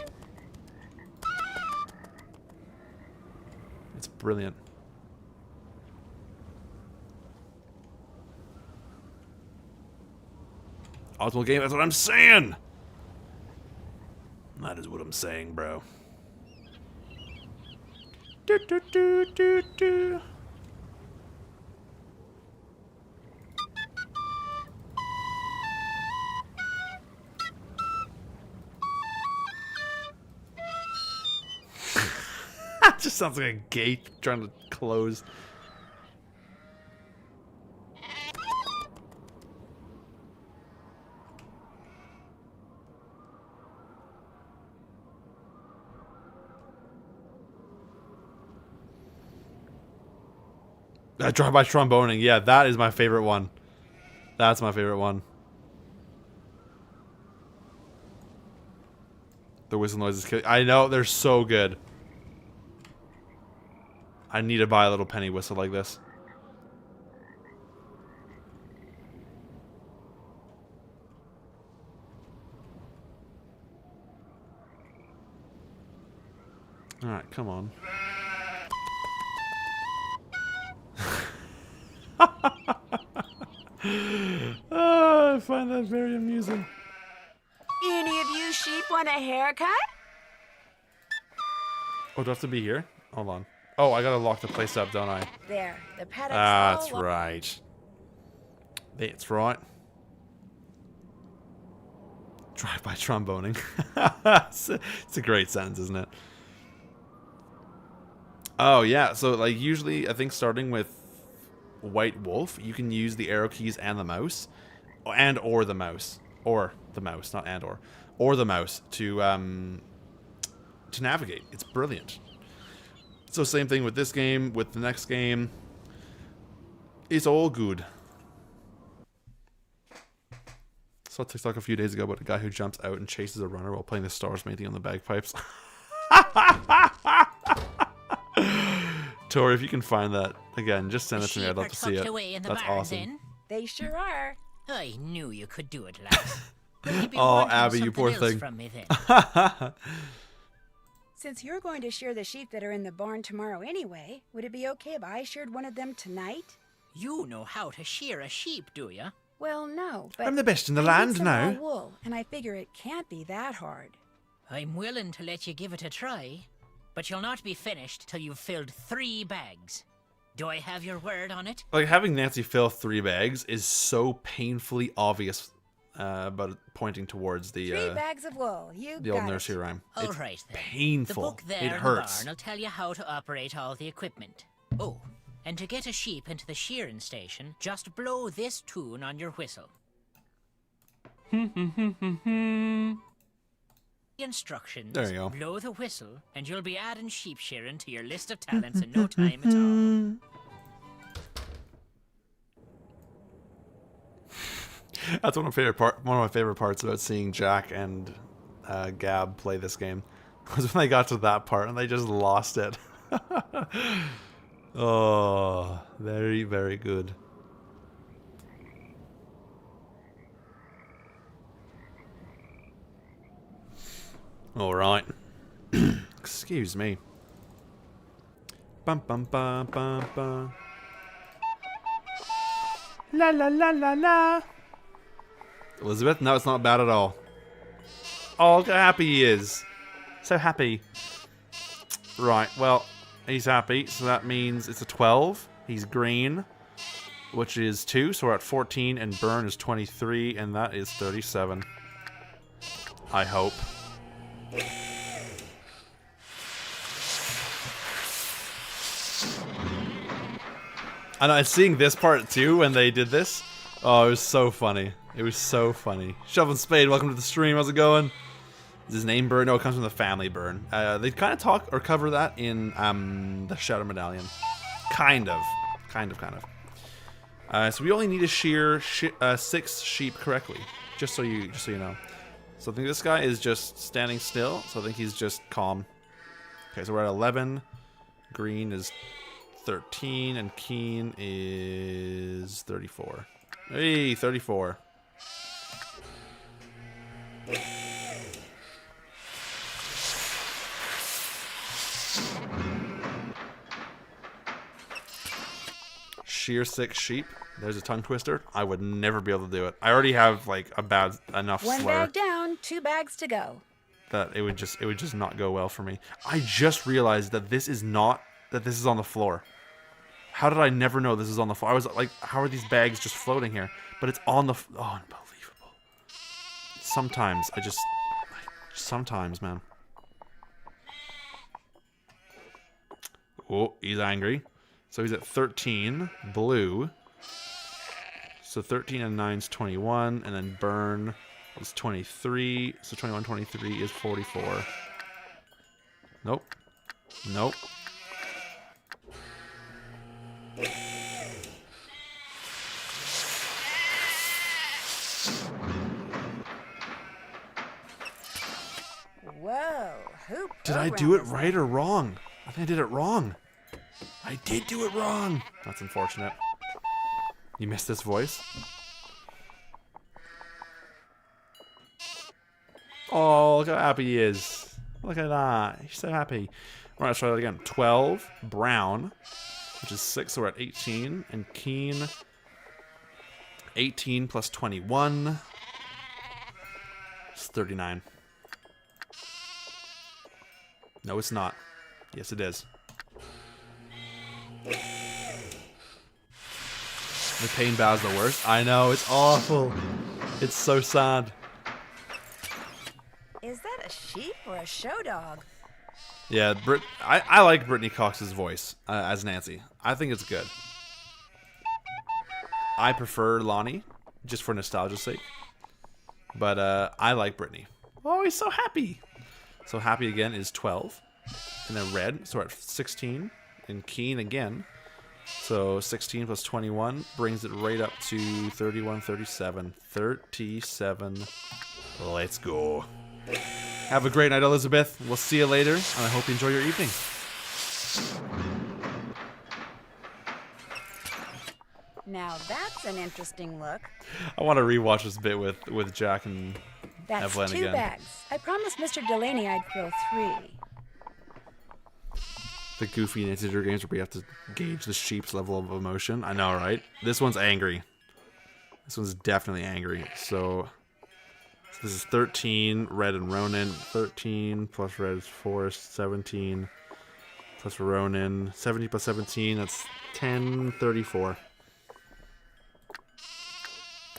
It's brilliant. Optimal game, that's what I'm saying! That is what I'm saying, bro. Do, do, do, do, do. Just sounds like a gate trying to close. Drive-by tromboning. Yeah, that is my favorite one. That's my favorite one. The whistle noises. I know, they're so good. I need to buy a little penny whistle like this. Alright, come on. I find that very amusing. Any of you sheep want a haircut? Oh, do I have to be here? Hold on. Oh, I gotta lock the place up, don't I? There, the paddock's That's all right. That's right. Drive-by tromboning. It's a great sentence, isn't it? Oh, yeah. So, like, usually, I think starting with White Wolf, you can use the arrow keys and the mouse. Or the mouse. Or the mouse, not and or. Or the mouse to navigate. It's brilliant. So same thing with this game, with the next game. It's all good. Saw a TikTok a few days ago about a guy who jumps out and chases a runner while playing the Stars Mating on the bagpipes. Tori, if you can find that, again, just send it to me. I'd love to see it. That's awesome. They sure are. I knew you could do it, lass. Oh, Abby, you poor thing. From me, then. Since you're going to shear the sheep that are in the barn tomorrow anyway, would it be okay if I sheared one of them tonight? You know how to shear a sheep, do ya? Well, no, but I'm the best in the I land need some now. raw wool, and I figure it can't be that hard. I'm willing to let you give it a try, but you'll not be finished till you've filled 3 bags. Do I have your word on it? Like, having Nancy fill 3 bags is so painfully obvious, but pointing towards the 3 bags of wool. You the old got nursery it. rime. All It's right, then. painful. The book there It in the hurts. barn will tell you how to operate all the equipment. Oh, and to get a sheep into the shearing station, just blow this tune on your whistle. Instructions. There you go. Blow the whistle, and you'll be adding sheep shearing to your list of talents in no time at all. That's one of my favorite parts about seeing Jack and Gab play this game was when they got to that part and they just lost it. Oh, very, very good. All right. Excuse me. Bum bum bum bum bum. La la la la la. Elizabeth, no, it's not bad at all. Oh, look how happy he is. So happy. Right, well, he's happy, so that means it's a 12. He's green, which is 2, so we're at 14, and burn is 23, and that is 37. I hope. I know, and seeing this part too when they did this, oh, it was so funny. It was so funny. Shovel and Spade, welcome to the stream. How's it going? Is his name Burn? No, it comes from the family Burn. They kind of talk or cover that in the Shadow Medallion. Kind of. So we only need to shear 6 sheep correctly, just so you know. So I think this guy is just standing still. So I think he's just calm. Okay, so we're at 11. Green is 13, and Keen is 34. Hey, 34. sheer sick sheep. There's a tongue twister. I would never be able to do it. I already have like a bad enough One slur bag down, 2 bags to go. that it would just not go well for me. I just realized that this is on the floor. How did I never know this is on the floor? I was like, how are these bags just floating here? But it's on the oh, unbelievable. Sometimes, man. Oh, he's angry. So he's at 13, blue. So 13 and 9 is 21, and then burn is 23. So 21, 23 is 44. Nope. Nope. Whoa, who Did I do it right or wrong? I think I did it wrong. I did do it wrong. That's unfortunate. You missed this voice? Oh, look how happy he is. Look at that. He's so happy. All right, let's try that again. 12, brown, which is 6, so we're at 18. And keen, 18 plus 21 is 39. No, it's not. Yes, it is. The pain bow's the worst. I know, it's awful. It's so sad. Is that a sheep or a show dog? Yeah, I like Brittany Cox's voice as Nancy. I think it's good. I prefer Lonnie, just for nostalgia's sake. But I like Brittany. Oh, he's so happy. So happy again is 12. And then red, so we're at 16. And keen again. So 16 plus 21 brings it right up to 31, 37. 37. Let's go. Have a great night, Elizabeth. We'll see you later, and I hope you enjoy your evening. Now that's an interesting look. I want to rewatch this bit with Jack and That's Evelyn 2 again. bags. I promised Mr. Delaney I'd fill 3. The goofy Nancy Drew games where we have to gauge the sheep's level of emotion. I know, right? This one's angry. This one's definitely angry. So this is 13, red and Ronin. 13 plus red is 4, 17 plus Ronin. 70 plus 17, that's 10, 34.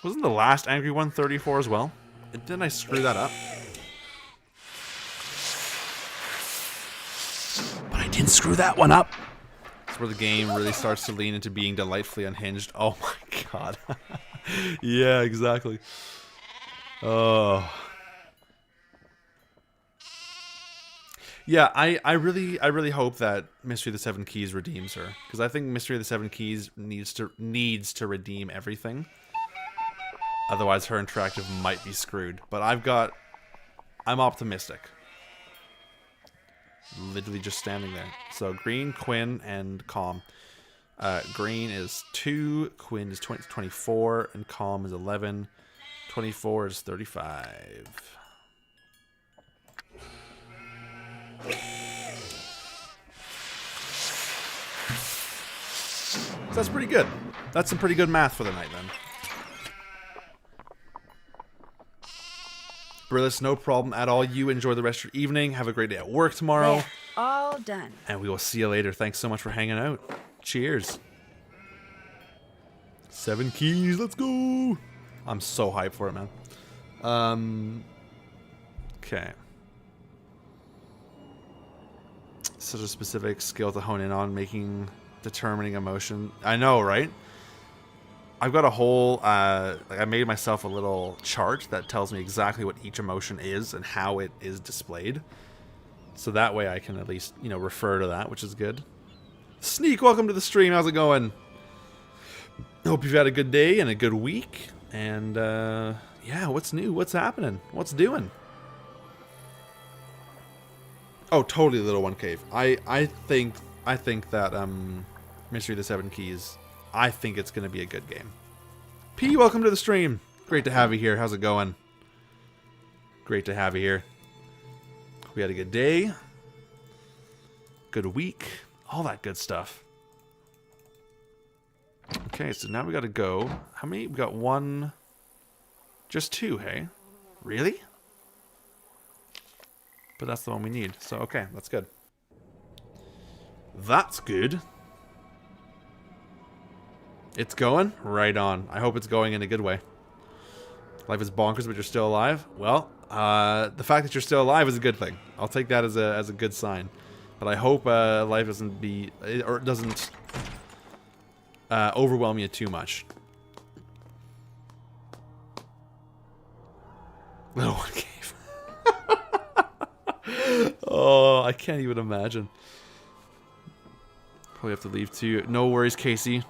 Wasn't the last angry one 34 as well? Didn't I screw that up? But I didn't screw that one up. That's where the game really starts to lean into being delightfully unhinged. Oh my god. Yeah, exactly. Oh. Yeah, I really hope that Mystery of the Seven Keys redeems her, because I think Mystery of the Seven Keys needs to redeem everything. Otherwise, her interactive might be screwed. But I'm optimistic. Literally just standing there. So green, Quinn, and Calm. Green is 2, Quinn is 24, and Calm is 11. 24 is 35. So that's pretty good. That's some pretty good math for the night then. Brillis, no problem at all. You enjoy the rest of your evening. Have a great day at work tomorrow. There, all done. And we will see you later. Thanks so much for hanging out. Cheers. 7 keys, let's go. I'm so hyped for it, man. Okay. Such a specific skill to hone in on, determining emotion. I know, right? I've got a whole, like I made myself a little chart that tells me exactly what each emotion is and how it is displayed. So that way I can at least, refer to that, which is good. Sneak, welcome to the stream. How's it going? Hope you've had a good day and a good week. And, yeah, what's new? What's happening? What's doing? Oh, totally Little One Cave. I think that, Mystery of the Seven Keys, I think it's going to be a good game. P, welcome to the stream. Great to have you here. How's it going? Great to have you here. We had a good day. Good week. All that good stuff. Okay, so now we gotta go. How many? We got one. Just two, hey? Really? But that's the one we need. So, okay, that's good. That's good. It's going? Right on. I hope it's going in a good way. Life is bonkers, but you're still alive? Well, the fact that you're still alive is a good thing. I'll take that as a good sign. But I hope life doesn't doesn't overwhelm you too much. Little one cave. Oh, I can't even imagine. Probably have to leave too. No worries, Casey.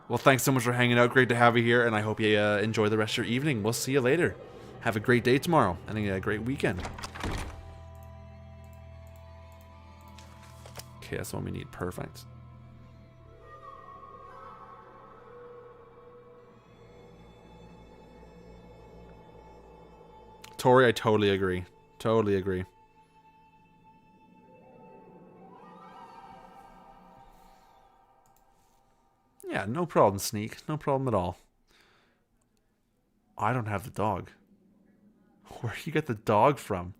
Well, thanks so much for hanging out. Great to have you here, and I hope you enjoy the rest of your evening. We'll see you later. Have a great day tomorrow, and a great weekend. Okay, that's the one we need. Perfect. Tori, I totally agree. Totally agree. Yeah, no problem, Sneak. No problem at all. I don't have the dog. Where do you get the dog from?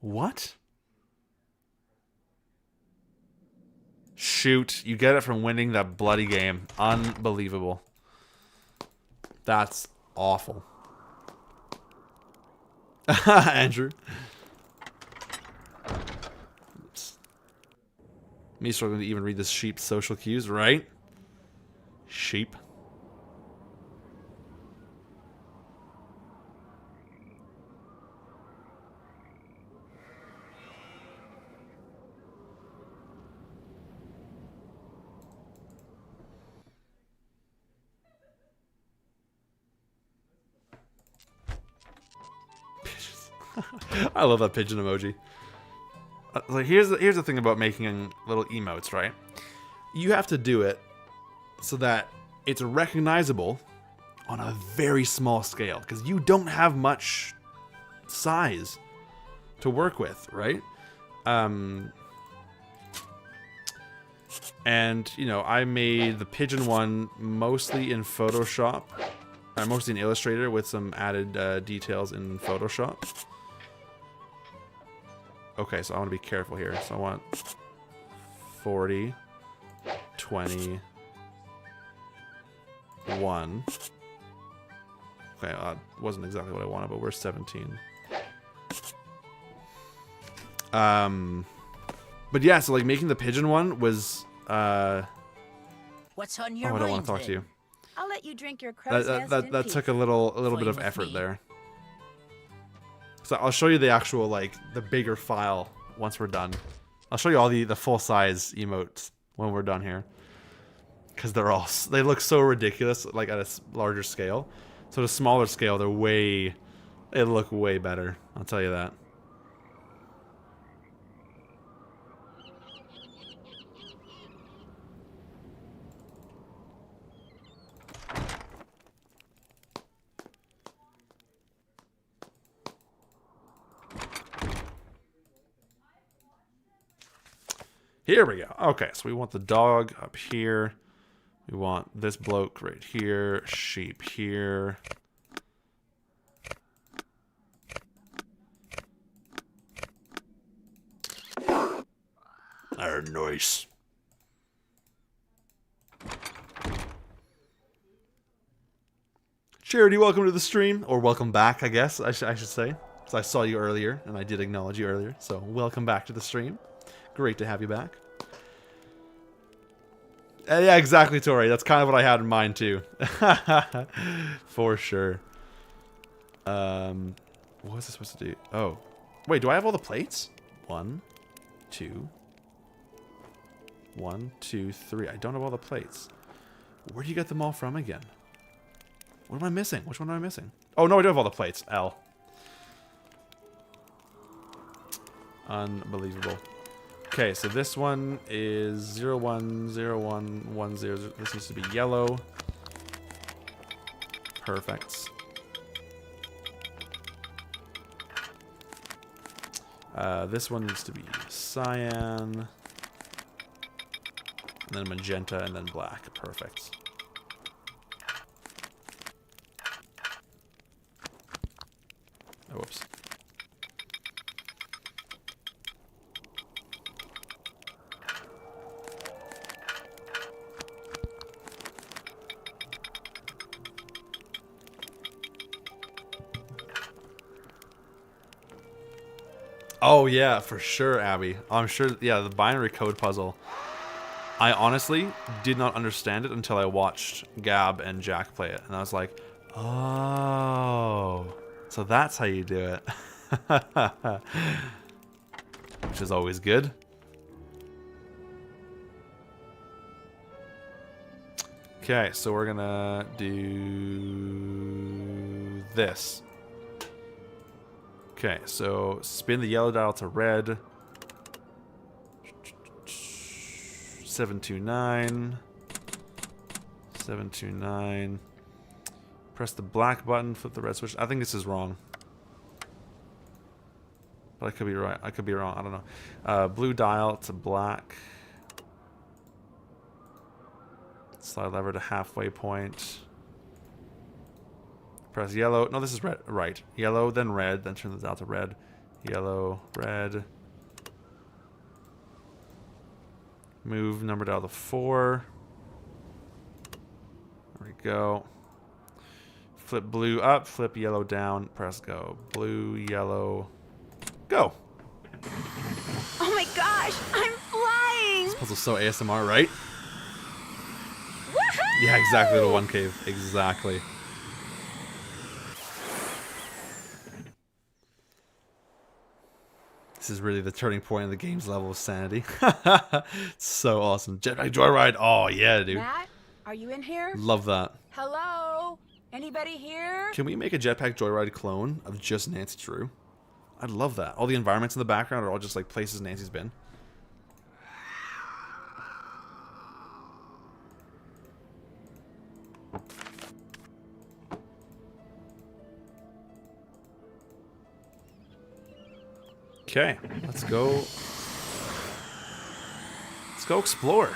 What? Shoot, you get it from winning that bloody game. Unbelievable. That's awful. Andrew. Oops. Me struggling to even read this sheep's social cues, right? Sheep. I love that pigeon emoji. Like here's the thing about making little emotes, right? You have to do it so that it's recognizable on a very small scale, because you don't have much size to work with, right? And you know, I made the pigeon one mostly in Photoshop, mostly in Illustrator with some added details in Photoshop. Okay, so I want to be careful here. So I want 40, 20, 1. Okay, wasn't exactly what I wanted, but we're 17. But yeah, so like making the pigeon one was What's on your I don't want mind, to talk to you. I'll let you drink your crow's nest in That peace. took a little bit Fine of with effort me. there. So I'll show you the actual, like, the bigger file once we're done. I'll show you all the full-size emotes when we're done here. Because they look so ridiculous, like, at a larger scale. So at a smaller scale, they look way better. I'll tell you that. Here we go. Okay, so we want the dog up here. We want this bloke right here. Sheep here. They're nice. Charity, welcome to the stream. Or welcome back, I guess I should say. So I saw you earlier, and I did acknowledge you earlier. So welcome back to the stream. Great to have you back. Yeah, exactly, Tori. That's kind of what I had in mind, too. For sure. What was I supposed to do? Oh. Wait, do I have all the plates? 1, 2. 1, 2, 3. I don't have all the plates. Where do you get them all from again? What am I missing? Which one am I missing? Oh, no, I do have all the plates. L. Unbelievable. Okay, so this one is 010110. This needs to be yellow. Perfect. This one needs to be cyan. And then magenta, and then black. Perfect. Oh, whoops. Oh yeah, for sure, Abby. I'm sure, yeah, the binary code puzzle. I honestly did not understand it until I watched Gab and Jack play it. And I was like, oh, so that's how you do it. Which is always good. Okay, so we're gonna do this. Okay, so spin the yellow dial to red. 729. 729. Press the black button, flip the red switch. I think this is wrong. But I could be right. I could be wrong. I don't know. Blue dial to black. Slide lever to halfway point. Press yellow. No, this is red. Right. Yellow, then red. Then turn the dial to red. Yellow, red. Move number dial to 4. There we go. Flip blue up. Flip yellow down. Press go. Blue, yellow. Go. Oh my gosh, I'm flying! This puzzle's so ASMR, right? Woohoo! Yeah, exactly. The one cave. Exactly. This is really the turning point in the game's level of sanity. So awesome. Jetpack Joyride. Oh, yeah, dude. Matt, are you in here? Love that. Hello? Anybody here? Can we make a Jetpack Joyride clone of just Nancy Drew? I'd love that. All the environments in the background are all just like places Nancy's been. Okay, let's go. Let's go explore.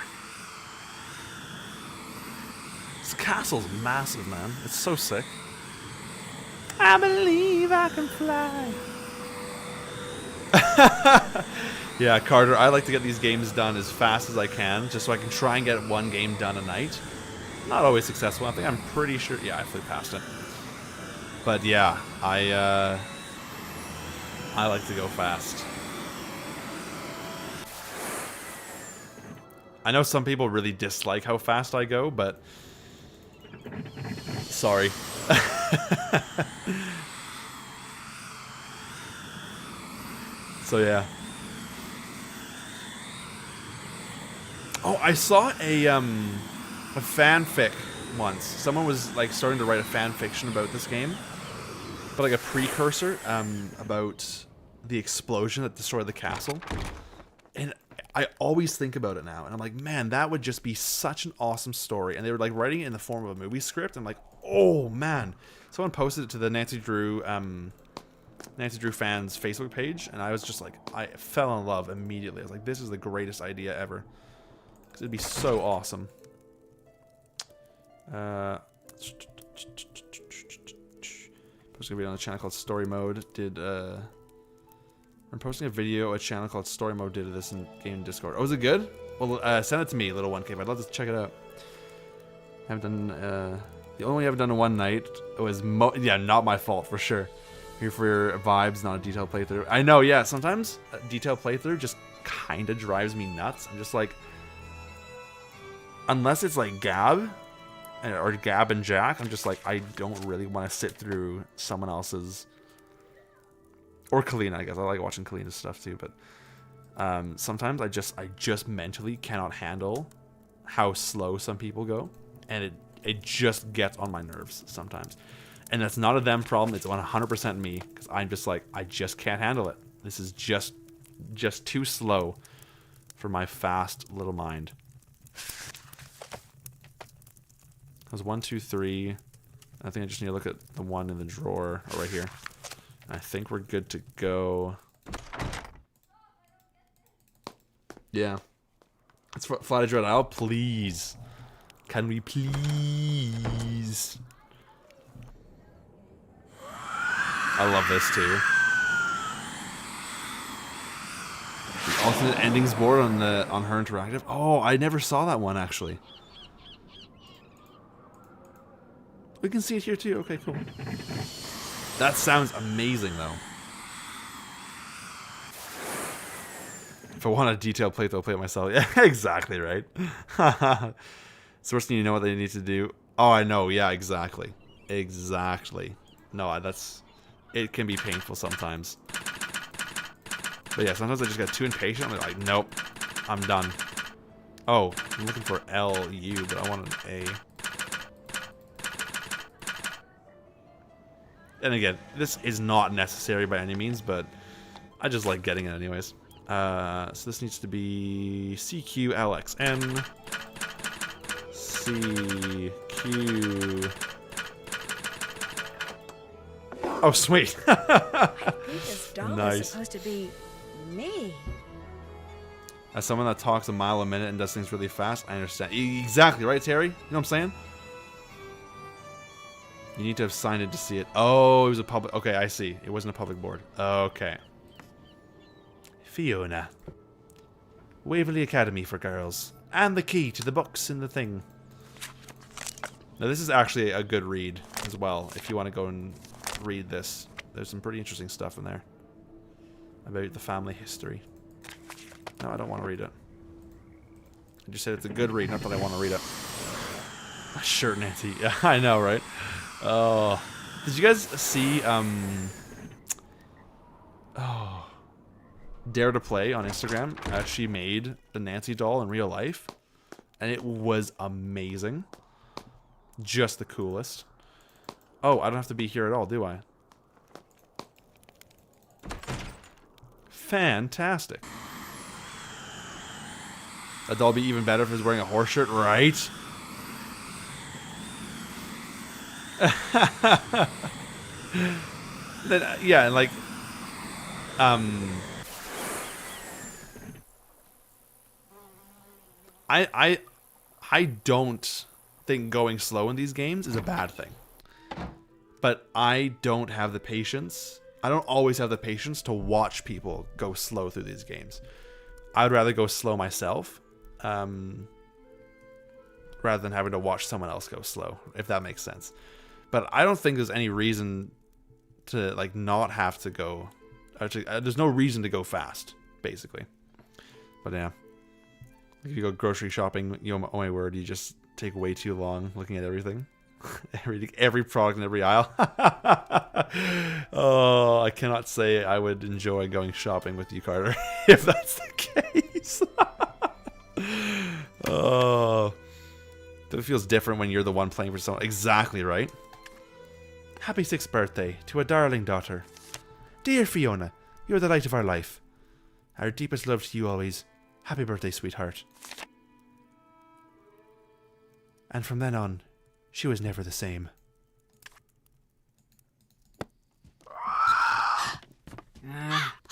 This castle's massive, man. It's so sick. I believe I can fly. Yeah, Carter, I like to get these games done as fast as I can, just so I can try and get one game done a night. Not always successful. I think I'm pretty sure. Yeah, I flew past it. But yeah, I like to go fast. I know some people really dislike how fast I go, but sorry. So yeah. Oh, I saw a fanfic once. Someone was like starting to write a fan fiction about this game, but like a precursor about the explosion that destroyed the castle. And I always think about it now, and I'm like, man, that would just be such an awesome story. And they were like writing it in the form of a movie script. I'm like, oh man. Someone posted it to the Nancy Drew fans Facebook page, and I was just like, I fell in love immediately. I was like, this is the greatest idea ever. Because it'd be so awesome. Posted a video on a channel called Story Mode. I'm posting a video a channel called Story Mode did this in game Discord. Oh, is it good? Well, send it to me, Little One Cave. I'd love to check it out. I haven't done the only one I haven't done in one night was yeah, not my fault for sure. Here for your vibes, not a detailed playthrough. I know, yeah. Sometimes a detailed playthrough just kind of drives me nuts. I'm just like, unless it's like Gab or Gab and Jack, I'm just like, I don't really want to sit through someone else's. Or Kalina, I guess. I like watching Kalina's stuff too, but sometimes I just mentally cannot handle how slow some people go, and it just gets on my nerves sometimes. And that's not a them problem, it's 100% me, because I'm just like, I just can't handle it. This is just too slow for my fast little mind. That was 1, 2, 3. I think I just need to look at the one in the drawer, or right here. I think we're good to go. Yeah. Let's fly to Dread Isle, please. Can we please? I love this too. The alternate endings board on her interactive. Oh, I never saw that one actually. We can see it here too. Okay, cool. That sounds amazing though. If I want a detailed playthrough, I'll play it myself. Yeah, exactly right. So first thing you know what they need to do. Oh, I know. Yeah, exactly. Exactly. No, that's... It can be painful sometimes. But yeah, sometimes I just get too impatient. I'm like, nope. I'm done. Oh, I'm looking for LU, but I want an A. And again, this is not necessary by any means, but I just like getting it anyways. So this needs to be CQLXN. CQ. Oh, sweet. I think this doll Nice. is supposed to be me. As someone that talks a mile a minute and does things really fast, I understand. Exactly, right, Terry? You know what I'm saying? You need to have signed in to see it. Oh, it was a public... Okay, I see. It wasn't a public board. Okay. Fiona. Waverley Academy for girls. And the key to the books in the thing. Now, this is actually a good read as well, if you want to go and read this. There's some pretty interesting stuff in there about the family history. No, I don't want to read it. I just said it's a good read, not that I want to read it. Sure, Nancy. Yeah, I know, right? Oh. Did you guys see, Dare to Play on Instagram? She made the Nancy doll in real life. And it was amazing. Just the coolest. Oh, I don't have to be here at all, do I? Fantastic. That doll would be even better if it was wearing a horse shirt, right? Then, yeah, and like, I don't think going slow in these games is a bad thing. But I don't have the patience. I don't always have the patience to watch people go slow through these games. I'd rather go slow myself, rather than having to watch someone else go slow, if that makes sense. But I don't think there's any reason to like not have to go. Actually, there's no reason to go fast, basically. But yeah, if you go grocery shopping, you know, oh my word, you just take way too long looking at everything. every product in every aisle. Oh, I cannot say I would enjoy going shopping with you, Carter, if that's the case. Oh, it feels different when you're the one playing for someone. Exactly right. Happy 6th birthday to a darling daughter. Dear Fiona, you're the light of our life. Our deepest love to you always. Happy birthday, sweetheart. And from then on, she was never the same.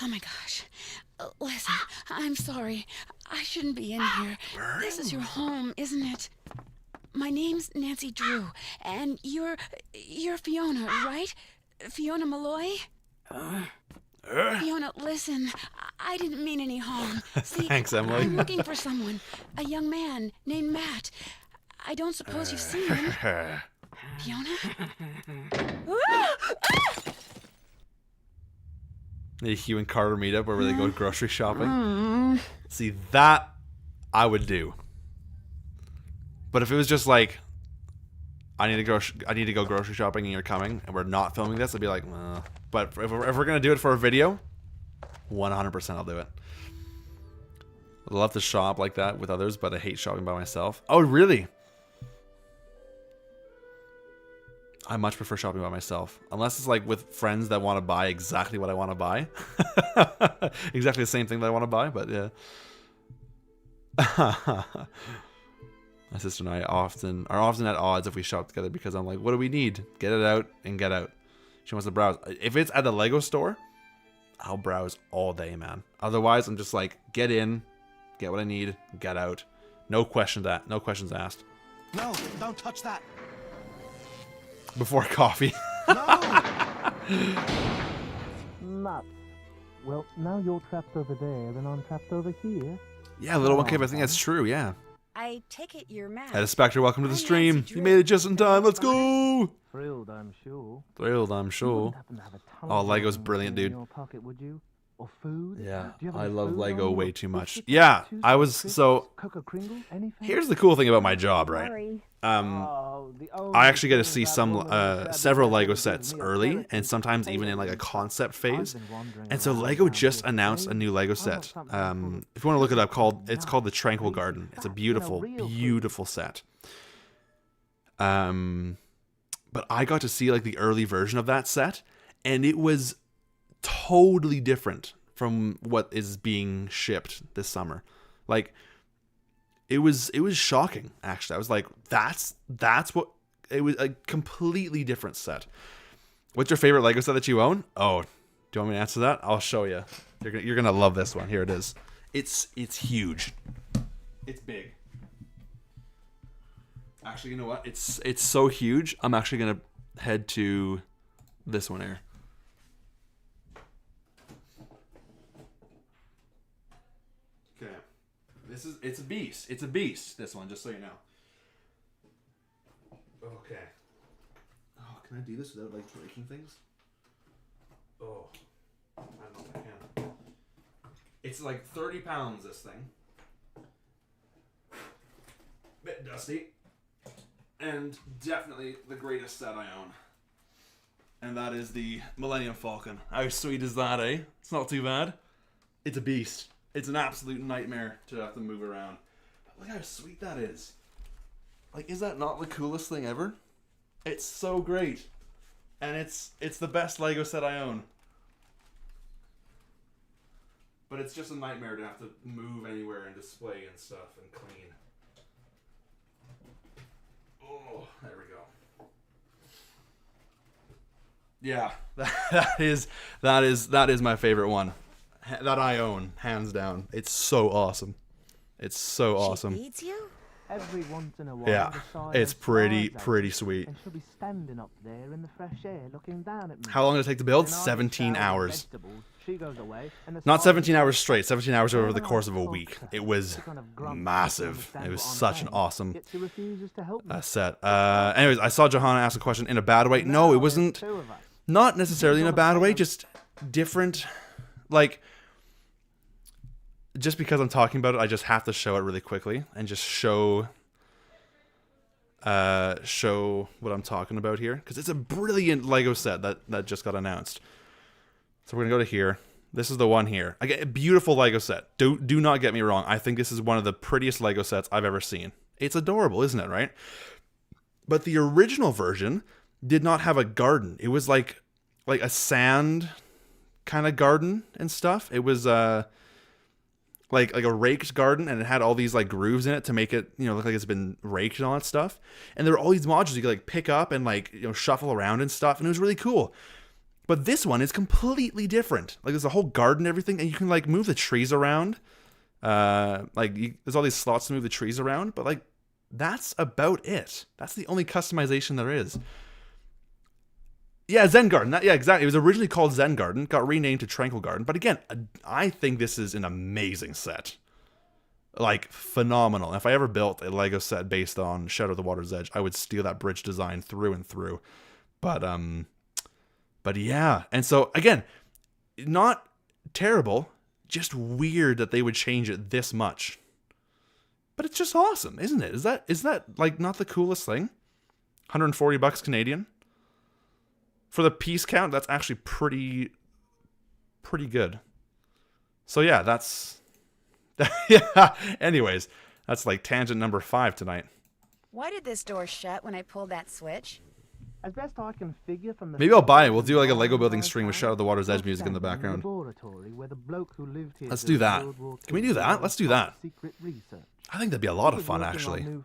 Oh my gosh. Listen, I'm sorry. I shouldn't be in here. This is your home, isn't it? My name's Nancy Drew, and you're Fiona, right? Fiona Malloy? Fiona, listen, I didn't mean any harm. See, Thanks, Emily. I'm looking for someone, a young man named Matt. I don't suppose you've seen him. Fiona? The Hugh and Carter meet up where they go grocery shopping. See, that I would do. But if it was just like, I need to go grocery shopping and you're coming and we're not filming this, I'd be like, but if we're gonna do it for a video, 100% I'll do it. I love to shop like that with others, but I hate shopping by myself. Oh, really? I much prefer shopping by myself. Unless it's like with friends that want to buy exactly what I want to buy. Exactly the same thing that I want to buy, but yeah. My sister and I are often at odds if we shop together because I'm like, what do we need? Get it out and get out. She wants to browse. If it's at the Lego store, I'll browse all day, man. Otherwise, I'm just like, get in, get what I need, get out. No question that. No questions asked. No, don't touch that. Before coffee. Nuts. Well, now you're trapped over there, and I'm trapped over here. Yeah, little one cave. I think that's true. Yeah. I take it you're mad. Hey, Spectre, welcome to the I'm stream. Nancy You Drew. made it just in time. Let's go. Thrilled, I'm sure. Thrilled, I'm sure. Happen to have a ton Oh, of Lego's money brilliant, in dude. your pocket, would you? Or food? Yeah, Do you have I any love food Lego on way you? too much. Biscuits, Yeah, Tuesday I was crisps, so. Cocoa Kringle, anything? Here's the cool thing about my job, right? Sorry. I actually get to see some several Lego sets early, and sometimes even in like a concept phase. And so Lego just announced a new Lego set. If you want to look it up, it's called the Tranquil Garden. It's a beautiful, beautiful set. But I got to see like the early version of that set, and it was totally different from what is being shipped this summer. Like, it was shocking, actually. I was like, that's what it was, a completely different set. What's your favorite Lego set that you own? Oh, do you want me to answer that? I'll show you. You're gonna love this one. Here it is. It's huge. It's big. Actually, you know what? It's so huge. I'm actually gonna head to this one here. Okay. It's a beast. It's a beast, this one, just so you know. Okay. Oh, can I do this without like breaking things? Oh. I don't know if I can. It's like 30 pounds, this thing. Bit dusty. And definitely the greatest set I own. And that is the Millennium Falcon. How sweet is that, eh? It's not too bad. It's a beast. It's an absolute nightmare to have to move around. But look how sweet that is. Like, is that not the coolest thing ever? It's so great. And it's the best Lego set I own. But it's just a nightmare to have to move anywhere and display and stuff and clean. Oh, there we go. Yeah, that is my favorite one that I own, hands down. It's so awesome. It's so awesome. She feeds you? Every once in a while, Yeah, the side it's of pretty stars sweet. and she'll be standing up there in the fresh air, looking down at me. How long did it take to build? Then I 17 shower and hours. vegetables. She goes away, and the Not stars 17 hours straight, 17 hours over the Whenever I course of a talk week. to her, It was she kind of grumps, massive. doesn't It was understand such an what I'm awesome saying, yet she refuses to help me. set. Anyways, I saw Johanna ask a question in a bad way. No, it wasn't. Two of us. Not necessarily in a bad way, just different. Like, just because I'm talking about it, I just have to show it really quickly and just show what I'm talking about here, because it's a brilliant Lego set that just got announced. So we're gonna go to here. This is the one here. Again, a beautiful Lego set. Do not get me wrong. I think this is one of the prettiest Lego sets I've ever seen. It's adorable, isn't it, right? But the original version did not have a garden. It was like a sand kind of garden and stuff. It was like a raked garden, and it had all these like grooves in it to make it, look like it's been raked and all that stuff. And there were all these modules you could like pick up and like, shuffle around and stuff, and it was really cool. But this one is completely different. Like, there's a whole garden and everything, and you can like move the trees around. There's all these slots to move the trees around, but like, that's about it. That's the only customization there is. Yeah, Zen Garden. Yeah, exactly. It was originally called Zen Garden, got renamed to Tranquil Garden. But again, I think this is an amazing set. Like, phenomenal. If I ever built a Lego set based on Shadow of the Water's Edge, I would steal that bridge design through and through. But yeah. And so, again, not terrible, just weird that they would change it this much. But it's just awesome, isn't it? Is that like not the coolest thing? $140 Canadian? For the piece count, that's actually pretty good. So yeah, that's yeah. Anyways, that's like tangent number 5 tonight. Why did this door shut when I pulled that switch? As best I can figure from the Maybe I'll buy it. We'll do like a Lego building stream with Shadow of the Water's Edge music in the background. Let's do that. Can we do that? Let's do that. I think that'd be a lot of fun, actually. The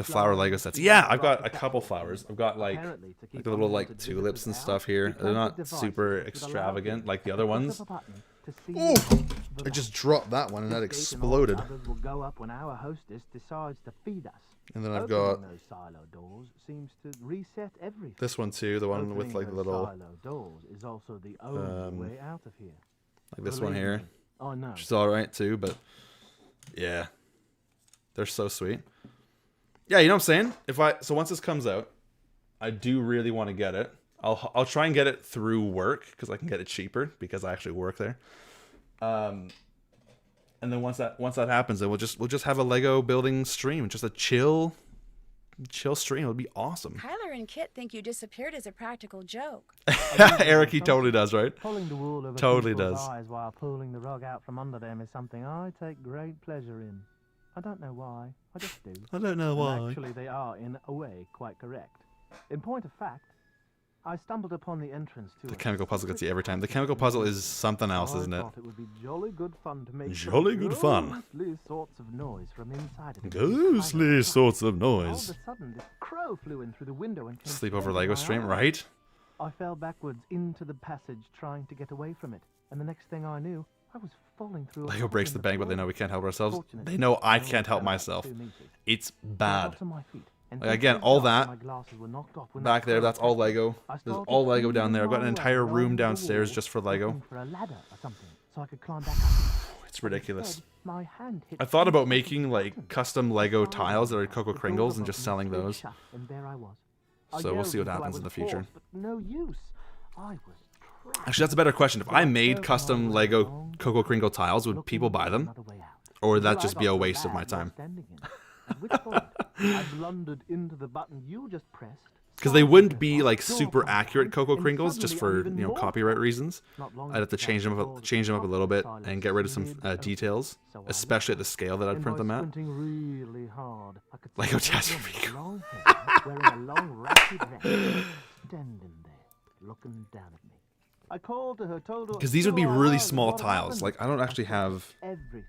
flower Lego sets. Yeah, I've got a couple flowers. I've got like the little like tulips and stuff here. They're not super extravagant like the other ones, to see Ooh! the I just dropped that one and that exploded. Others will go up when our hostess decides to feed us. And then I've Opening got those silo doors seems to reset everything. this one too, the one with like the Opening those little, silo doors is also the only way out of here. like this one Believe here. me, I know. Which is alright too, but yeah. They're so sweet. Yeah, you know what I'm saying? So once this comes out, I do really want to get it. I'll try and get it through work because I can get it cheaper because I actually work there. And then once that happens, then we'll just have a Lego building stream, just a chill stream. It'll be awesome. Kyler and Kit think you disappeared as a practical joke. Eric, he totally does, right? Pulling the wool over Totally people's does. eyes while pulling the rug out from under them is something I take great pleasure in. I don't know why. I just do. I don't know why. And actually, they are, in a way, quite correct. In point of fact, I stumbled upon the entrance to The chemical puzzle gets you every time. The chemical puzzle is something else, isn't I it? thought it would be jolly good fun to make Jolly good fun. ghostly sorts of noise from inside of it. Ghostly sorts of All of noise. a sudden, this crow flew in through the window and came Sleepover straight Lego at my stream, eye. right? I fell backwards into the passage trying to get away from it, and the next thing I knew, I was falling through. Lego breaks the bank, but they know we can't help ourselves. They know I can't help myself. It's bad. Like, again, all that back there, that's all Lego. There's all Lego down there. I've got an entire room downstairs just for Lego. It's ridiculous. I thought about making like custom Lego tiles that are Cocoa Kringles and just selling those. So we'll see what happens in the future. Actually, that's a better question. If I made custom Lego Cocoa Kringle tiles, would people buy them? Or would that just be a waste of my time? I blundered into the button you just pressed. Because they wouldn't be like super accurate Cocoa Kringles just for, you know, copyright reasons. I'd have to change them up a little bit and get rid of some details, especially at the scale that I'd print them at. Lego Test long hair, wearing a long ratty vest, standing there, looking down at me. I called to her, told her. Because these would be really small tiles. Like, I don't actually have everything.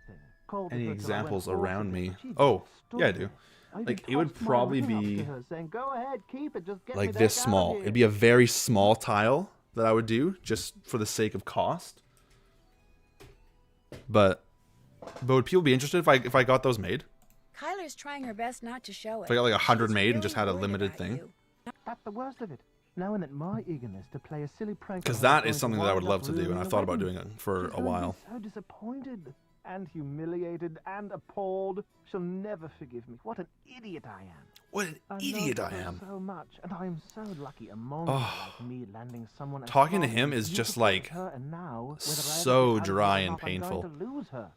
Called any her till I examples went around forward. me. She just Oh, stood yeah, I there. do. I even Like, it would tossed my probably ring up to be her, saying, "Go ahead, keep it, just get me like the this heck out of small. here." It'd be a very small tile that I would do just for the sake of cost. But would people be interested if I got those made? Kyler's trying her best not to show it. If I got like 100 She's made and just really had a worried limited about thing? you. That's the worst of it. Knowing that my eagerness to play a silly prank. Because on her that is going something that I would wind love up to do, and ruining I've the thought about wedding. doing it for She's a going to be while. so disappointed and humiliated and appalled. She'll never forgive me. What an idiot I am. What an I idiot love I her am. so much, and I am so lucky a Oh. monster like me landing someone as Talking to strong him and is just beautiful as like her, and now, whether I ever so get out of dry it or and not, I'm going painful. to lose her.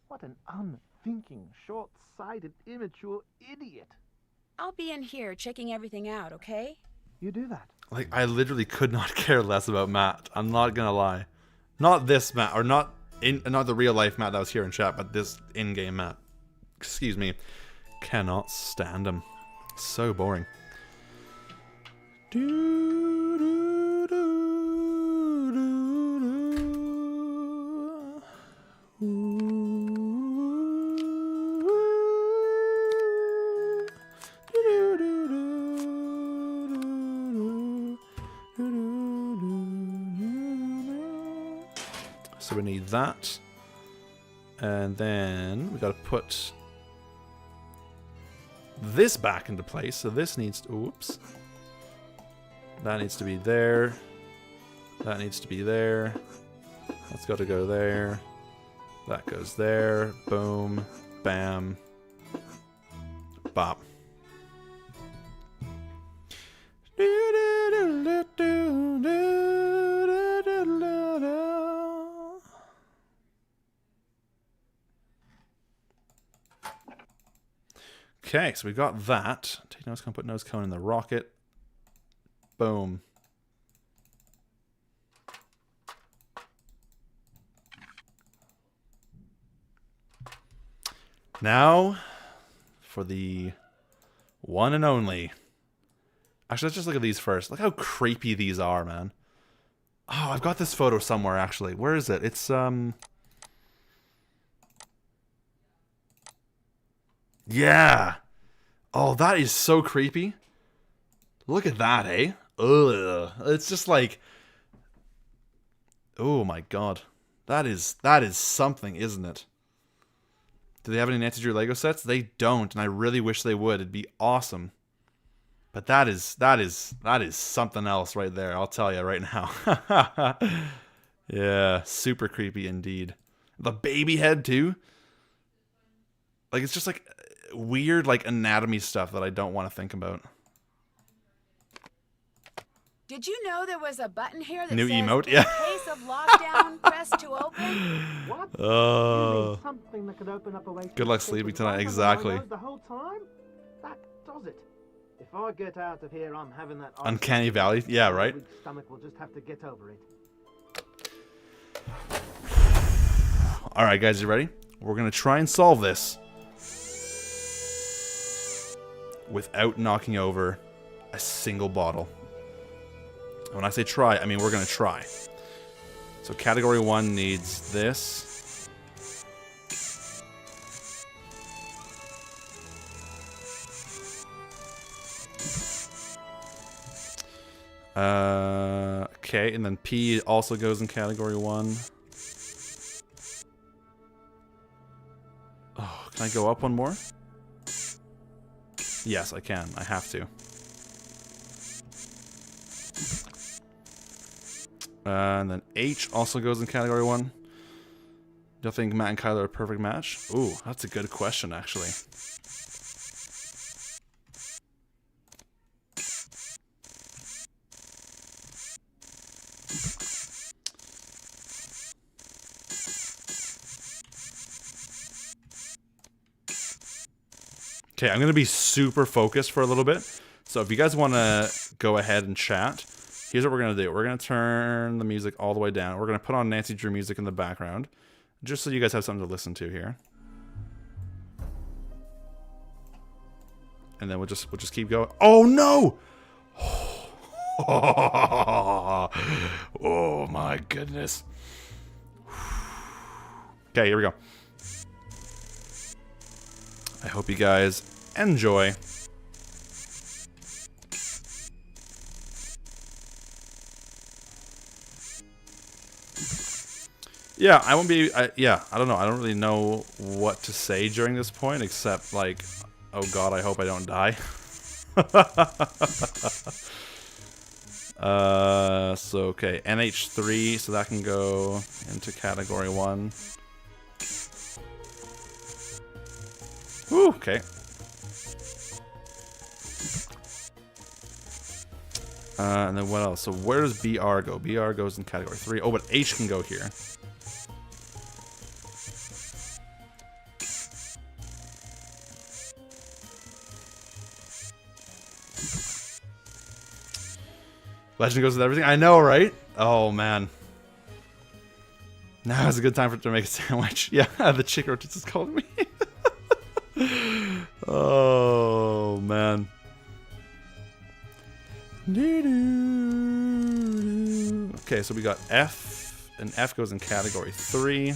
What an unthinking, short-sighted, immature idiot. I'll be in here checking everything out, okay? You do that. Like, I literally could not care less about Matt. I'm not gonna lie. Not this Matt, or not the real life Matt that was here in chat, but this in-game Matt. Excuse me. Cannot stand him. So boring. So we need that. And then we gotta put this back into place. So this needs to, oops. That needs to be there. That needs to be there. That's got to go there. That goes there. Boom. Bam. Bop. Okay, so we got that. Take nose cone, put nose cone in the rocket. Boom. Now, for the one and only. Actually, let's just look at these first. Look how creepy these are, man. Oh, I've got this photo somewhere, actually. Where is it? It's, yeah. Oh, that is so creepy. Look at that, eh? Ugh. It's just like... Oh my god. That is something, isn't it? Do they have any Nancy Drew Lego sets? They don't, and I really wish they would. It'd be awesome. But that is something else right there. I'll tell you right now. Yeah, super creepy indeed. The baby head too. Like it's just like weird like anatomy stuff that I don't want to think about. Did you know there was a button here that New says, emote? in Yeah. case of lockdown, press to open? What? Oh. You mean something that could open up a way to Good luck escape sleeping with tonight. life under my Exactly. nose the whole time? That does it. If I get out of here, I'm having that Uncanny Valley? Yeah, right? My stomach will just have to get over it. Alright guys, you ready? We're gonna try and solve this without knocking over a single bottle. When I say try, I mean we're gonna try. So category 1 needs this. Okay, and then P also goes in category 1. Oh, can I go up one more? Yes, I can. I have to. And then H also goes in category 1. Do you think Matt and Kyler are a perfect match? Ooh, that's a good question, actually. Okay, I'm going to be super focused for a little bit. So if you guys want to go ahead and chat, here's what we're going to do. We're going to turn the music all the way down. We're going to put on Nancy Drew music in the background, just so you guys have something to listen to here. And then we'll just keep going. Oh no! Oh my goodness. Okay, here we go. I hope you guys enjoy. Yeah, I won't be. I don't know. I don't really know what to say during this point, except like, oh god, I hope I don't die. So okay, NH3, so that can go into category 1. Woo, okay. And then what else? So where does BR go? BR goes in category 3. Oh, but H can go here. Legend goes with everything. I know, right? Oh, man. Now is a good time to make a sandwich. Yeah, the chick rotates is calling me. Oh, man. Okay, so we got F, and F goes in category 3.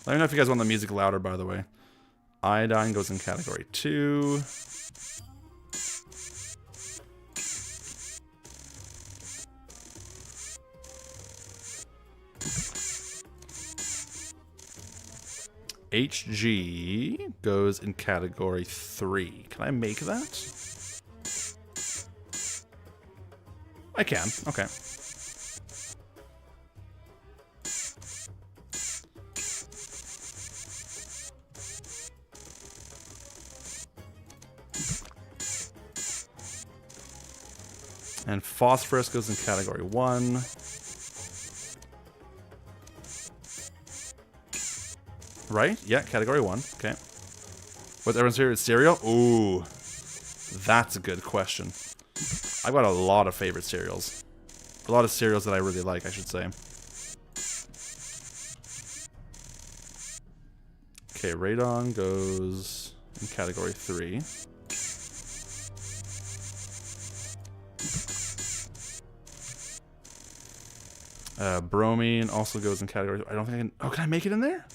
Let me know if you guys want the music louder, by the way. Iodine goes in category 2. HG goes in category 3. Can I make that? I can. Okay. And phosphorus goes in category 1. Right? Yeah, category 1. Okay. What's everyone's favorite cereal? Ooh. That's a good question. I've got a lot of favorite cereals. A lot of cereals that I really like, I should say. Okay, Radon goes in category 3. Bromine also goes in category. I don't think I can. Oh, can I make it in there?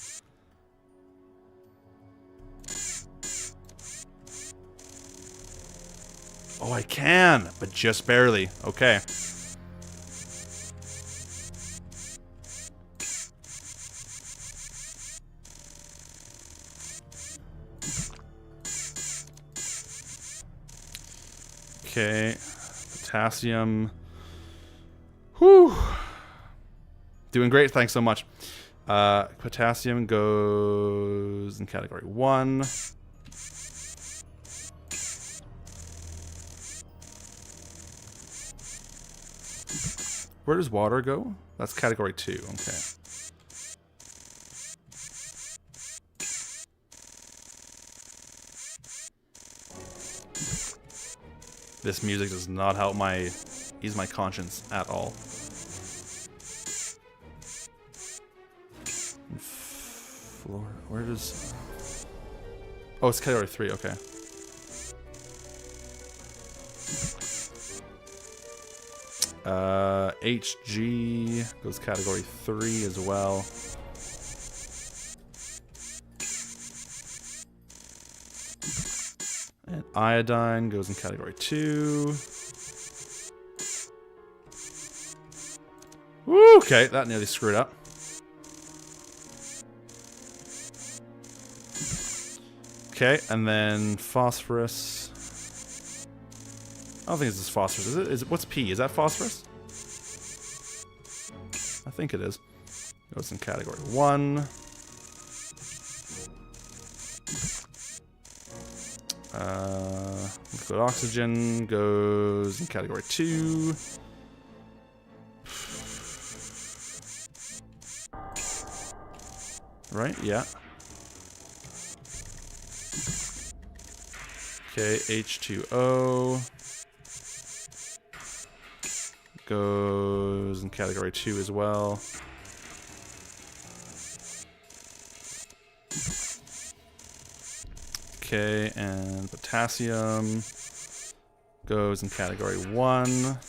Oh, I can, but just barely. Okay. Okay. Potassium. Whew. Doing great. Thanks so much. Potassium goes in category 1. Where does water go? That's category 2. Okay. This music does not help ease my conscience at all. Where does... Oh, it's category 3, okay. HG goes category 3 as well. And iodine goes in category 2. Woo, okay, that nearly screwed up. Okay, and then phosphorus. I don't think this is phosphorus, is it? What's P? Is that phosphorus? I think it is. Goes in category 1. Liquid oxygen goes in category 2. Right? Yeah. Okay, H2O goes in category 2 as well. Okay, and potassium goes in category 1.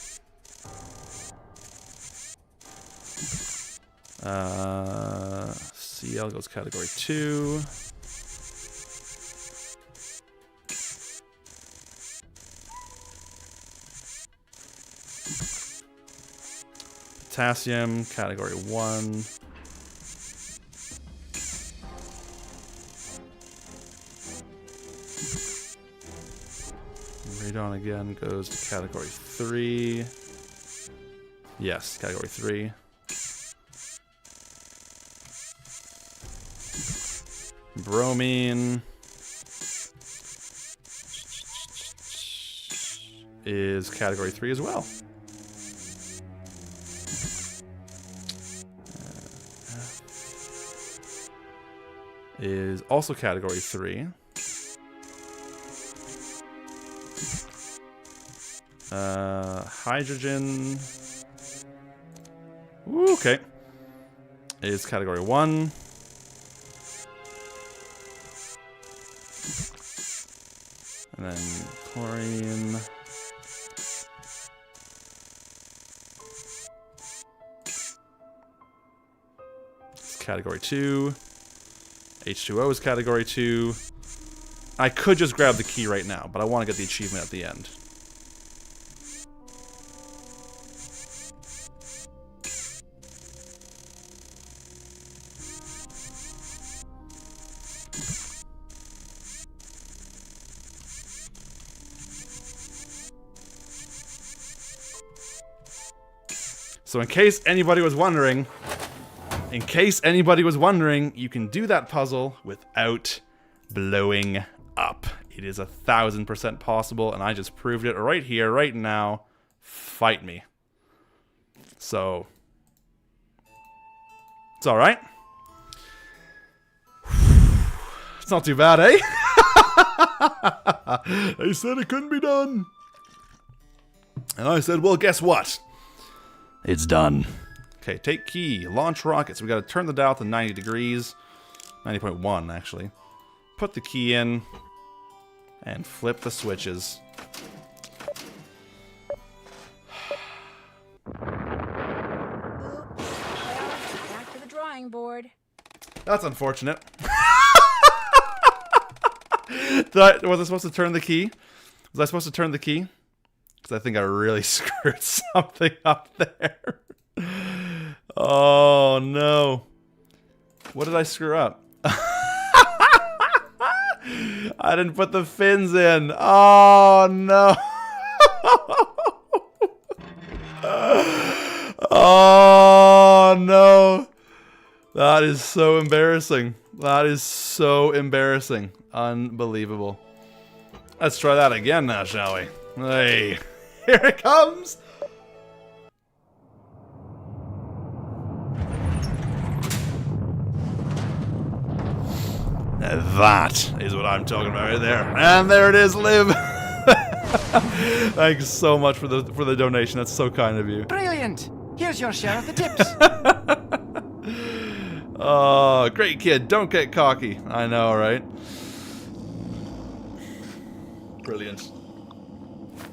Cl goes category 2. Potassium, category 1. Radon again goes to category 3. Yes, category 3. Bromine is category 3 as well. Is also category 3. Hydrogen. Ooh, okay. Is category 1. And then chlorine. It's category 2. H2O is category 2. I could just grab the key right now, but I want to get the achievement at the end. So in case anybody was wondering, you can do that puzzle without blowing up. It is 1000% possible, and I just proved it right here, right now. Fight me. So, it's alright. It's not too bad, eh? They said it couldn't be done. And I said, well, guess what? It's done. Okay, take key, launch rockets. We gotta turn the dial to 90 degrees. 90.1, actually. Put the key in, and flip the switches. Oops. Well, back to the drawing board. That's unfortunate. Was I supposed to turn the key? Was I supposed to turn the key? Because I think I really screwed something up there. Oh, no. What did I screw up? I didn't put the fins in. Oh, no. Oh, no. That is so embarrassing. That is so embarrassing. Unbelievable. Let's try that again now, shall we? Hey, here it comes. That is what I'm talking about right there. And there it is, Liv. Thanks so much for the donation. That's so kind of you. Brilliant! Here's your share of the tips. Oh, great kid. Don't get cocky. I know, right? Brilliant.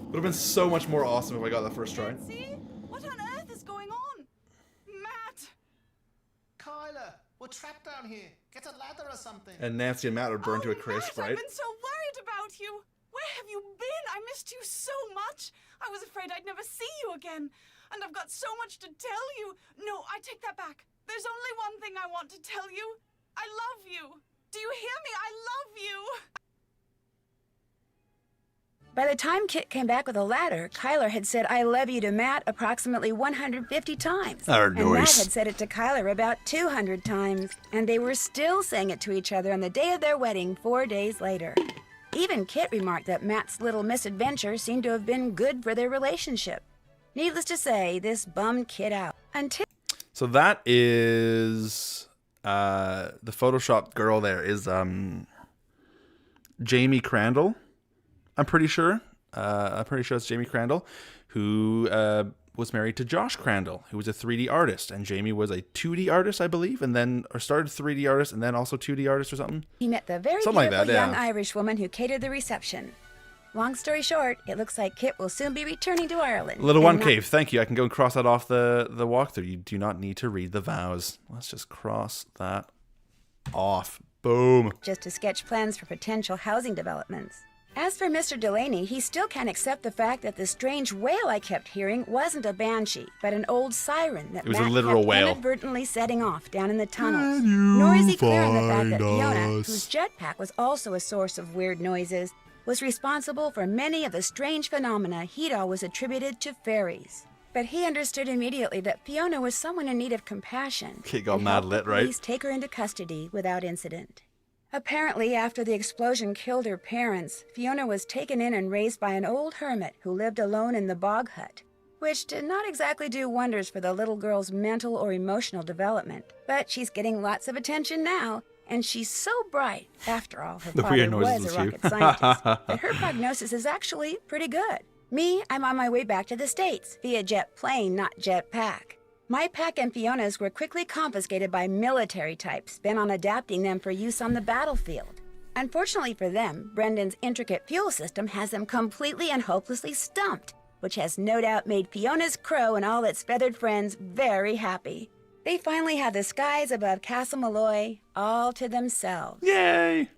Would have been so much more awesome if I got that first try. What on earth is going on? Matt! Kyler, we're trapped down here. Get a ladder or something. And Nancy and Matt are burned to a crisp, Matt, right? I've been so worried about you. Where have you been? I missed you so much. I was afraid I'd never see you again. And I've got so much to tell you. No, I take that back. There's only one thing I want to tell you. I love you. Do you hear me? I love you. By the time Kit came back with a ladder, Kyler had said I love you to Matt approximately 150 times. Oh, and Matt nice. had said it to Kyler about 200 times. And they were still saying it to each other on the day of their wedding 4 days later. Even Kit remarked that Matt's little misadventure seemed to have been good for their relationship. Needless to say, this bummed Kit out. So that is the Photoshop girl there is Jamie Crandall. I'm pretty sure. It's Jamie Crandall, who was married to Josh Crandall, who was a 3D artist, and Jamie was a 2D artist, I believe, and then or started 3D artist and then also 2D artist or something. He met the very Something beautiful like that, young yeah. Irish woman who catered the reception. Long story short, it looks like Kit will soon be returning to Ireland. Little and One Cave, thank you. I can go and cross that off the walkthrough. You do not need to read the vows. Let's just cross that off. Boom. Just to sketch plans for potential housing developments. As for Mr. Delaney, he still can't accept the fact that the strange wail I kept hearing wasn't a banshee, but an old siren that It was a Matt literal kept whale. inadvertently setting off down in the tunnels. Nor is he clear on the fact that Fiona, us. whose jetpack was also a source of weird noises, was responsible for many of the strange phenomena he'd always attributed to fairies. But he understood immediately that Fiona was someone in need of compassion. Kid got and mad helped lit, the right? police take her into custody without incident. Apparently, after the explosion killed her parents, Fiona was taken in and raised by an old hermit who lived alone in the bog hut, which did not exactly do wonders for the little girl's mental or emotional development. But she's getting lots of attention now, and she's so bright. After all, her The father weird noises was a ensue. rocket scientist, that her prognosis is actually pretty good. Me, I'm on my way back to the States, via jet plane, not jet pack. My pack and Fiona's were quickly confiscated by military types bent on adapting them for use on the battlefield. Unfortunately for them, Brendan's intricate fuel system has them completely and hopelessly stumped, which has no doubt made Fiona's crow and all its feathered friends very happy. They finally have the skies above Castle Malloy all to themselves. Yay!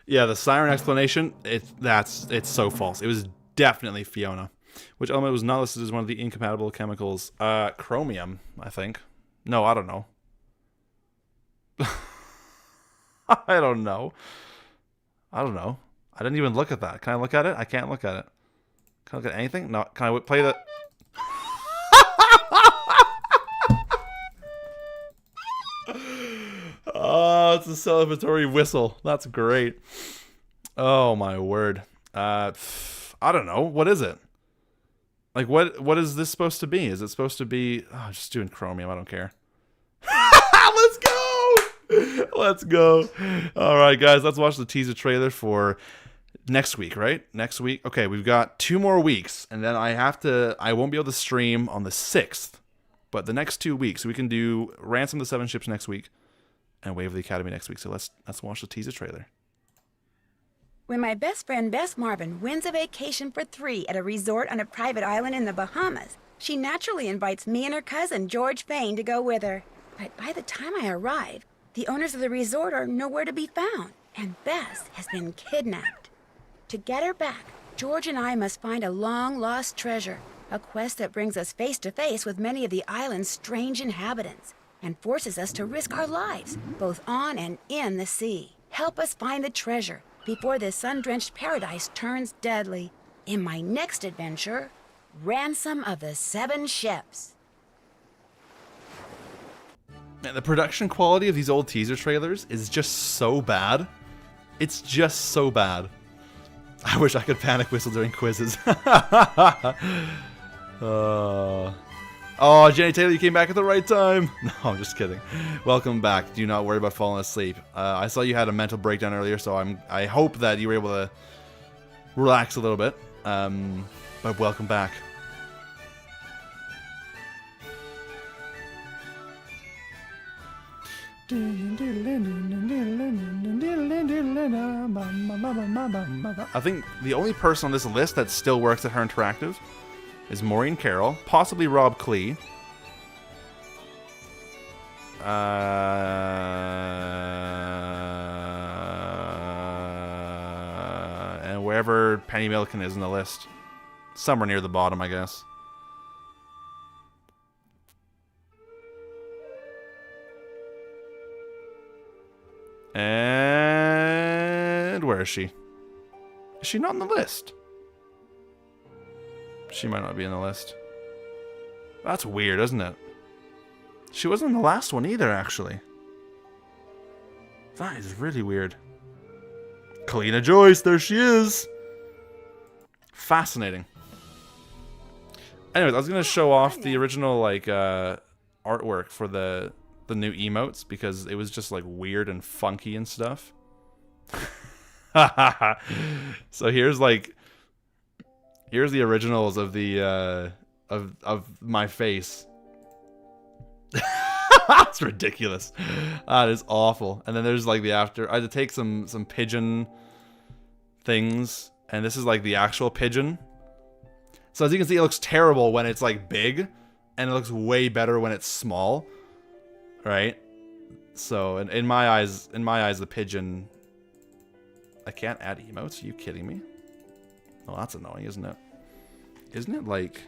Yeah, the siren explanation, it's so false. It was definitely Fiona. Which element was not listed as one of the incompatible chemicals? Chromium, I think. No, I don't know. I don't know. I didn't even look at that. Can I look at it? I can't look at it. Can I look at anything? No. Can I play the... Oh, it's a celebratory whistle. That's great. Oh, my word. I don't know. What is it? Like, what is this supposed to be? Is it supposed to be... Oh, I'm just doing chromium. I don't care. Let's go! Let's go. All right, guys. Let's watch the teaser trailer for next week, right? Next week. Okay, we've got 2 more weeks. And then I won't be able to stream on the 6th. But the next 2 weeks, we can do Ransom of the 7 Ships next week and Wave of the Academy next week. So let's watch the teaser trailer. When my best friend Bess Marvin wins a vacation for 3 at a resort on a private island in the Bahamas, she naturally invites me and her cousin, George Fain, to go with her. But by the time I arrive, the owners of the resort are nowhere to be found, and Bess has been kidnapped. To get her back, George and I must find a long-lost treasure, a quest that brings us face to face with many of the island's strange inhabitants and forces us to risk our lives, both on and in the sea. Help us find the treasure before this sun-drenched paradise turns deadly. In my next adventure, Ransom of the Seven Ships. Man, the production quality of these old teaser trailers is just so bad. It's just so bad. I wish I could panic whistle during quizzes. Oh, Jenny Taylor, you came back at the right time. No, I'm just kidding. Welcome back. Do not worry about falling asleep. I saw you had a mental breakdown earlier, so I hope that you were able to relax a little bit. But welcome back. I think the only person on this list that still works at Her Interactive is Maureen Carroll, possibly Rob Klee. And wherever Penny Milliken is in the list. Somewhere near the bottom, I guess. And where is she? Is she not on the list? She might not be in the list. That's weird, isn't it? She wasn't in the last one either, actually. That is really weird. Kalina Joyce, there she is. Fascinating. Anyways, I was gonna show off the original like artwork for the new emotes because it was just like weird and funky and stuff. So here's the originals of the of my face. That's ridiculous. That is awful. And then there's like the after. I had to take some pigeon things, and this is like the actual pigeon. So as you can see, it looks terrible when it's like big, and it looks way better when it's small. Right? So in my eyes, the pigeon. I can't add emotes. Are you kidding me? Oh, that's annoying, isn't it? Isn't it like?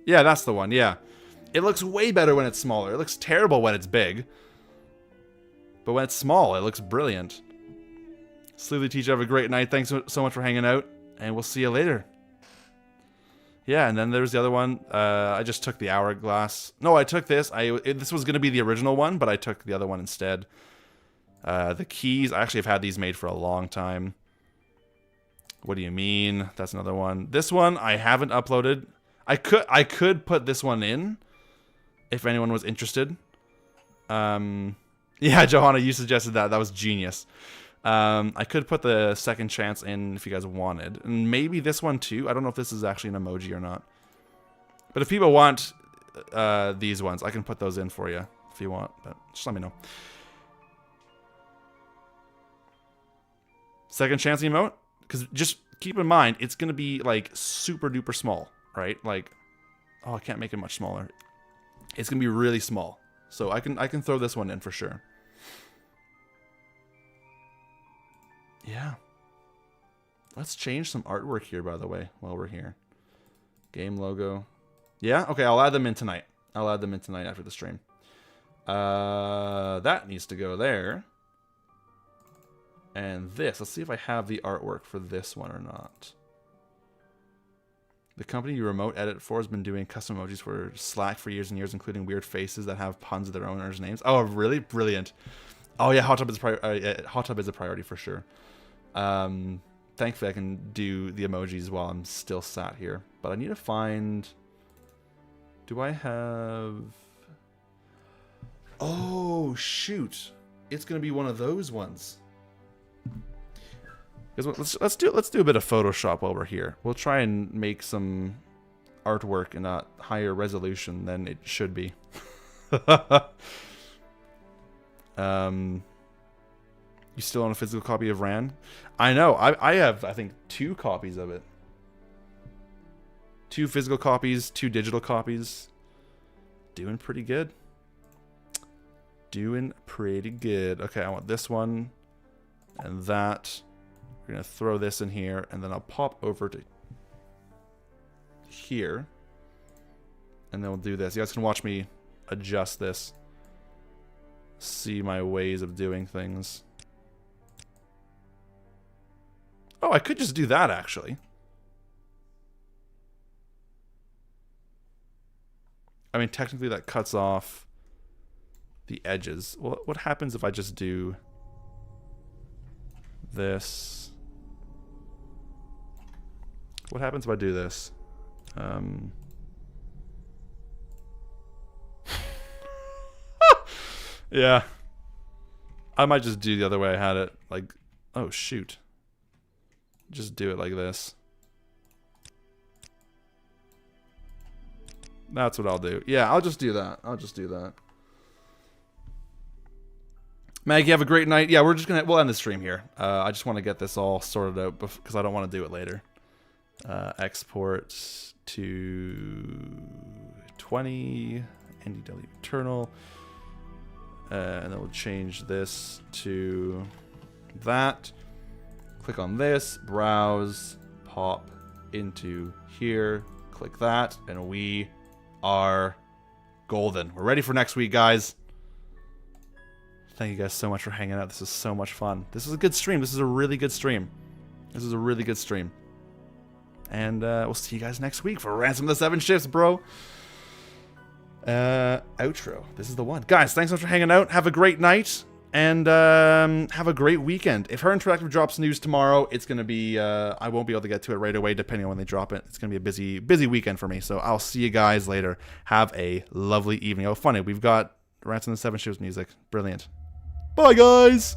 Yeah, that's the one. Yeah. It looks way better when it's smaller. It looks terrible when it's big. But when it's small, it looks brilliant. Sleepy Teacher, have a great night. Thanks so much for hanging out. And we'll see you later. Yeah, and then there's the other one. I just took the hourglass. No, I took this. This was going to be the original one, but I took the other one instead. The keys, I actually have had these made for a long time. What do you mean? That's another one. This one, I haven't uploaded. I could put this one in. If anyone was interested. Yeah, Johanna, you suggested that. That was genius. I could put the second chance in if you guys wanted. And maybe this one too. I don't know if this is actually an emoji or not. But if people want these ones, I can put those in for you if you want. But just let me know. Second chance emote? Because just keep in mind, it's going to be like super duper small, right? Like, oh, I can't make it much smaller. It's going to be really small. So I can throw this one in for sure. Yeah. Let's change some artwork here, by the way, while we're here. Game logo. Yeah? Okay, I'll add them in tonight. I'll add them in tonight after the stream. That needs to go there. And this. Let's see if I have the artwork for this one or not. The company you remote edit for has been doing custom emojis for Slack for years and years, including weird faces that have puns of their owners' names. Oh, really? Brilliant. Oh, yeah, Hot Tub is a priority for sure. Thankfully, I can do the emojis while I'm still sat here. But I need to find... Do I have... Oh, shoot. It's going to be one of those ones. Let's do a bit of Photoshop while we're here. We'll try and make some artwork in a higher resolution than it should be. You still own a physical copy of Ran? I know. I have, I think, 2 copies of it. 2 physical copies, 2 digital copies. Doing pretty good. Doing pretty good. Okay, I want this one and that. We're going to throw this in here, and then I'll pop over to here. And then we'll do this. You guys can watch me adjust this. See my ways of doing things. Oh, I could just do that, actually. I mean, technically that cuts off the edges. Well, what happens if I just do this? What happens if I do this? Yeah. I might just do the other way I had it. Like, oh, shoot. Just do it like this. That's what I'll do. Yeah, I'll just do that. I'll just do that. Maggie, have a great night. Yeah, we'll end the stream here. I just want to get this all sorted out because I don't want to do it later. Export to 20 NDW Eternal. And then we'll change this to that. Click on this, browse, pop into here, click that, and we are golden. We're ready for next week, guys. Thank you guys so much for hanging out. This is so much fun. This is a good stream. This is a really good stream. This is a really good stream. And we'll see you guys next week for Ransom of the Seven Shifts, bro. Outro. This is the one. Guys, thanks so much for hanging out. Have a great night. And have a great weekend. If Her Interactive drops news tomorrow, it's going to be... I won't be able to get to it right away, depending on when they drop it. It's going to be a busy weekend for me. So I'll see you guys later. Have a lovely evening. Oh, funny. We've got Ransom of the Seven Shifts music. Brilliant. Bye, guys!